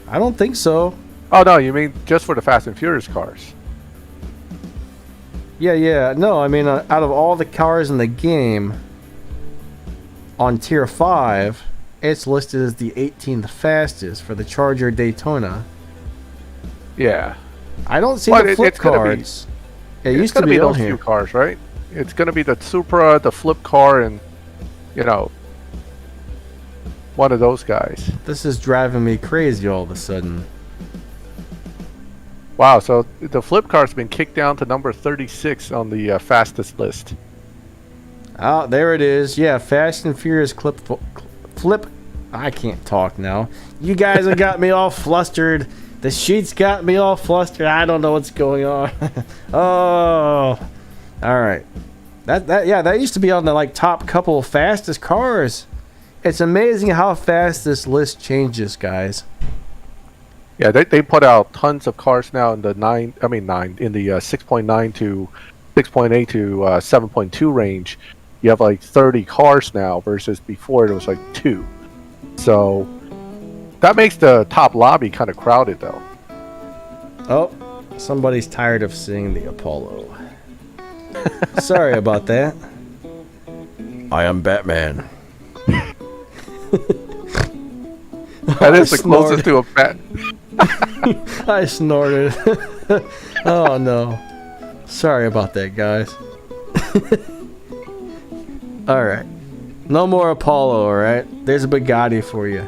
I don't think so. Oh no, you mean just for the Fast and Furious cars? Yeah. No, I mean out of all the cars in the game, on Tier 5, it's listed as the 18th fastest for the Charger Daytona. Yeah. I don't see But the flip it's gonna cards. It It's used to gonna be on those here. few cars, right? It's gonna be the Supra, the flip car, and you know, one of those guys. This is driving me crazy all of a sudden. Wow, so the flip car's been kicked down to number 36 on the fastest list. Oh, there it is. Yeah, Fast and Furious flip. I can't talk now. You guys have got me all flustered. The sheets got me all flustered. I don't know what's going on. Oh, all right. That used to be on the like top couple of fastest cars. It's amazing how fast this list changes, guys. Yeah, they put out tons of cars now in the 6.9 to 6.8 to 7.2 range. You have like 30 cars now versus before it was like 2. So that makes the top lobby kind of crowded though. Oh, somebody's tired of seeing the Apollo. Sorry about that. I am Batman. That is the closest to a bat. I snorted. Oh no. Sorry about that, guys. Alright. No more Apollo, alright? There's a Bugatti for you.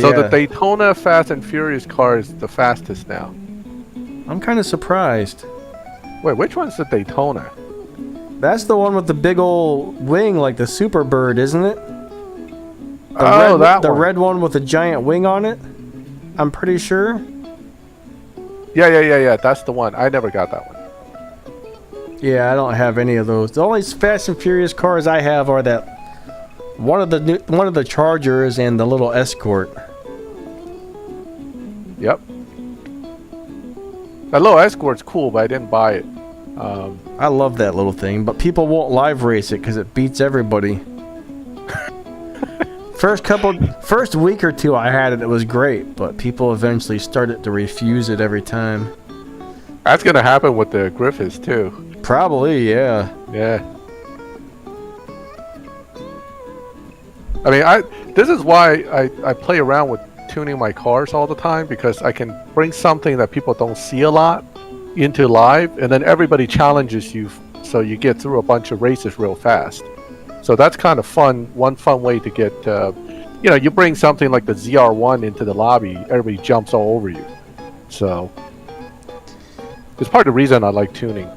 So the Daytona Fast and Furious car is the fastest now. I'm kind of surprised. Wait, which one's the Daytona? That's the one with the big old wing like the Super Bird, isn't it? The red one with a giant wing on it? I'm pretty sure. Yeah. That's the one. I never got that one. Yeah, I don't have any of those. The only Fast and Furious cars I have are that one of the Chargers and the little Escort. Yep. That little Escort's cool, but I didn't buy it. I love that little thing, but people won't live race it because it beats everybody. First week or two I had it, it was great, but people eventually started to refuse it every time. That's gonna happen with the Griffiths too. Probably, yeah. Yeah. I mean, this is why I play around with tuning my cars all the time because I can bring something that people don't see a lot into live, and then everybody challenges you, so you get through a bunch of races real fast. So that's kind of fun. One fun way to get, you bring something like the ZR1 into the lobby, everybody jumps all over you. So it's part of the reason I like tuning.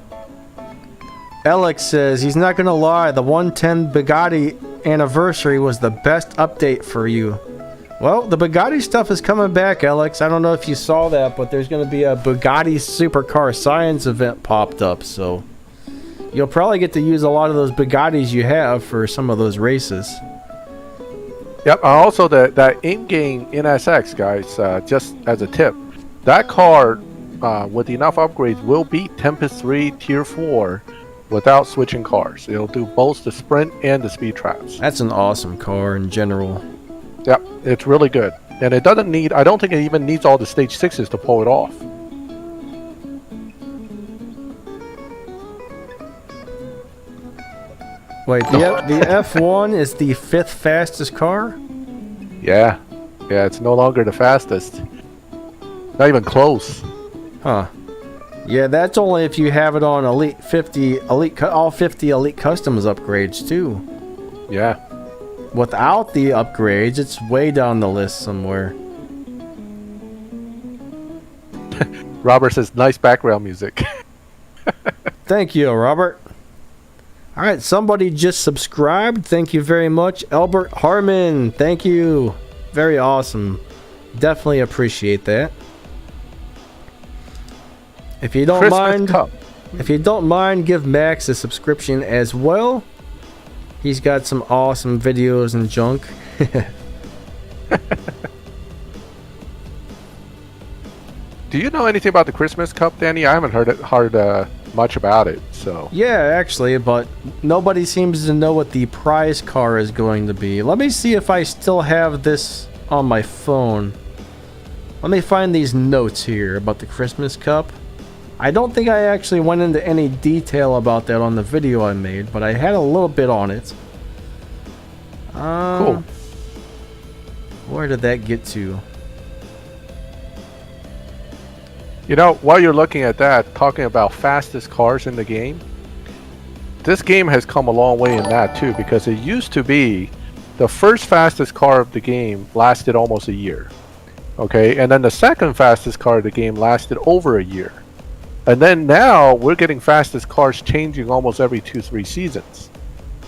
Alex says he's not gonna lie, the 110 Bugatti anniversary was the best update for you. Well, the Bugatti stuff is coming back, Alex. I don't know if you saw that, but there's gonna be a Bugatti supercar science event popped up, so you'll probably get to use a lot of those Bugattis you have for some of those races. Yep. Also, that in-game NSX, guys, just as a tip, that car with enough upgrades will beat Tempest 3 Tier 4 without switching cars. It'll do both the sprint and the speed traps. That's an awesome car in general. Yep, it's really good. And it doesn't need, I don't think it even needs all the stage 6s to pull it off. Wait, the F1 is the 5th fastest car? Yeah, it's no longer the fastest. Not even close. Huh. Yeah, that's only if you have it on all 50 Elite Customs upgrades too. Yeah. Without the upgrades, it's way down the list somewhere. Robert says, nice background music. Thank you, Robert. Alright, somebody just subscribed. Thank you very much. Albert Harmon, thank you. Very awesome. Definitely appreciate that. If you don't mind, give Max a subscription as well. He's got some awesome videos and junk. Do you know anything about the Christmas Cup, Danny? I haven't heard much about it. So yeah, actually, but nobody seems to know what the prize car is going to be. Let me see if I still have this on my phone. Let me find these notes here about the Christmas Cup. I don't think I actually went into any detail about that on the video I made, but I had a little bit on it. Cool. Where did that get to? You know, while you're looking at that, talking about fastest cars in the game, this game has come a long way in that too, because it used to be the first fastest car of the game lasted almost a year. Okay, and then the second fastest car of the game lasted over a year. And then now we're getting fastest cars changing almost every 2-3 seasons.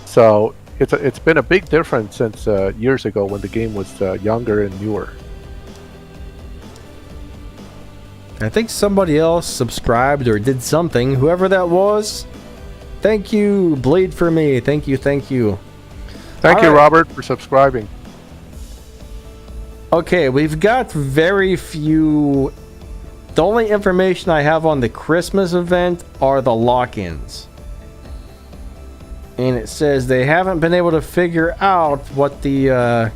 So it's been a big difference since years ago when the game was younger and newer. I think somebody else subscribed or did something. Whoever that was, thank you. Bleed for me. Thank you. Thank you. Thank you, Robert, for subscribing. Okay, we've got very few. The only information I have on the Christmas event are the lock-ins. And it says they haven't been able to figure out what the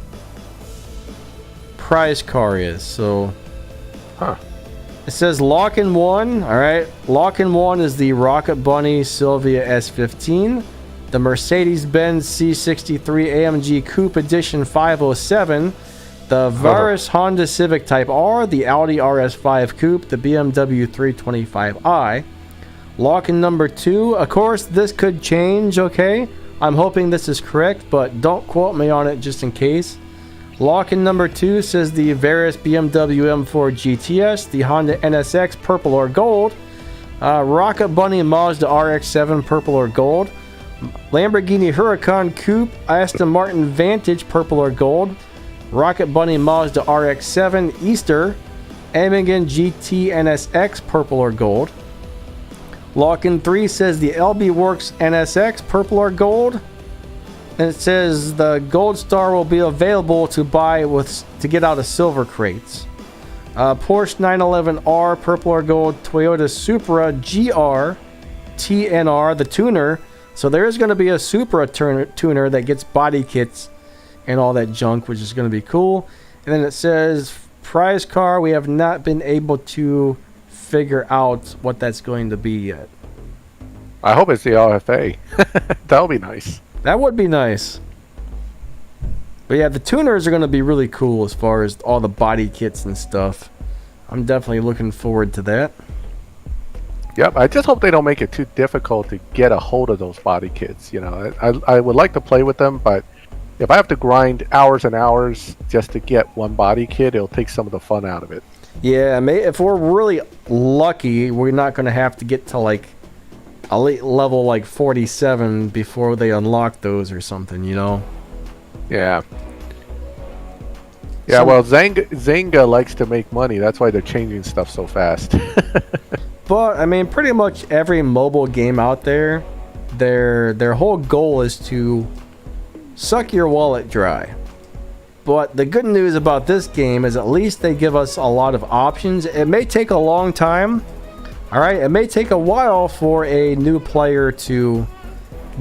prize car is. So, it says lock-in 1. Alright, lock-in 1 is the Rocket Bunny Sylvia S15, the Mercedes-Benz C63 AMG Coupe Edition 507, the Varus Honda Civic Type R, the Audi RS5 Coupe, the BMW 325i. Lock-in number 2, of course, this could change, okay? I'm hoping this is correct, but don't quote me on it just in case. Lock-in number 2 says the Varus BMW M4 GTS, the Honda NSX Purple or Gold, Rocket Bunny Mazda RX-7 Purple or Gold, Lamborghini Huracan Coupe, Aston Martin Vantage Purple or Gold, Rocket Bunny Mazda RX-7 Easter, Amigan GT NSX Purple or Gold. Lock-in 3 says the LB Works NSX Purple or Gold. And it says the Gold Star will be available to buy to get out of silver crates. Porsche 911R Purple or Gold, Toyota Supra GR TNR, the tuner. So there is going to be a Supra tuner that gets body kits and all that junk, which is going to be cool. And then it says prize car. We have not been able to figure out what that's going to be yet. I hope it's the RFA. That would be nice. That would be nice. But yeah, the tuners are going to be really cool as far as all the body kits and stuff. I'm definitely looking forward to that. Yep, I just hope they don't make it too difficult to get a hold of those body kits. You know, I would like to play with them, but if I have to grind hours and hours just to get one body kit, it'll take some of the fun out of it. Yeah, if we're really lucky, we're not going to have to get to like elite level like 47 before they unlock those or something, you know? Yeah. Yeah, well, Zynga likes to make money. That's why they're changing stuff so fast. But, I mean, pretty much every mobile game out there, their whole goal is to suck your wallet dry. But the good news about this game is at least they give us a lot of options. It may take a long time. Alright, it may take a while for a new player to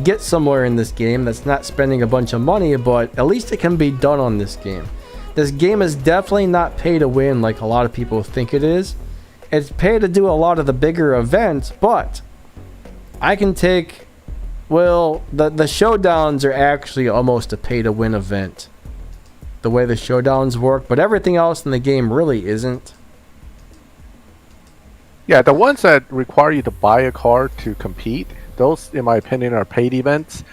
get somewhere in this game that's not spending a bunch of money, but at least it can be done on this game. This game is definitely not pay to win like a lot of people think it is. It's pay to do a lot of the bigger events, but I can take... Well, the showdowns are actually almost a pay to win event. The way the showdowns work, but everything else in the game really isn't. Yeah, the ones that require you to buy a car to compete, those, in my opinion, are paid events.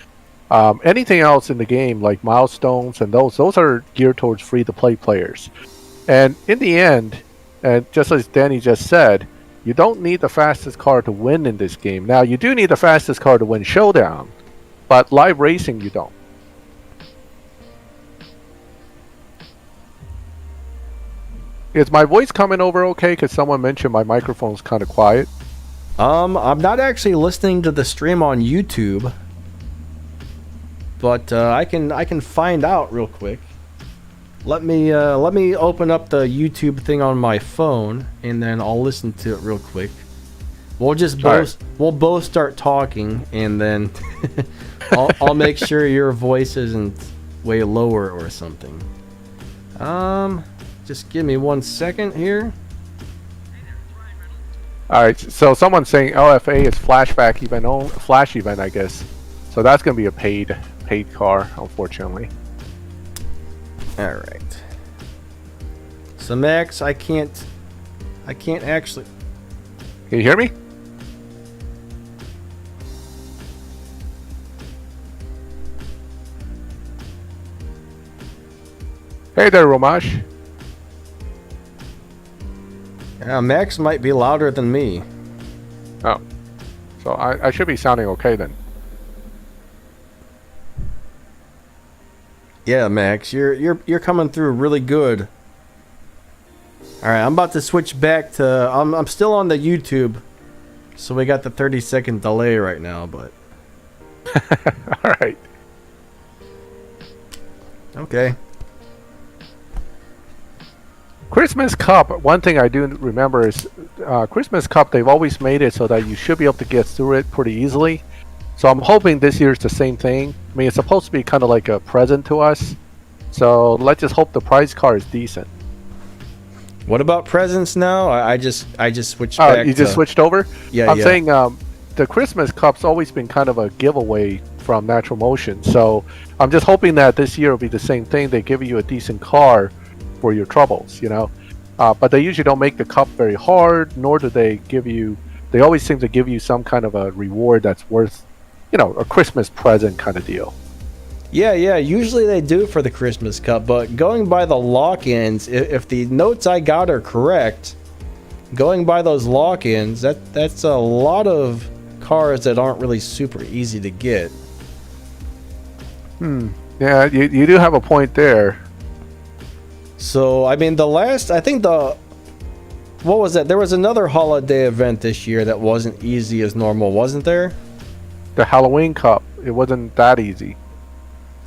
Anything else in the game, like milestones and those are geared towards free-to-play players. And in the end, and just as Danny just said, you don't need the fastest car to win in this game. Now, you do need the fastest car to win Showdown, but live racing, you don't. Is my voice coming over okay? Because someone mentioned my microphone's kind of quiet. I'm not actually listening to the stream on YouTube, but I can find out real quick. Let me open up the YouTube thing on my phone, and then I'll listen to it real quick. We'll both start talking, and then I'll make sure your voice isn't way lower or something. Just give me 1 second here. Alright, so someone's saying LFA is flashback event, flash event, I guess. So that's going to be a paid car, unfortunately. Alright. So Max, I can't actually... Can you hear me? Hey there, Romash. Yeah, Max might be louder than me. Oh. So I should be sounding okay then. Yeah, Max, you're coming through really good. All right, I'm about to switch back to I'm still on the YouTube. So we got the 30-second delay right now, but all right. Okay. Christmas Cup, one thing I do remember is Christmas Cup, they've always made it so that you should be able to get through it pretty easily. So I'm hoping this year's the same thing. I mean, it's supposed to be kind of like a present to us. So let's just hope the prize car is decent. What about presents now? I just switched back. You just switched over? Yeah, I'm saying the Christmas Cup's always been kind of a giveaway from Natural Motion. So I'm just hoping that this year will be the same thing. They give you a decent car for your troubles, you know. But they usually don't make the cup very hard, nor do they give you... They always seem to give you some kind of a reward that's worth, you know, a Christmas present kind of deal. Yeah, usually they do for the Christmas Cup, but going by the lock-ins, if the notes I got are correct, going by those lock-ins, that's a lot of cars that aren't really super easy to get. Yeah, you do have a point there. So, I mean, what was that? There was another holiday event this year that wasn't easy as normal, wasn't there? The Halloween Cup, it wasn't that easy.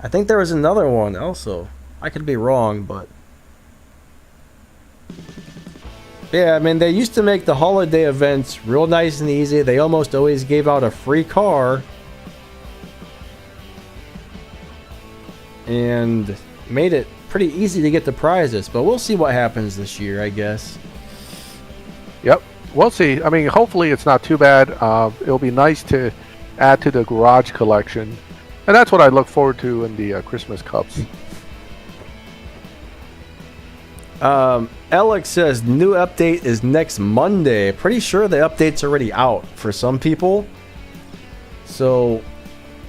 I think there was another one also. I could be wrong, but... Yeah, I mean, they used to make the holiday events real nice and easy. They almost always gave out a free car. And made it pretty easy to get the prizes. But we'll see what happens this year, I guess. Yep, we'll see. I mean, hopefully it's not too bad. It'll be nice to add to the garage collection. And that's what I look forward to in the Christmas Cups. Alex says new update is next Monday. Pretty sure the update's already out for some people. So,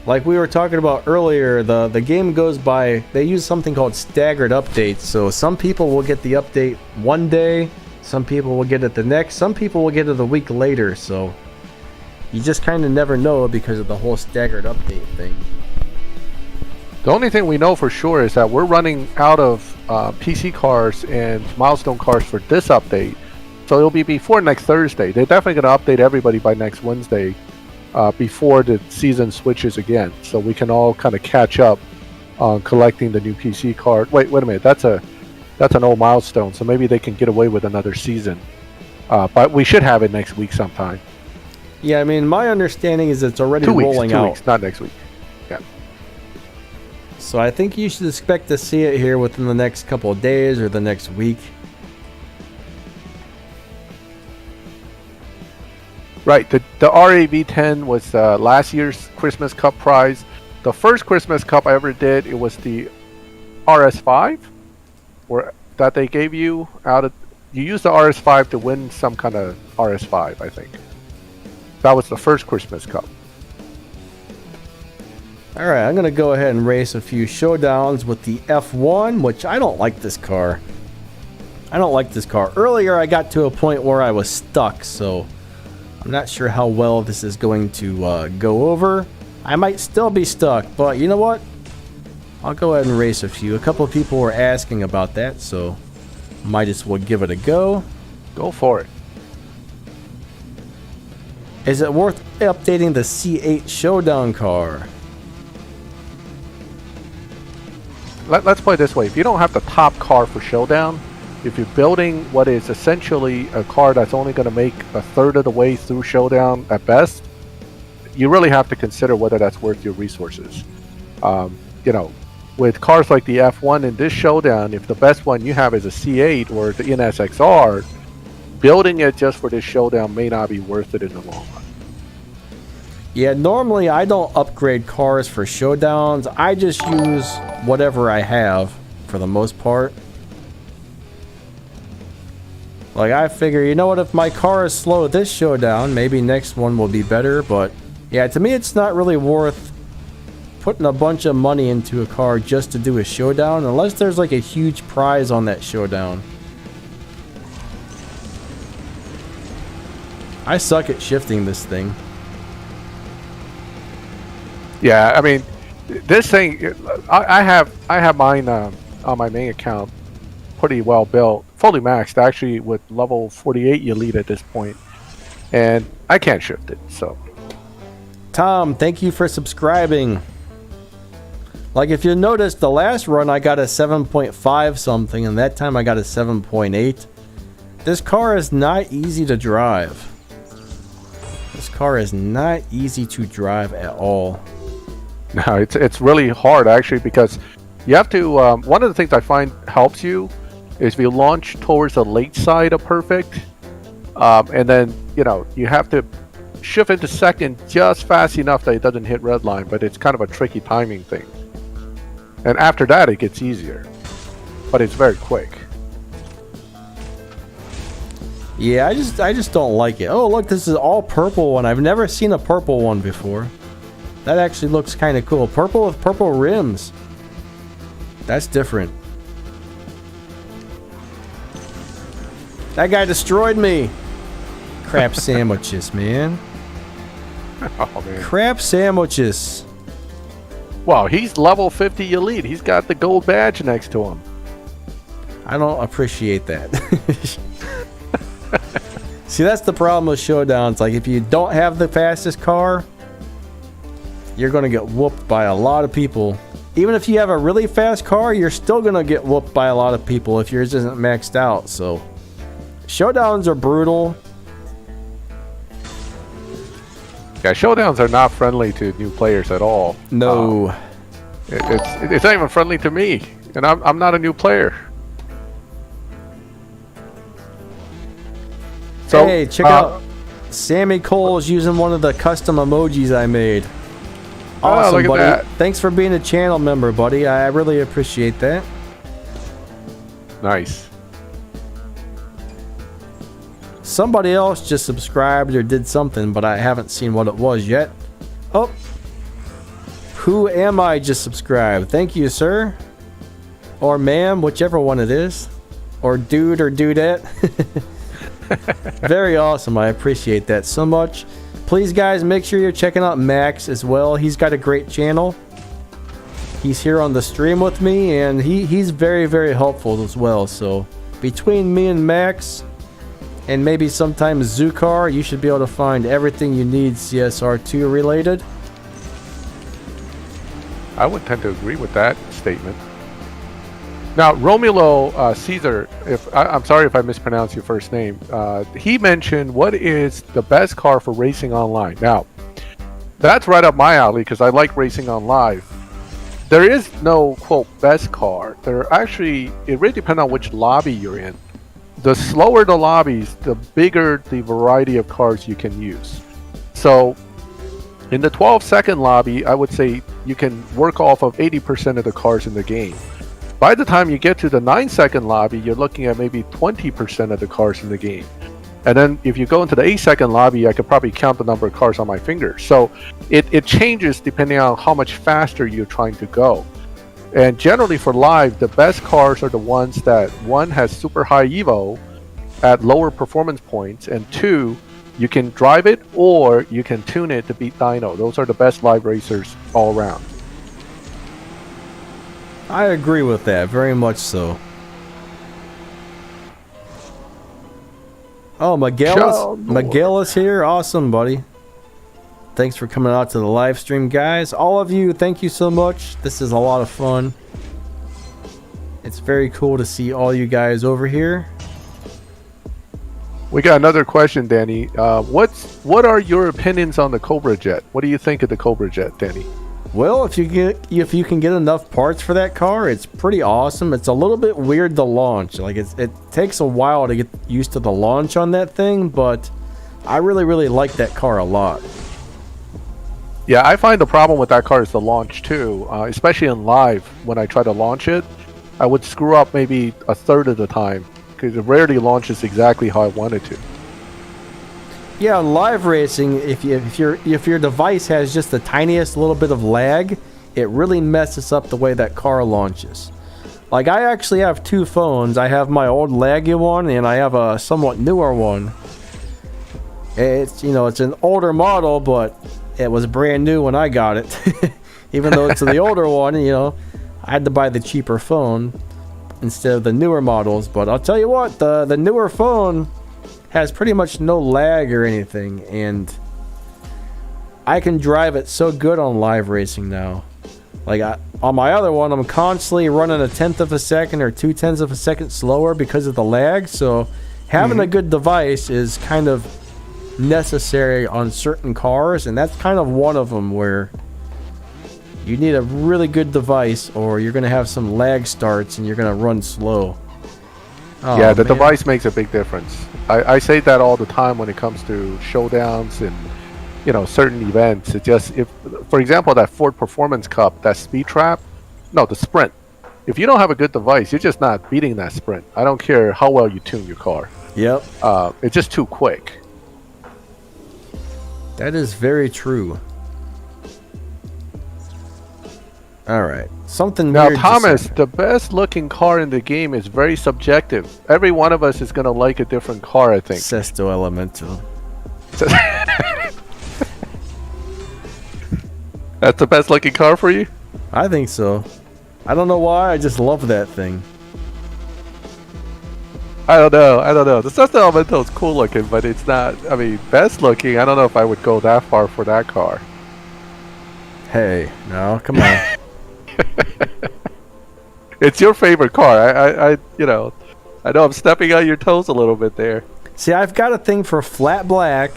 like we were talking about earlier, the game goes by, they use something called staggered updates. So some people will get the update one day, some people will get it the next, some people will get it a week later. So you just kind of never know because of the whole staggered update thing. The only thing we know for sure is that we're running out of PC cars and milestone cars for this update. So it'll be before next Thursday. They're definitely going to update everybody by next Wednesday before the season switches again. So we can all kind of catch up on collecting the new PC card. Wait a minute. That's an old milestone. So maybe they can get away with another season. But we should have it next week sometime. Yeah, I mean, my understanding is it's already rolling out. 2 weeks, not next week. Yeah. So I think you should expect to see it here within the next couple of days or the next week. Right, the RAV10 was last year's Christmas Cup prize. The first Christmas Cup I ever did, it was the RS5, that they gave you you used the RS5 to win some kind of RS5, I think. That was the first Christmas Cup. Alright, I'm going to go ahead and race a few showdowns with the F1, which I don't like this car. Earlier I got to a point where I was stuck, so I'm not sure how well this is going to go over. I might still be stuck, but you know what? I'll go ahead and race a few. A couple of people were asking about that, so might as well give it a go. Go for it. Is it worth updating the C8 Showdown car? Let's play it this way. If you don't have the top car for Showdown, if you're building what is essentially a car that's only going to make a third of the way through Showdown at best, you really have to consider whether that's worth your resources. With cars like the F1 in this Showdown, if the best one you have is a C8 or the NSXR, building it just for this Showdown may not be worth it in the long run. Yeah, normally I don't upgrade cars for showdowns. I just use whatever I have for the most part. Like, I figure, you know what, if my car is slow this showdown, maybe next one will be better. But yeah, to me it's not really worth putting a bunch of money into a car just to do a showdown, unless there's like a huge prize on that showdown. I suck at shifting this thing. Yeah, I mean, this thing, I have mine on my main account pretty well built, fully maxed. Actually, with level 48 you lead at this point, and I can't shift it. So, Tom, thank you for subscribing. Like, if you notice, the last run I got a 7.5 something, and that time I got a 7.8. This car is not easy to drive. This car is not easy to drive at all. No, it's really hard actually, because you have to. One of the things I find helps you is if you launch towards the late side of perfect, and then you have to shift into second just fast enough that it doesn't hit red line, but it's kind of a tricky timing thing. And after that, it gets easier, but it's very quick. Yeah, I just don't like it. Oh, look, this is all purple one. I've never seen a purple one before. That actually looks kind of cool. Purple with purple rims. That's different. That guy destroyed me. Crap sandwiches, man. Oh, man. Crap sandwiches. Wow, he's level 50 elite. He's got the gold badge next to him. I don't appreciate that. See, that's the problem with showdowns. Like, if you don't have the fastest car, you're going to get whooped by a lot of people. Even if you have a really fast car, you're still going to get whooped by a lot of people if yours isn't maxed out. So, showdowns are brutal. Yeah, showdowns are not friendly to new players at all. No. It's not even friendly to me, and I'm not a new player. So, hey, check out Sammy Cole's using one of the custom emojis I made. Awesome, look at buddy. that. Thanks for being a channel member, buddy. I really appreciate that. Nice. Somebody else just subscribed or did something, but I haven't seen what it was yet. Oh. Who am I just subscribed? Thank you, sir. Or ma'am, whichever one it is. Or dude or dudette. Very awesome. I appreciate that so much. Please, guys, make sure you're checking out Max as well. He's got a great channel. He's here on the stream with me, and he's very, very helpful as well. So between me and Max, and maybe sometimes Zukar, you should be able to find everything you need CSR2 related. I would tend to agree with that statement. Now, Romulo Caesar, I'm sorry if I mispronounced your first name. He mentioned what is the best car for racing online. Now, that's right up my alley because I like racing on live. There is no quote best car. There actually, it really depends on which lobby you're in. The slower the lobbies, the bigger the variety of cars you can use. So, in the 12-second lobby, I would say you can work off of 80% of the cars in the game. By the time you get to the 9-second lobby, you're looking at maybe 20% of the cars in the game. And then if you go into the 8-second lobby, I could probably count the number of cars on my fingers. So it changes depending on how much faster you're trying to go. And generally for live, the best cars are the ones that, one, has super high evo at lower performance points, and two, you can drive it or you can tune it to beat dyno. Those are the best live racers all around. I agree with that, very much so. Oh, Miguel is here. Awesome, buddy. Thanks for coming out to the live stream, guys. All of you, thank you so much. This is a lot of fun. It's very cool to see all you guys over here. We got another question, Danny. What are your opinions on the Cobra Jet? What do you think of the Cobra Jet, Danny? Well, if you can get enough parts for that car, it's pretty awesome. It's a little bit weird to launch. Like it takes a while to get used to the launch on that thing, but I really like that car a lot. Yeah, I find the problem with that car is the launch too, especially in live. When I try to launch it, I would screw up maybe a third of the time because it rarely launches exactly how I want it to. Yeah, live racing, if your device has just the tiniest little bit of lag, it really messes up the way that car launches. Like, I actually have two phones. I have my old laggy one, and I have a somewhat newer one. It's, it's an older model, but it was brand new when I got it. Even though it's the older one, I had to buy the cheaper phone instead of the newer models. But I'll tell you what, the newer phone has pretty much no lag or anything, and I can drive it so good on live racing now. Like, on my other one, I'm constantly running 1/10 of a second or 2/10 of a second slower because of the lag, so having a good device is kind of necessary on certain cars, and that's kind of one of them where you need a really good device or you're going to have some lag starts and you're going to run slow. Oh, yeah, the man. device makes a big difference. I say that all the time when it comes to showdowns and certain events. It just, if for example that Ford Performance Cup, that speed trap, no, the sprint. If you don't have a good device, you're just not beating that sprint. I don't care how well you tune your car. Yep. It's just too quick. That is very true. All right. Something now, weird Thomas, the best looking car in the game is very subjective. Every one of us is going to like a different car, I think. Sesto Elemental. That's the best looking car for you? I think so. I don't know why, I just love that thing. I don't know. The Sesto Elemental is cool looking, but it's not, best looking. I don't know if I would go that far for that car. Hey, no, come on. It's your favorite car. I know I'm stepping on your toes a little bit there. See, I've got a thing for flat black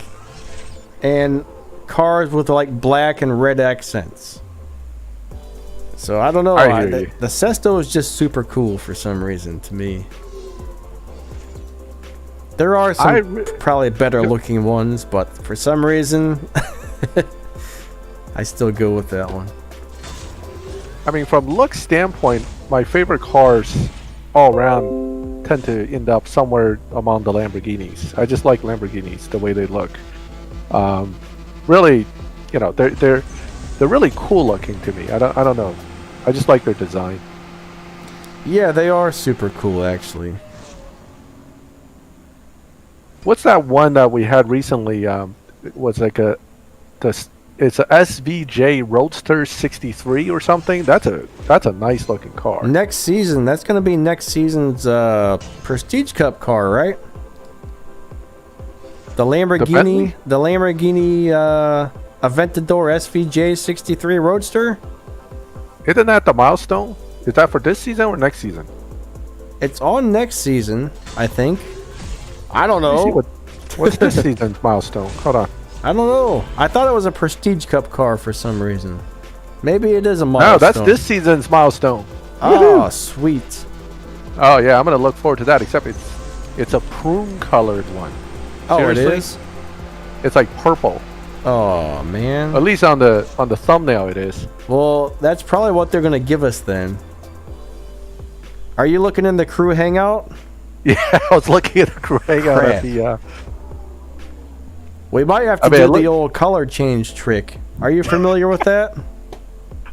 and cars with like black and red accents. So I don't know. The Sesto is just super cool for some reason to me. There are some probably better looking ones, but for some reason, I still go with that one. From look standpoint, my favorite cars all around tend to end up somewhere among the Lamborghinis. I just like Lamborghinis, the way they look. Really, they're really cool looking to me. I don't know. I just like their design. Yeah, they are super cool, actually. What's that one that we had recently? It was like it's a SVJ Roadster 63 or something. That's a nice looking car. Next season, that's going to be next season's Prestige Cup car, right? The Lamborghini Aventador SVJ 63 Roadster. Isn't that the milestone? Is that for this season or next season? It's on next season, I think. I don't know. What's this season's milestone? Hold on. I don't know. I thought it was a Prestige Cup car for some reason. Maybe it is a milestone. No, that's this season's milestone. Oh, sweet. Oh yeah, I'm gonna look forward to that. Except it's a prune colored one. Oh, Seriously? it is. It's like purple. Oh man. At least on the thumbnail it is. Well, that's probably what they're gonna give us then. Are you looking in the crew hangout? Yeah, I was looking at the crew hangout at the. We might have to do the old color change trick. Are you familiar with that?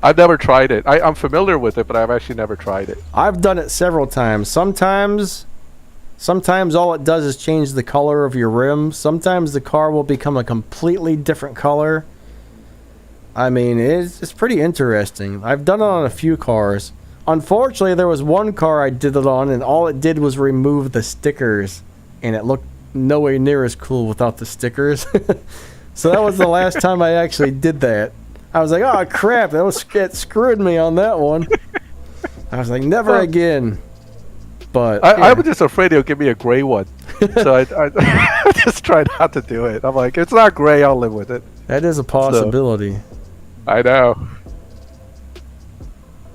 I've never tried it. I'm familiar with it, but I've actually never tried it. I've done it several times. Sometimes all it does is change the color of your rim. Sometimes the car will become a completely different color. I mean, it's pretty interesting. I've done it on a few cars. Unfortunately, there was one car I did it on, and all it did was remove the stickers, and it looked nowhere near as cool without the stickers. So that was the last time I actually did that. I was like, oh crap, it screwed me on that one. I was like, never again. But I was just afraid it'll give me a gray one. So I just tried not to do it. I'm like, it's not gray, I'll live with it. That is a possibility. So, I know.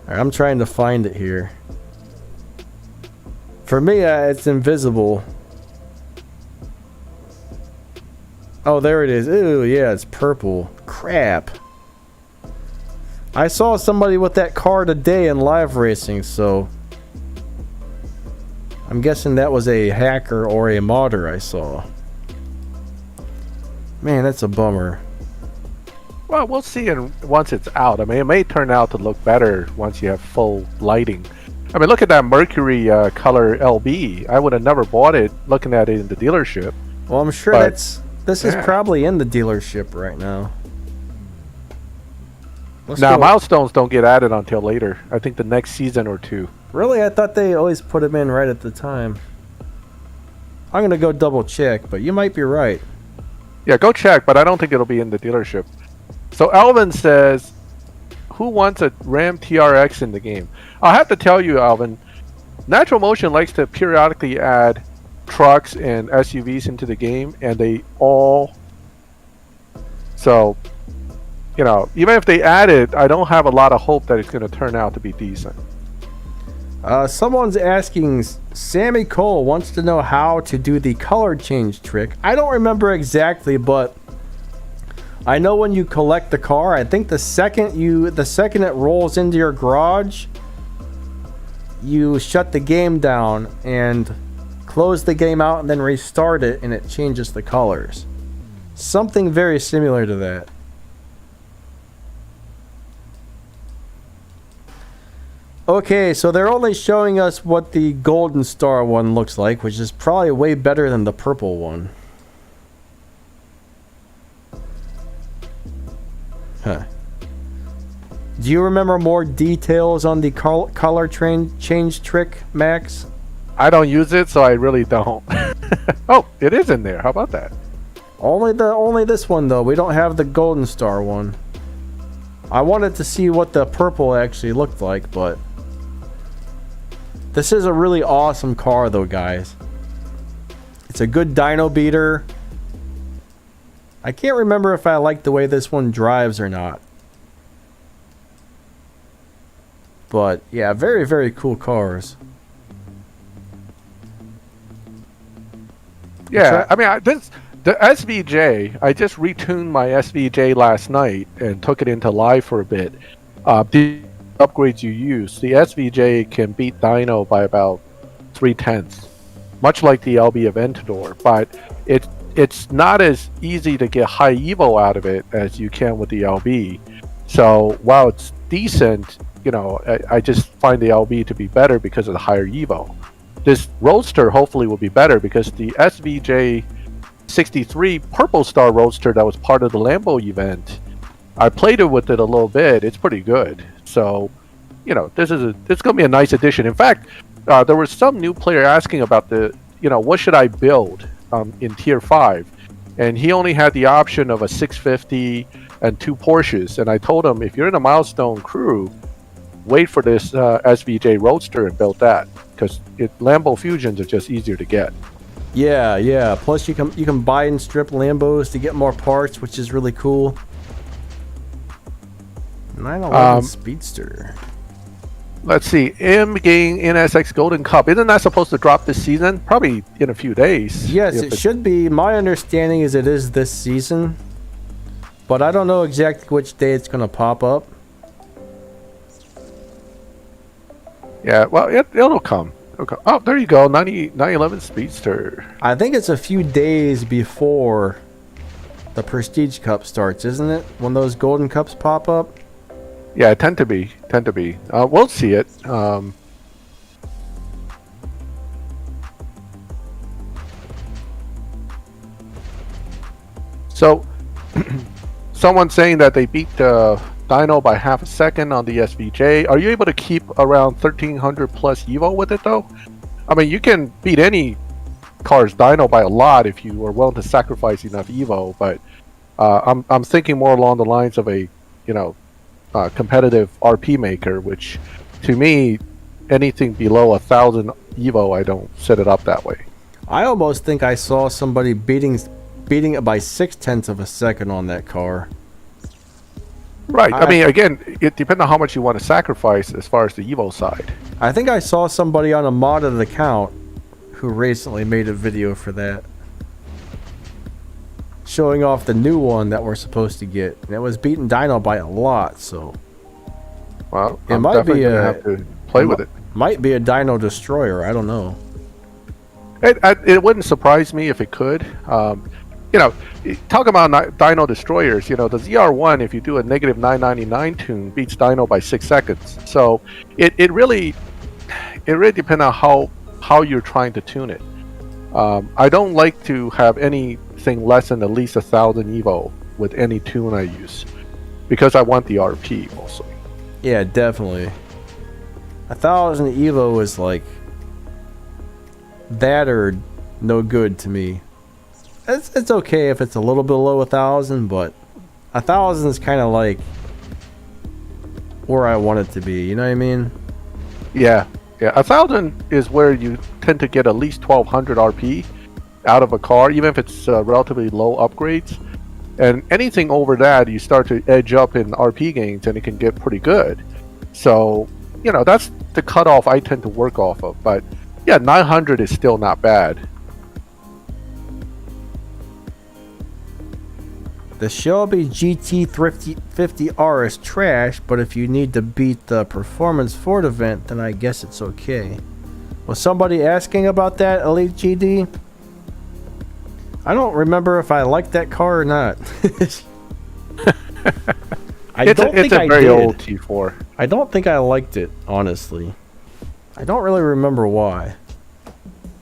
Alright, I'm trying to find it here. For me, it's invisible. Oh, there it is. Ooh, yeah, it's purple. Crap. I saw somebody with that car today in live racing, so I'm guessing that was a hacker or a modder I saw. Man, that's a bummer. Well, we'll see once it's out. I mean, it may turn out to look better once you have full lighting. I mean, look at that Mercury color LB. I would have never bought it looking at it in the dealership. Well, I'm sure this is probably in the dealership right now. Now, milestones don't get added until later. I think the next season or two. Really? I thought they always put them in right at the time. I'm going to go double check, but you might be right. Yeah, go check, but I don't think it'll be in the dealership. So Alvin says, who wants a Ram TRX in the game? I'll have to tell you, Alvin, Natural Motion likes to periodically add trucks and SUVs into the game, and they all... So, even if they add it, I don't have a lot of hope that it's going to turn out to be decent. Someone's asking, Sammy Cole wants to know how to do the color change trick. I don't remember exactly, but I know when you collect the car, I think the second it rolls into your garage, you shut the game down and close the game out and then restart it, and it changes the colors. Something very similar to that. Okay, so they're only showing us what the Golden Star one looks like, which is probably way better than the purple one. Huh. Do you remember more details on the color change trick, Max? I don't use it, so I really don't. Oh, it is in there. How about that? Only this one though. We don't have the Golden Star one. I wanted to see what the purple actually looked like, but this is a really awesome car though, guys. It's a good dyno beater. I can't remember if I like the way this one drives or not. But yeah, very, very cool cars. Yeah, I mean, the SVJ, I just retuned my SVJ last night and took it into live for a bit. The upgrades you use, the SVJ can beat dyno by about 3/10. much like the LB Aventador, but it's not as easy to get high evo out of it as you can with the LB. So while it's decent, I just find the LB to be better because of the higher evo. This Roadster hopefully will be better because the SVJ 63 Purple Star Roadster that was part of the Lambo event, I played it with it a little bit. It's pretty good. So, this going to be a nice addition. In fact, there was some new player asking about what should I build in Tier 5? And he only had the option of a 650 and 2 Porsches. And I told him, if you're in a milestone crew, wait for this SVJ Roadster and build that. Because Lambo Fusions are just easier to get. Yeah. Plus, you can buy and strip Lambos to get more parts, which is really cool. 911 Speedster. Let's see. M getting NSX Golden Cup. Isn't that supposed to drop this season? Probably in a few days. Yes, it should be. My understanding is it is this season. But I don't know exactly which day it's going to pop up. Yeah, well, it'll come. Oh, there you go. 911 Speedster. I think it's a few days before the Prestige Cup starts, isn't it? When those Golden Cups pop up? Yeah, tend to be. We'll see it. So, someone saying that they beat Dyno by half a second on the SVJ. Are you able to keep around 1300 plus Evo with it though? I mean, you can beat any car's Dyno by a lot if you are willing to sacrifice enough Evo, but I'm thinking more along the lines of a competitive RP maker, which to me, anything below 1,000 Evo, I don't set it up that way. I almost think I saw somebody beating it by 0.6 of a second on that car. Right. I mean, again, it depends on how much you want to sacrifice as far as the Evo side. I think I saw somebody on a modded account who recently made a video for that, showing off the new one that we're supposed to get, and it was beating Dyno by a lot. So, well, it might be have to play with it. Might be a Dyno destroyer. I don't know. It wouldn't surprise me if it could. Talk about Dyno destroyers. The ZR1, if you do a negative 999 tune, beats Dyno by 6 seconds. So it really depends on how you're trying to tune it. I don't like to have anything less than at least 1,000 Evo with any tune I use, because I want the RP also. Yeah, definitely. 1,000 Evo is like that or no good to me. It's okay if it's a little below 1,000, but 1,000 is kind of like where I want it to be. You know what I mean? Yeah. 1,000 is where you tend to get at least 1,200 RP out of a car, even if it's relatively low upgrades. And anything over that, you start to edge up in RP gains, and it can get pretty good. So, that's the cutoff I tend to work off of. But yeah, 900 is still not bad. The Shelby GT50R is trash, but if you need to beat the Performance Ford event, then I guess it's okay. Was somebody asking about that, Elite GD? I don't remember if I liked that car or not. It's a very old T4. I don't think I liked it, honestly. I don't really remember why.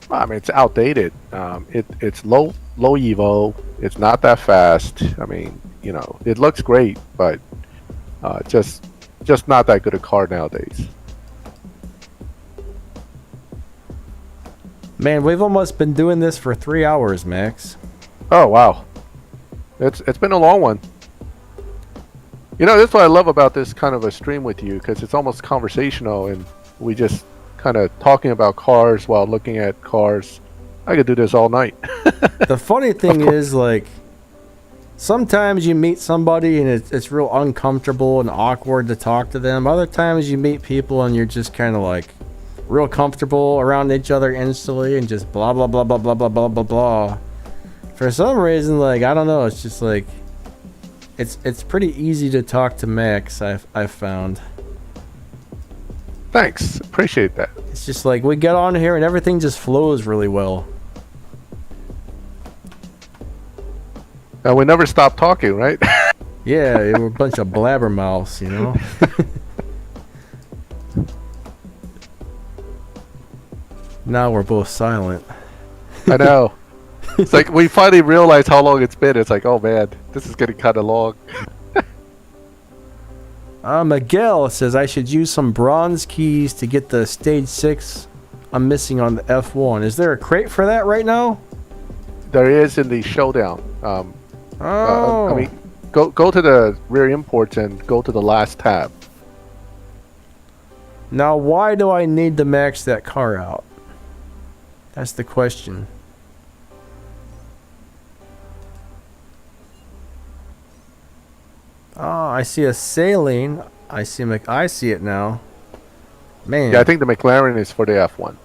I mean, it's outdated. It's low Evo. It's not that fast. I mean, it looks great, but just not that good a car nowadays. Man, we've almost been doing this for 3 hours, Max. Oh wow, it's been a long one. That's what I love about this kind of a stream with you, because it's almost conversational, and we just kind of talking about cars while looking at cars. I could do this all night. The funny thing is, like, sometimes you meet somebody and it's real uncomfortable and awkward to talk to them. Other times you meet people and you're just kind of like real comfortable around each other instantly and just blah blah blah blah blah blah blah blah blah. For some reason, like, I don't know, it's just like it's pretty easy to talk to Max. I've found. Thanks. Appreciate that. It's just like we get on here and everything just flows really well. And we never stop talking, right? Yeah, we're a bunch of blabbermouths, you know? Now we're both silent. I know. It's like we finally realized how long it's been. It's like, oh man, this is getting kind of long. Miguel says I should use some bronze keys to get the stage 6 I'm missing on the F1. Is there a crate for that right now? There is in the Showdown. I mean, go to the rear imports and go to the last tab. Now, why do I need to max that car out? That's the question. Oh, I see a saline. I see it now. Man. Yeah, I think the McLaren is for the F1.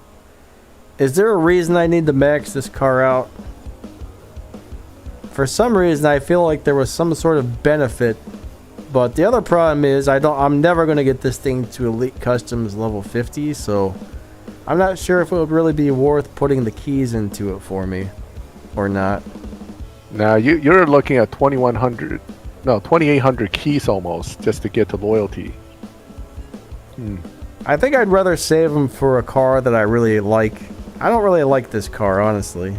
Is there a reason I need to max this car out? For some reason, I feel like there was some sort of benefit, but the other problem is I'm never going to get this thing to Elite Customs level 50, so I'm not sure if it would really be worth putting the keys into it for me or not. Now you're looking at 2,800 keys almost just to get to loyalty. I think I'd rather save them for a car that I really like. I don't really like this car, honestly.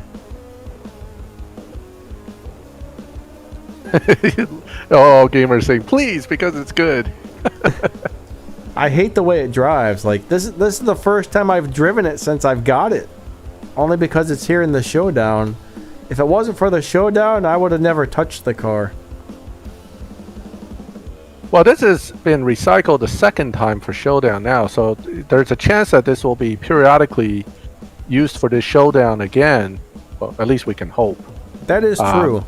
Oh, gamers saying please because it's good. I hate the way it drives. Like this is the first time I've driven it since I've got it. Only because it's here in the Showdown. If it wasn't for the Showdown, I would have never touched the car. Well, this has been recycled the second time for Showdown now, so there's a chance that this will be periodically used for this Showdown again. Well, at least we can hope. That is true.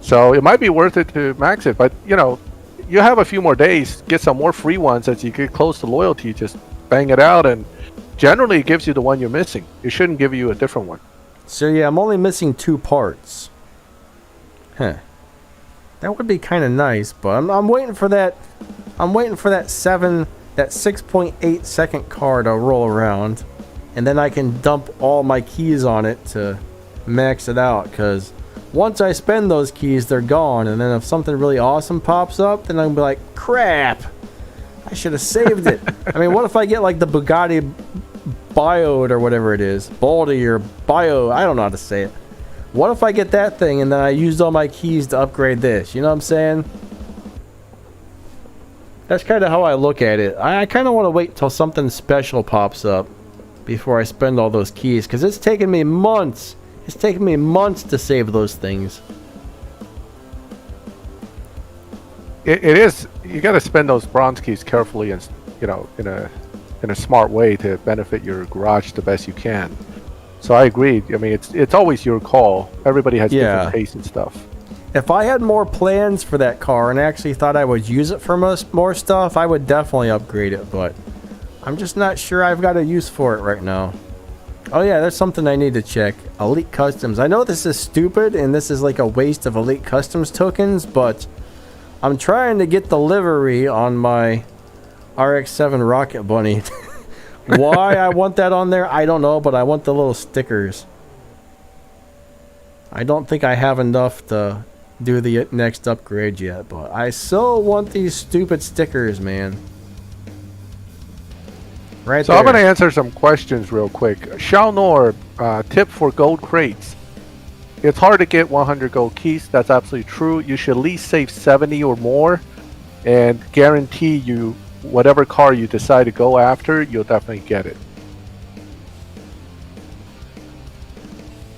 So it might be worth it to max it, but you know, you have a few more days, get some more free ones as you get close to loyalty, just bang it out, and generally it gives you the one you're missing. It shouldn't give you a different one. So yeah, I'm only missing 2 parts. Huh. That would be kind of nice, but I'm waiting for that. I'm waiting for that 6.8 second car to roll around, and then I can dump all my keys on it to max it out. Because once I spend those keys, they're gone, and then if something really awesome pops up, then I'm be like, crap! I should have saved it. I mean, what if I get like the Bugatti Biode or whatever it is, Baldy or Bio? I don't know how to say it. What if I get that thing and then I used all my keys to upgrade this? You know what I'm saying? That's kind of how I look at it. I kind of want to wait till something special pops up before I spend all those keys, because it's taken me months. It's taken me months to save those things. It is. You got to spend those bronze keys carefully and, you know, in a smart way to benefit your garage the best you can. So I agree. I mean, it's always your call. Everybody has different tastes and stuff. If I had more plans for that car and actually thought I would use it for more stuff, I would definitely upgrade it, but I'm just not sure I've got a use for it right now. Oh yeah, there's something I need to check. Elite Customs. I know this is stupid and this is like a waste of Elite Customs tokens, but I'm trying to get the livery on my RX-7 Rocket Bunny. Why I want that on there, I don't know, but I want the little stickers. I don't think I have enough to do the next upgrade yet, but I so want these stupid stickers, man. Right so there. I'm going to answer some questions real quick. Shao Nor, tip for gold crates. It's hard to get 100 gold keys. That's absolutely true. You should at least save 70 or more and guarantee you whatever car you decide to go after, you'll definitely get it.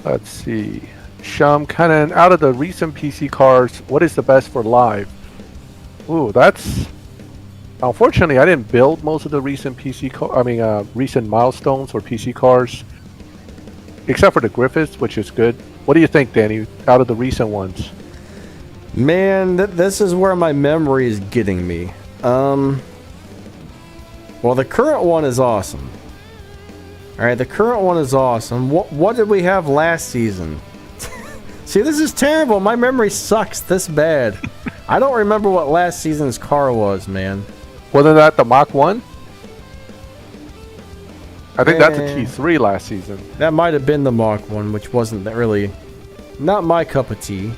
Let's see. Shum Cannon, out of the recent PC cars, what is the best for live? Ooh, that's... Unfortunately, I didn't build most of the recent recent milestones or PC cars. Except for the Griffiths, which is good. What do you think, Danny, out of the recent ones? Man, this is where my memory is getting me. Well, the current one is awesome. Alright, the current one is awesome. What did we have last season? See, this is terrible. My memory sucks this bad. I don't remember what last season's car was, man. Wasn't that the Mach 1? I think that's a T3 last season. That might have been the Mach 1, which wasn't really... Not my cup of tea.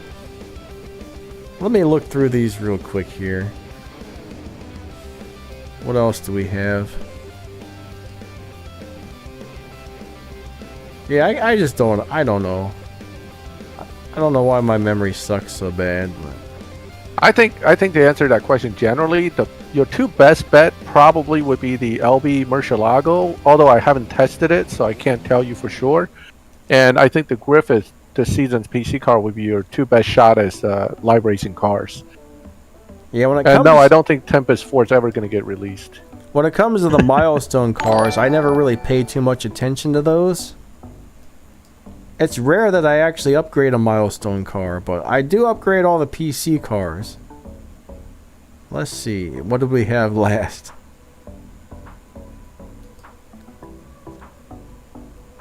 Let me look through these real quick here. What else do we have? Yeah, I just don't... I don't know. I don't know why my memory sucks so bad. But. I think to answer that question generally, your two best bet probably would be the LB Murcielago, although I haven't tested it, so I can't tell you for sure. And I think the Griffith, this season's PC car, would be your two best shot as live racing cars. Yeah, when it comes... And no, I don't think Tempest 4 is ever going to get released. When it comes to the milestone cars, I never really paid too much attention to those. It's rare that I actually upgrade a milestone car, but I do upgrade all the PC cars. Let's see, what did we have last?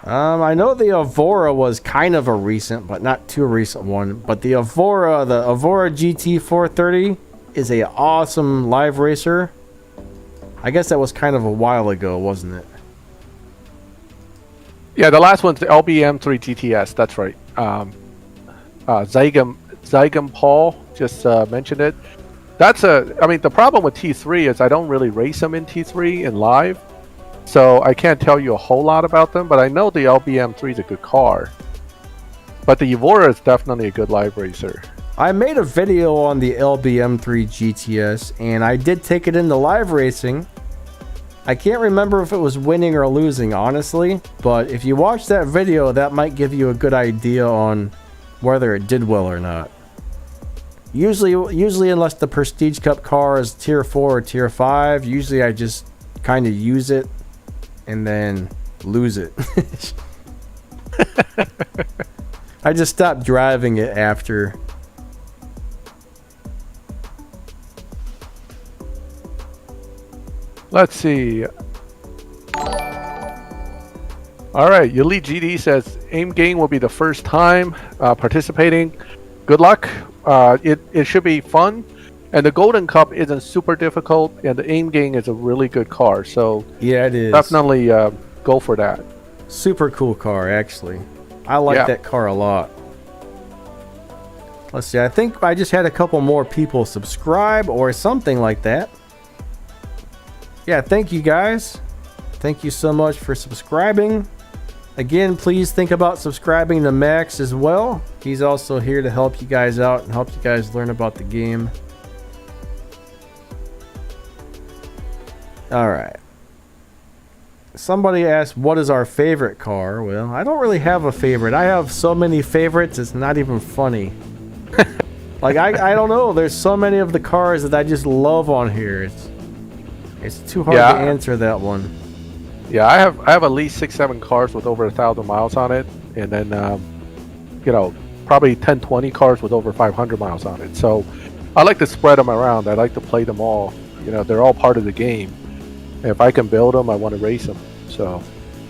I know the Evora was kind of a recent, but not too recent one. But the Evora GT430 is a awesome live racer. I guess that was kind of a while ago, wasn't it? Yeah, the last one's the LBM3 GTS. That's right. Zygam Paul just mentioned it. I mean, the problem with T3 is I don't really race them in T3 in live, so I can't tell you a whole lot about them. But I know the LBM3 is a good car. But the Evora is definitely a good live racer. I made a video on the LBM3 GTS, and I did take it into live racing. I can't remember if it was winning or losing, honestly, but if you watch that video, that might give you a good idea on whether it did well or not. Usually unless the Prestige Cup car is tier 4 or tier 5, usually I just kind of use it and then lose it. I just stopped driving it after. Let's see. All right, Elite GD says aim gang will be the first time participating. Good luck. It should be fun, and the Golden Cup isn't super difficult, and the aim gang is a really good car. So yeah, it is. Definitely go for that. Super cool car, actually. I like that car a lot. Let's see. I think I just had a couple more people subscribe or something like that. Yeah, thank you guys. Thank you so much for subscribing. Again, please think about subscribing to Max as well. He's also here to help you guys out and help you guys learn about the game. Alright. Somebody asked, what is our favorite car? Well, I don't really have a favorite. I have so many favorites, it's not even funny. Like, I don't know. There's so many of the cars that I just love on here. It's too hard to answer that one. Yeah, I have at least 6-7 cars with over 1,000 miles on it, and then probably 10-20 cars with over 500 miles on it. So I like to spread them around. I like to play them all. They're all part of the game. And if I can build them, I want to race them. So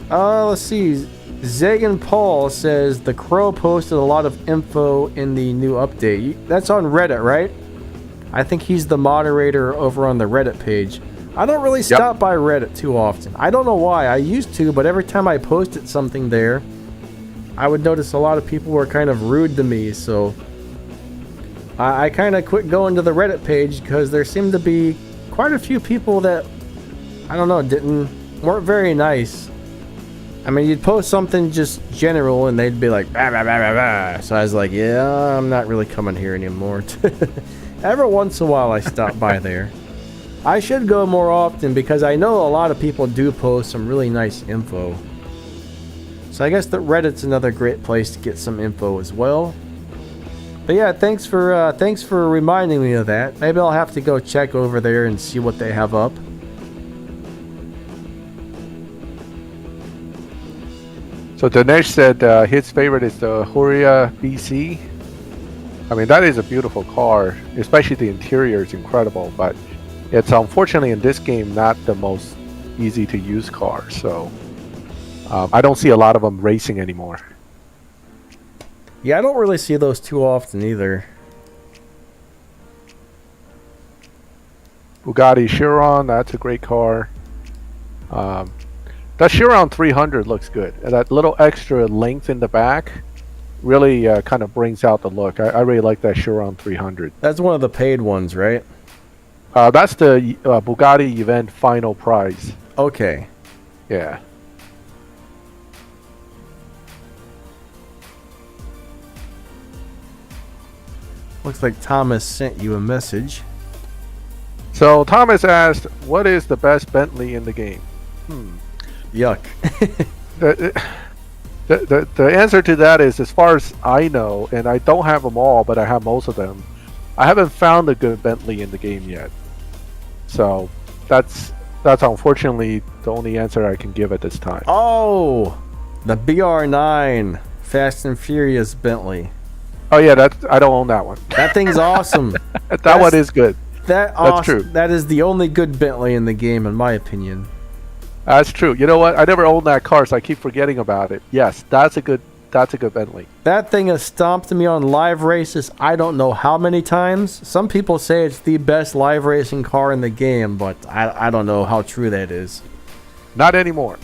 let's see. Zagan Paul says the Crow posted a lot of info in the new update. That's on Reddit, right? I think he's the moderator over on the Reddit page. I don't really stop by Reddit too often. I don't know why. I used to, but every time I posted something there, I would notice a lot of people were kind of rude to me, so I kind of quit going to the Reddit page because there seemed to be quite a few people that, I don't know, weren't very nice. I mean, you'd post something just general and they'd be like, bah, bah, bah, bah, bah. So I was like, yeah, I'm not really coming here anymore. Every once in a while I stop by there. I should go more often because I know a lot of people do post some really nice info. So I guess that Reddit's another great place to get some info as well. But yeah, thanks for reminding me of that. Maybe I'll have to go check over there and see what they have up. So Dinesh said his favorite is the Huria BC. I mean, that is a beautiful car, especially the interior is incredible, but it's unfortunately in this game not the most easy to use car, so I don't see a lot of them racing anymore. Yeah, I don't really see those too often either. Bugatti Chiron, that's a great car. That Showdown 300 looks good. And that little extra length in the back really kind of brings out the look. I really like that Showdown 300. That's one of the paid ones, right? That's the Bugatti event final prize. Okay. Yeah. Looks like Thomas sent you a message. So Thomas asked, what is the best Bentley in the game? Yuck. The answer to that is, as far as I know, and I don't have them all, but I have most of them, I haven't found a good Bentley in the game yet. So that's unfortunately the only answer I can give at this time. Oh, the BR9 Fast and Furious Bentley. Oh yeah, I don't own that one. That thing's awesome. That one is good. That's true. That is the only good Bentley in the game, in my opinion. That's true. You know what? I never owned that car, so I keep forgetting about it. Yes, that's a good Bentley. That thing has stomped me on live races I don't know how many times. Some people say it's the best live racing car in the game, but I don't know how true that is. Not anymore.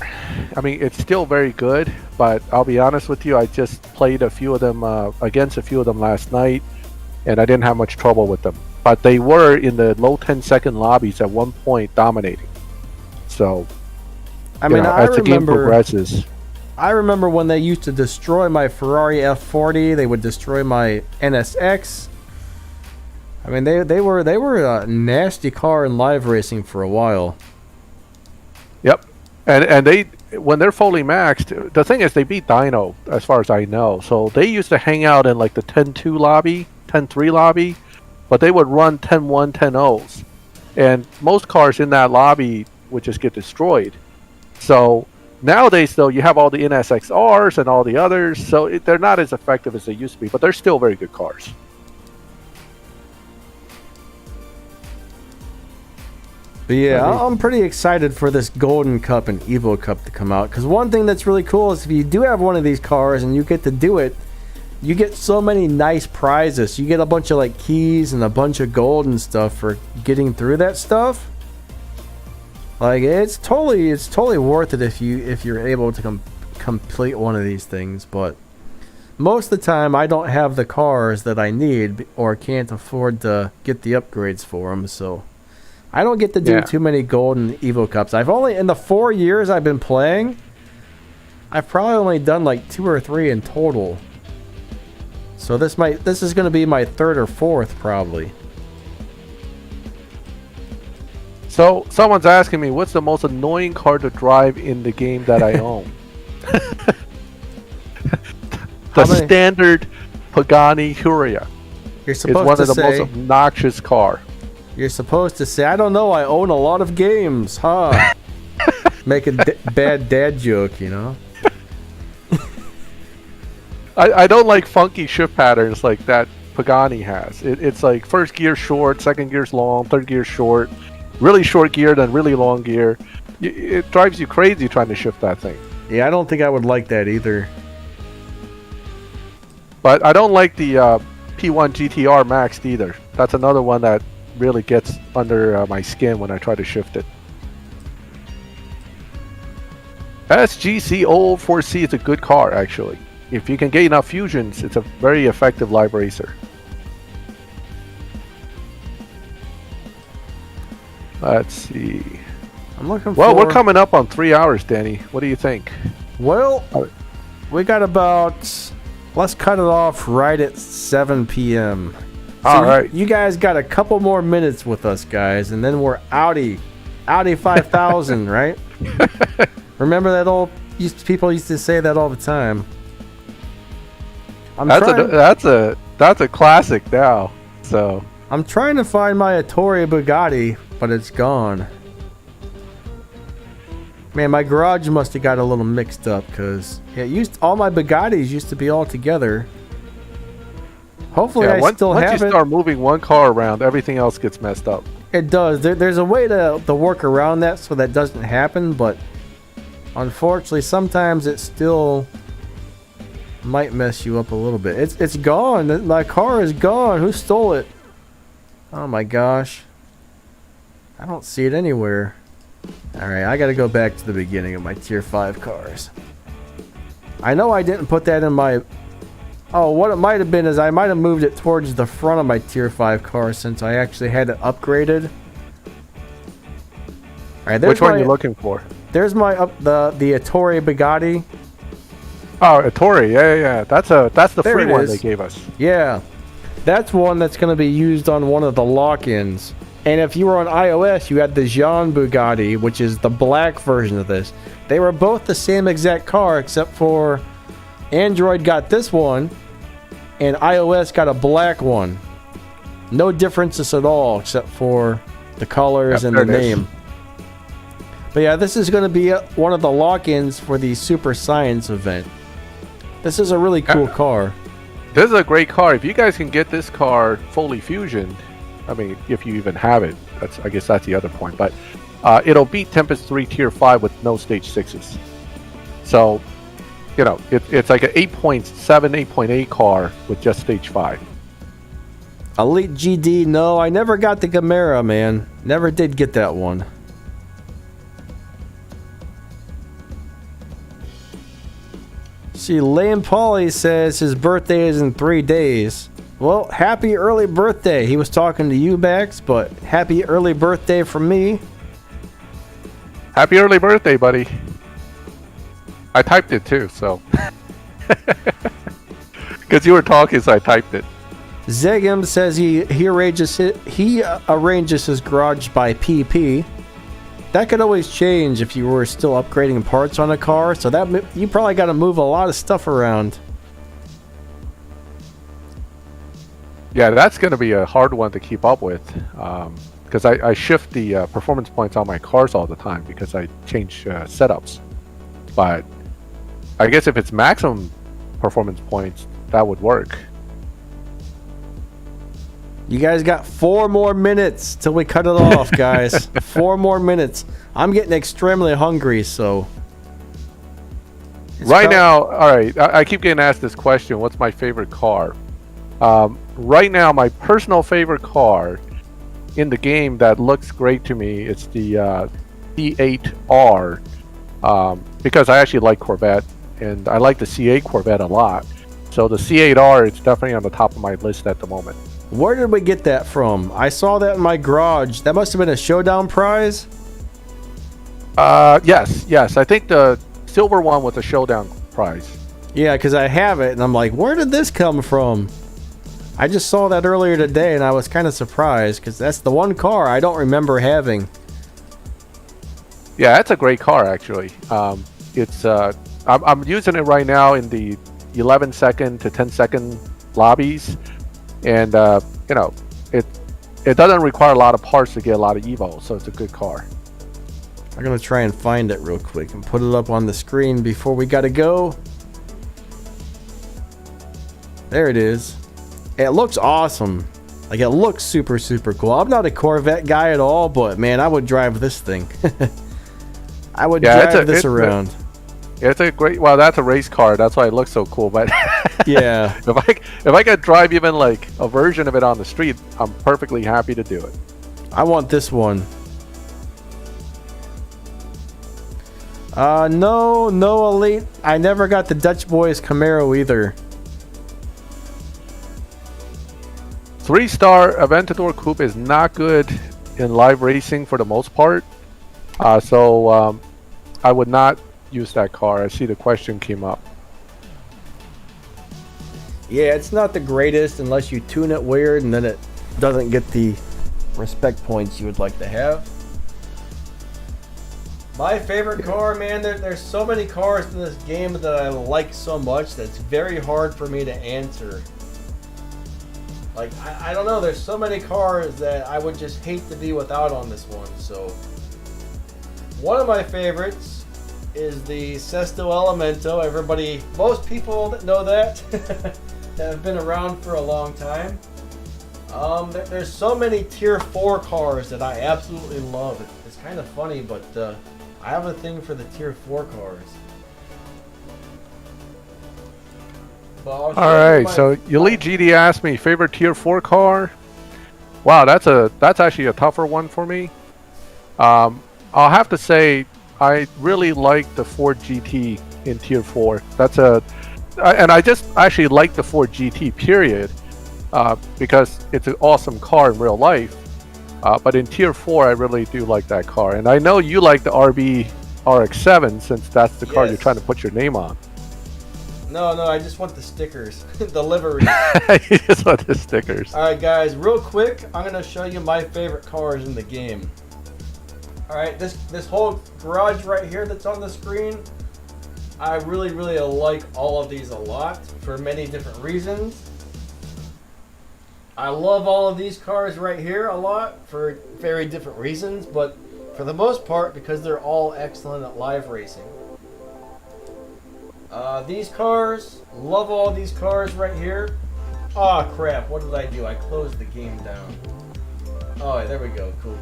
I mean, it's still very good, but I'll be honest with you, I just played a few of them against a few of them last night, and I didn't have much trouble with them. But they were in the low 10-second lobbies at one point dominating. So, I mean, as the game progresses. I remember when they used to destroy my Ferrari F40, they would destroy my NSX. I mean, they were a nasty car in live racing for a while. Yep. And they, when they're fully maxed, the thing is they beat Dyno, as far as I know. So they used to hang out in like the 10-2 lobby, 10-3 lobby, but they would run 10-1, 10-0s. And most cars in that lobby would just get destroyed. So nowadays, though, you have all the NSXRs and all the others, so they're not as effective as they used to be, but they're still very good cars. But yeah, I'm pretty excited for this Golden Cup and Evo Cup to come out, because one thing that's really cool is if you do have one of these cars and you get to do it, you get so many nice prizes. You get a bunch of like keys and a bunch of gold and stuff for getting through that stuff. Like it's totally worth it if you're able to complete one of these things. But most of the time, I don't have the cars that I need or can't afford to get the upgrades for them, so I don't get to do too many Golden Evo Cups. I've only, in the 4 years I've been playing, I've probably only done like 2 or 3 in total. So this is going to be my 3rd or 4th probably. So someone's asking me, what's the most annoying car to drive in the game that I own? Standard Pagani Huria. You're supposed it's one to of the say, most obnoxious car. You're supposed to say, I don't know, I own a lot of games, huh? Make a bad dad joke, you know? I don't like funky shift patterns like that Pagani has. It's like first gear short, second gear's long, third gear short, really short gear, then really long gear. It drives you crazy trying to shift that thing. Yeah, I don't think I would like that either. But I don't like the P1 GTR Maxed either. That's another one that really gets under my skin when I try to shift it. SGC 004C is a good car, actually. If you can get enough fusions, it's a very effective live racer. Let's see. I'm looking for... Well, we're coming up on 3 hours, Danny. What do you think? Well, we got about... Let's cut it off right at 7 p.m. So all right. You guys got a couple more minutes with us, guys, and then we're outie 5,000, right? Remember that old... People used to say that all the time. That's a classic now. So I'm trying to find my Ettore Bugatti, but it's gone. Man, my garage must have got a little mixed up because all my Bugattis used to be all together. Hopefully, I still have it. Once you start moving one car around, everything else gets messed up. It does. There's a way to work around that so that doesn't happen, but unfortunately, sometimes it still might mess you up a little bit. It's gone. My car is gone. Who stole it? Oh my gosh. I don't see it anywhere. Alright, I gotta go back to the beginning of my tier 5 cars. I know I didn't put that in my... Oh, what it might have been is I might have moved it towards the front of my tier 5 car since I actually had it upgraded. Alright, Which one are you looking for? There's my the Ettore Bugatti. Oh, Ettore, yeah. That's the There free it one is. they gave us. Yeah. That's one that's going to be used on one of the lock-ins. And if you were on iOS, you had the Jean Bugatti, which is the black version of this. They were both the same exact car, except for Android got this one, and iOS got a black one. No differences at all, except for the colors and the name. But yeah, this is going to be one of the lock-ins for the Super Science event. This is a really cool car. This is a great car. If you guys can get this car fully fusioned, I mean, if you even have it, I guess that's the other point. But it'll beat Tempest 3 Tier 5 with no Stage 6s. So, you know, it's like an 8.7, 8.8 car with just Stage 5. Elite GD, no, I never got the Camaro, man. Never did get that one. See, Lane Pauly says his birthday is in 3 days. Well, happy early birthday. He was talking to you, Bax, but happy early birthday from me. Happy early birthday, buddy. I typed it too, so. Because you were talking, so I typed it. Zegim says he arranges his garage by PP. That could always change if you were still upgrading parts on a car, so that you probably got to move a lot of stuff around. Yeah, that's going to be a hard one to keep up with, because I shift the performance points on my cars all the time because I change setups. But I guess if it's maximum performance points, that would work. You guys got 4 more minutes till we cut it off, guys. 4 more minutes. I'm getting extremely hungry, so... Right now, all right, I keep getting asked this question, what's my favorite car? Right now, my personal favorite car in the game that looks great to me is the C8R, because I actually like Corvette, and I like the C8 Corvette a lot. So the C8R is definitely on the top of my list at the moment. Where did we get that from? I saw that in my garage. That must have been a Showdown prize? Yes. I think the silver one was a Showdown prize. Yeah, because I have it, and I'm like, where did this come from? I just saw that earlier today, and I was kind of surprised, because that's the one car I don't remember having. Yeah, that's a great car, actually. It's I'm using it right now in the 11-second to 10-second lobbies. And you know, it doesn't require a lot of parts to get a lot of evo, so it's a good car. I'm gonna try and find it real quick and put it up on the screen before we gotta go. There it is. It looks awesome. Like, it looks super cool. I'm not a Corvette guy at all, but man, I would drive this thing. I would drive this around. It's a great. Well, that's a race car. That's why it looks so cool. But yeah, if I could drive even like a version of it on the street, I'm perfectly happy to do it. I want this one. No Elite. I never got the Dutch Boys Camaro either. 3-star Aventador Coupe is not good in live racing for the most part. So I would not use that car. I see the question came up. Yeah, it's not the greatest unless you tune it weird, and then it doesn't get the respect points you would like to have. My favorite car, man, there's so many cars in this game that I like so much that it's very hard for me to answer. Like, I don't know, there's so many cars that I would just hate to be without on this one. So one of my favorites is the Sesto Elemento. Most people that know that that have been around for a long time. There's so many tier 4 cars that I absolutely love. It's kind of funny, but I have a thing for the tier 4 cars. All right, so Elite GD asked me favorite tier 4 car. Wow, that's actually a tougher one for me. I'll have to say I really like the Ford GT in Tier 4. And I just actually like the Ford GT period because it's an awesome car in real life. But in Tier 4, I really do like that car. And I know you like the RB RX-7 since that's the car you're trying to put your name on. No, I just want the stickers, the livery. You just want the stickers. All right, guys, real quick, I'm gonna show you my favorite cars in the game. All right, this whole garage right here that's on the screen, I really like all of these a lot for many different reasons. I love all of these cars right here a lot for very different reasons, but for the most part because they're all excellent at live racing. These cars, love all these cars right here. Oh crap, what did I do? I closed the game down. Oh, there we go. Cool.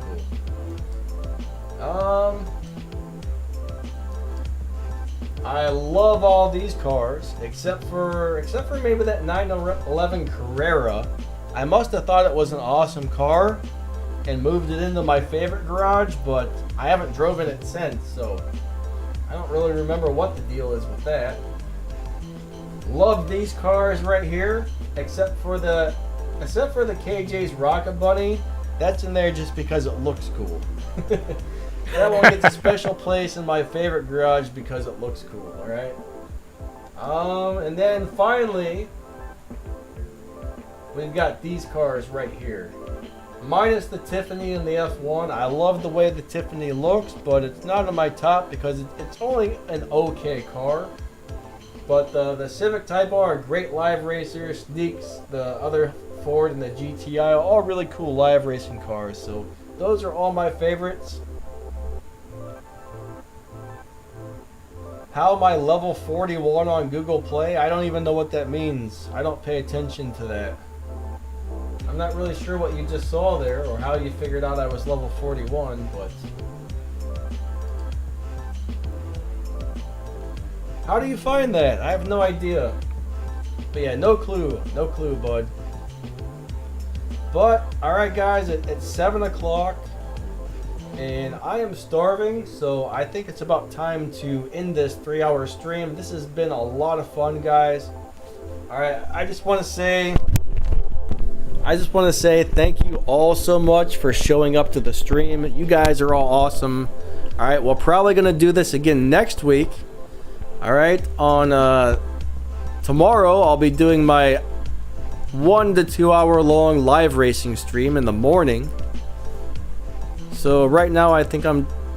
I love all these cars except for maybe that 911 Carrera. I must have thought it was an awesome car and moved it into my favorite garage, but I haven't driven it since, so I don't really remember what the deal is with that. Love these cars right here, except for the KJ's Rocket Bunny. That's in there just because it looks cool. That one gets a special place in my favorite garage because it looks cool. All right. And then finally, we've got these cars right here. Minus the Tiffany and the F1. I love the way the Tiffany looks, but it's not on my top because it's only an okay car. But the Civic Type R, great live racer. Sneaks, the other Ford and the GTI, all really cool live racing cars. So those are all my favorites. How am I level 41 on Google Play? I don't even know what that means. I don't pay attention to that. I'm not really sure what you just saw there or how you figured out I was level 41, but... How do you find that? I have no idea. But yeah, no clue, bud. But, alright guys, it's 7 o'clock. And I am starving, so I think it's about time to end this 3-hour stream. This has been a lot of fun, guys. Alright, I just want to say thank you all so much for showing up to the stream. You guys are all awesome. Alright, we're probably going to do this again next week. Alright, on tomorrow I'll be doing my 1 to 2 hour long live racing stream in the morning. So right now I think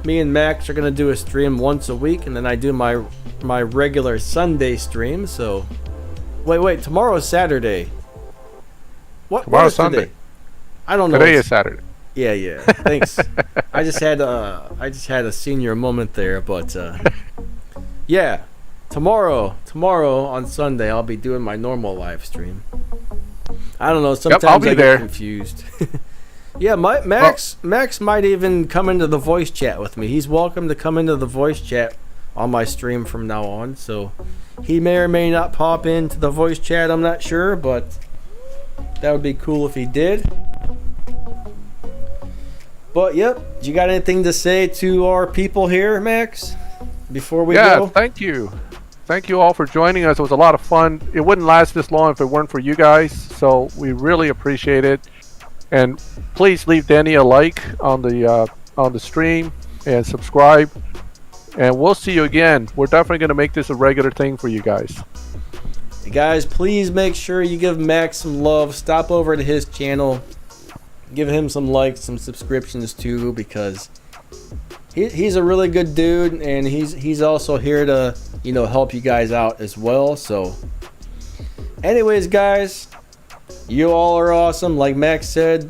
me and Max are going to do a stream once a week, and then I do my regular Sunday stream. So wait, tomorrow's Saturday. Tomorrow's Sunday. I don't know. Today is Saturday. Yeah. Thanks. I just had a senior moment there, but yeah. Tomorrow on Sunday I'll be doing my normal live stream. I don't know. Sometimes I'll be I there. get confused. Yeah, Max might even come into the voice chat with me. He's welcome to come into the voice chat on my stream from now on. So he may or may not pop into the voice chat. I'm not sure, but that would be cool if he did. But yep, you got anything to say to our people here, Max? Before we go? Yeah, thank you. Thank you all for joining us. It was a lot of fun. It wouldn't last this long if it weren't for you guys. So we really appreciate it. And please leave Danny a like on the stream and subscribe. And we'll see you again. We're definitely going to make this a regular thing for you guys. Hey guys, please make sure you give Max some love. Stop over to his channel. Give him some likes, some subscriptions too, because he's a really good dude, and he's also here to, help you guys out as well. So anyways, guys, you all are awesome. Like Max said,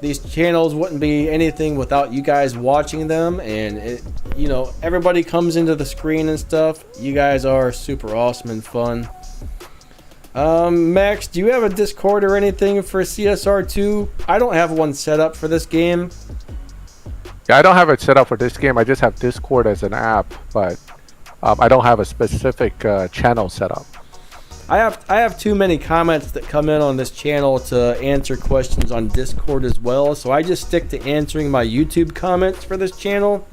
these channels wouldn't be anything without you guys watching them, and everybody comes into the screen and stuff. You guys are super awesome and fun. Max, do you have a Discord or anything for CSR2? I don't have one set up for this game. Yeah, I don't have it set up for this game. I just have Discord as an app, but I don't have a specific channel set up. I have too many comments that come in on this channel to answer questions on Discord as well, so I just stick to answering my YouTube comments for this channel.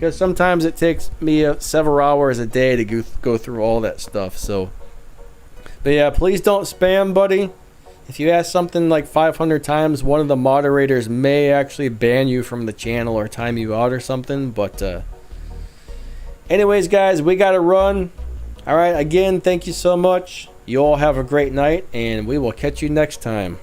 because sometimes it takes me several hours a day to go through all that stuff. So, but yeah, please don't spam, buddy. If you ask something like 500 times, one of the moderators may actually ban you from the channel or time you out or something. But anyways, guys, we got to run. All right, again, thank you so much. You all have a great night, and we will catch you next time.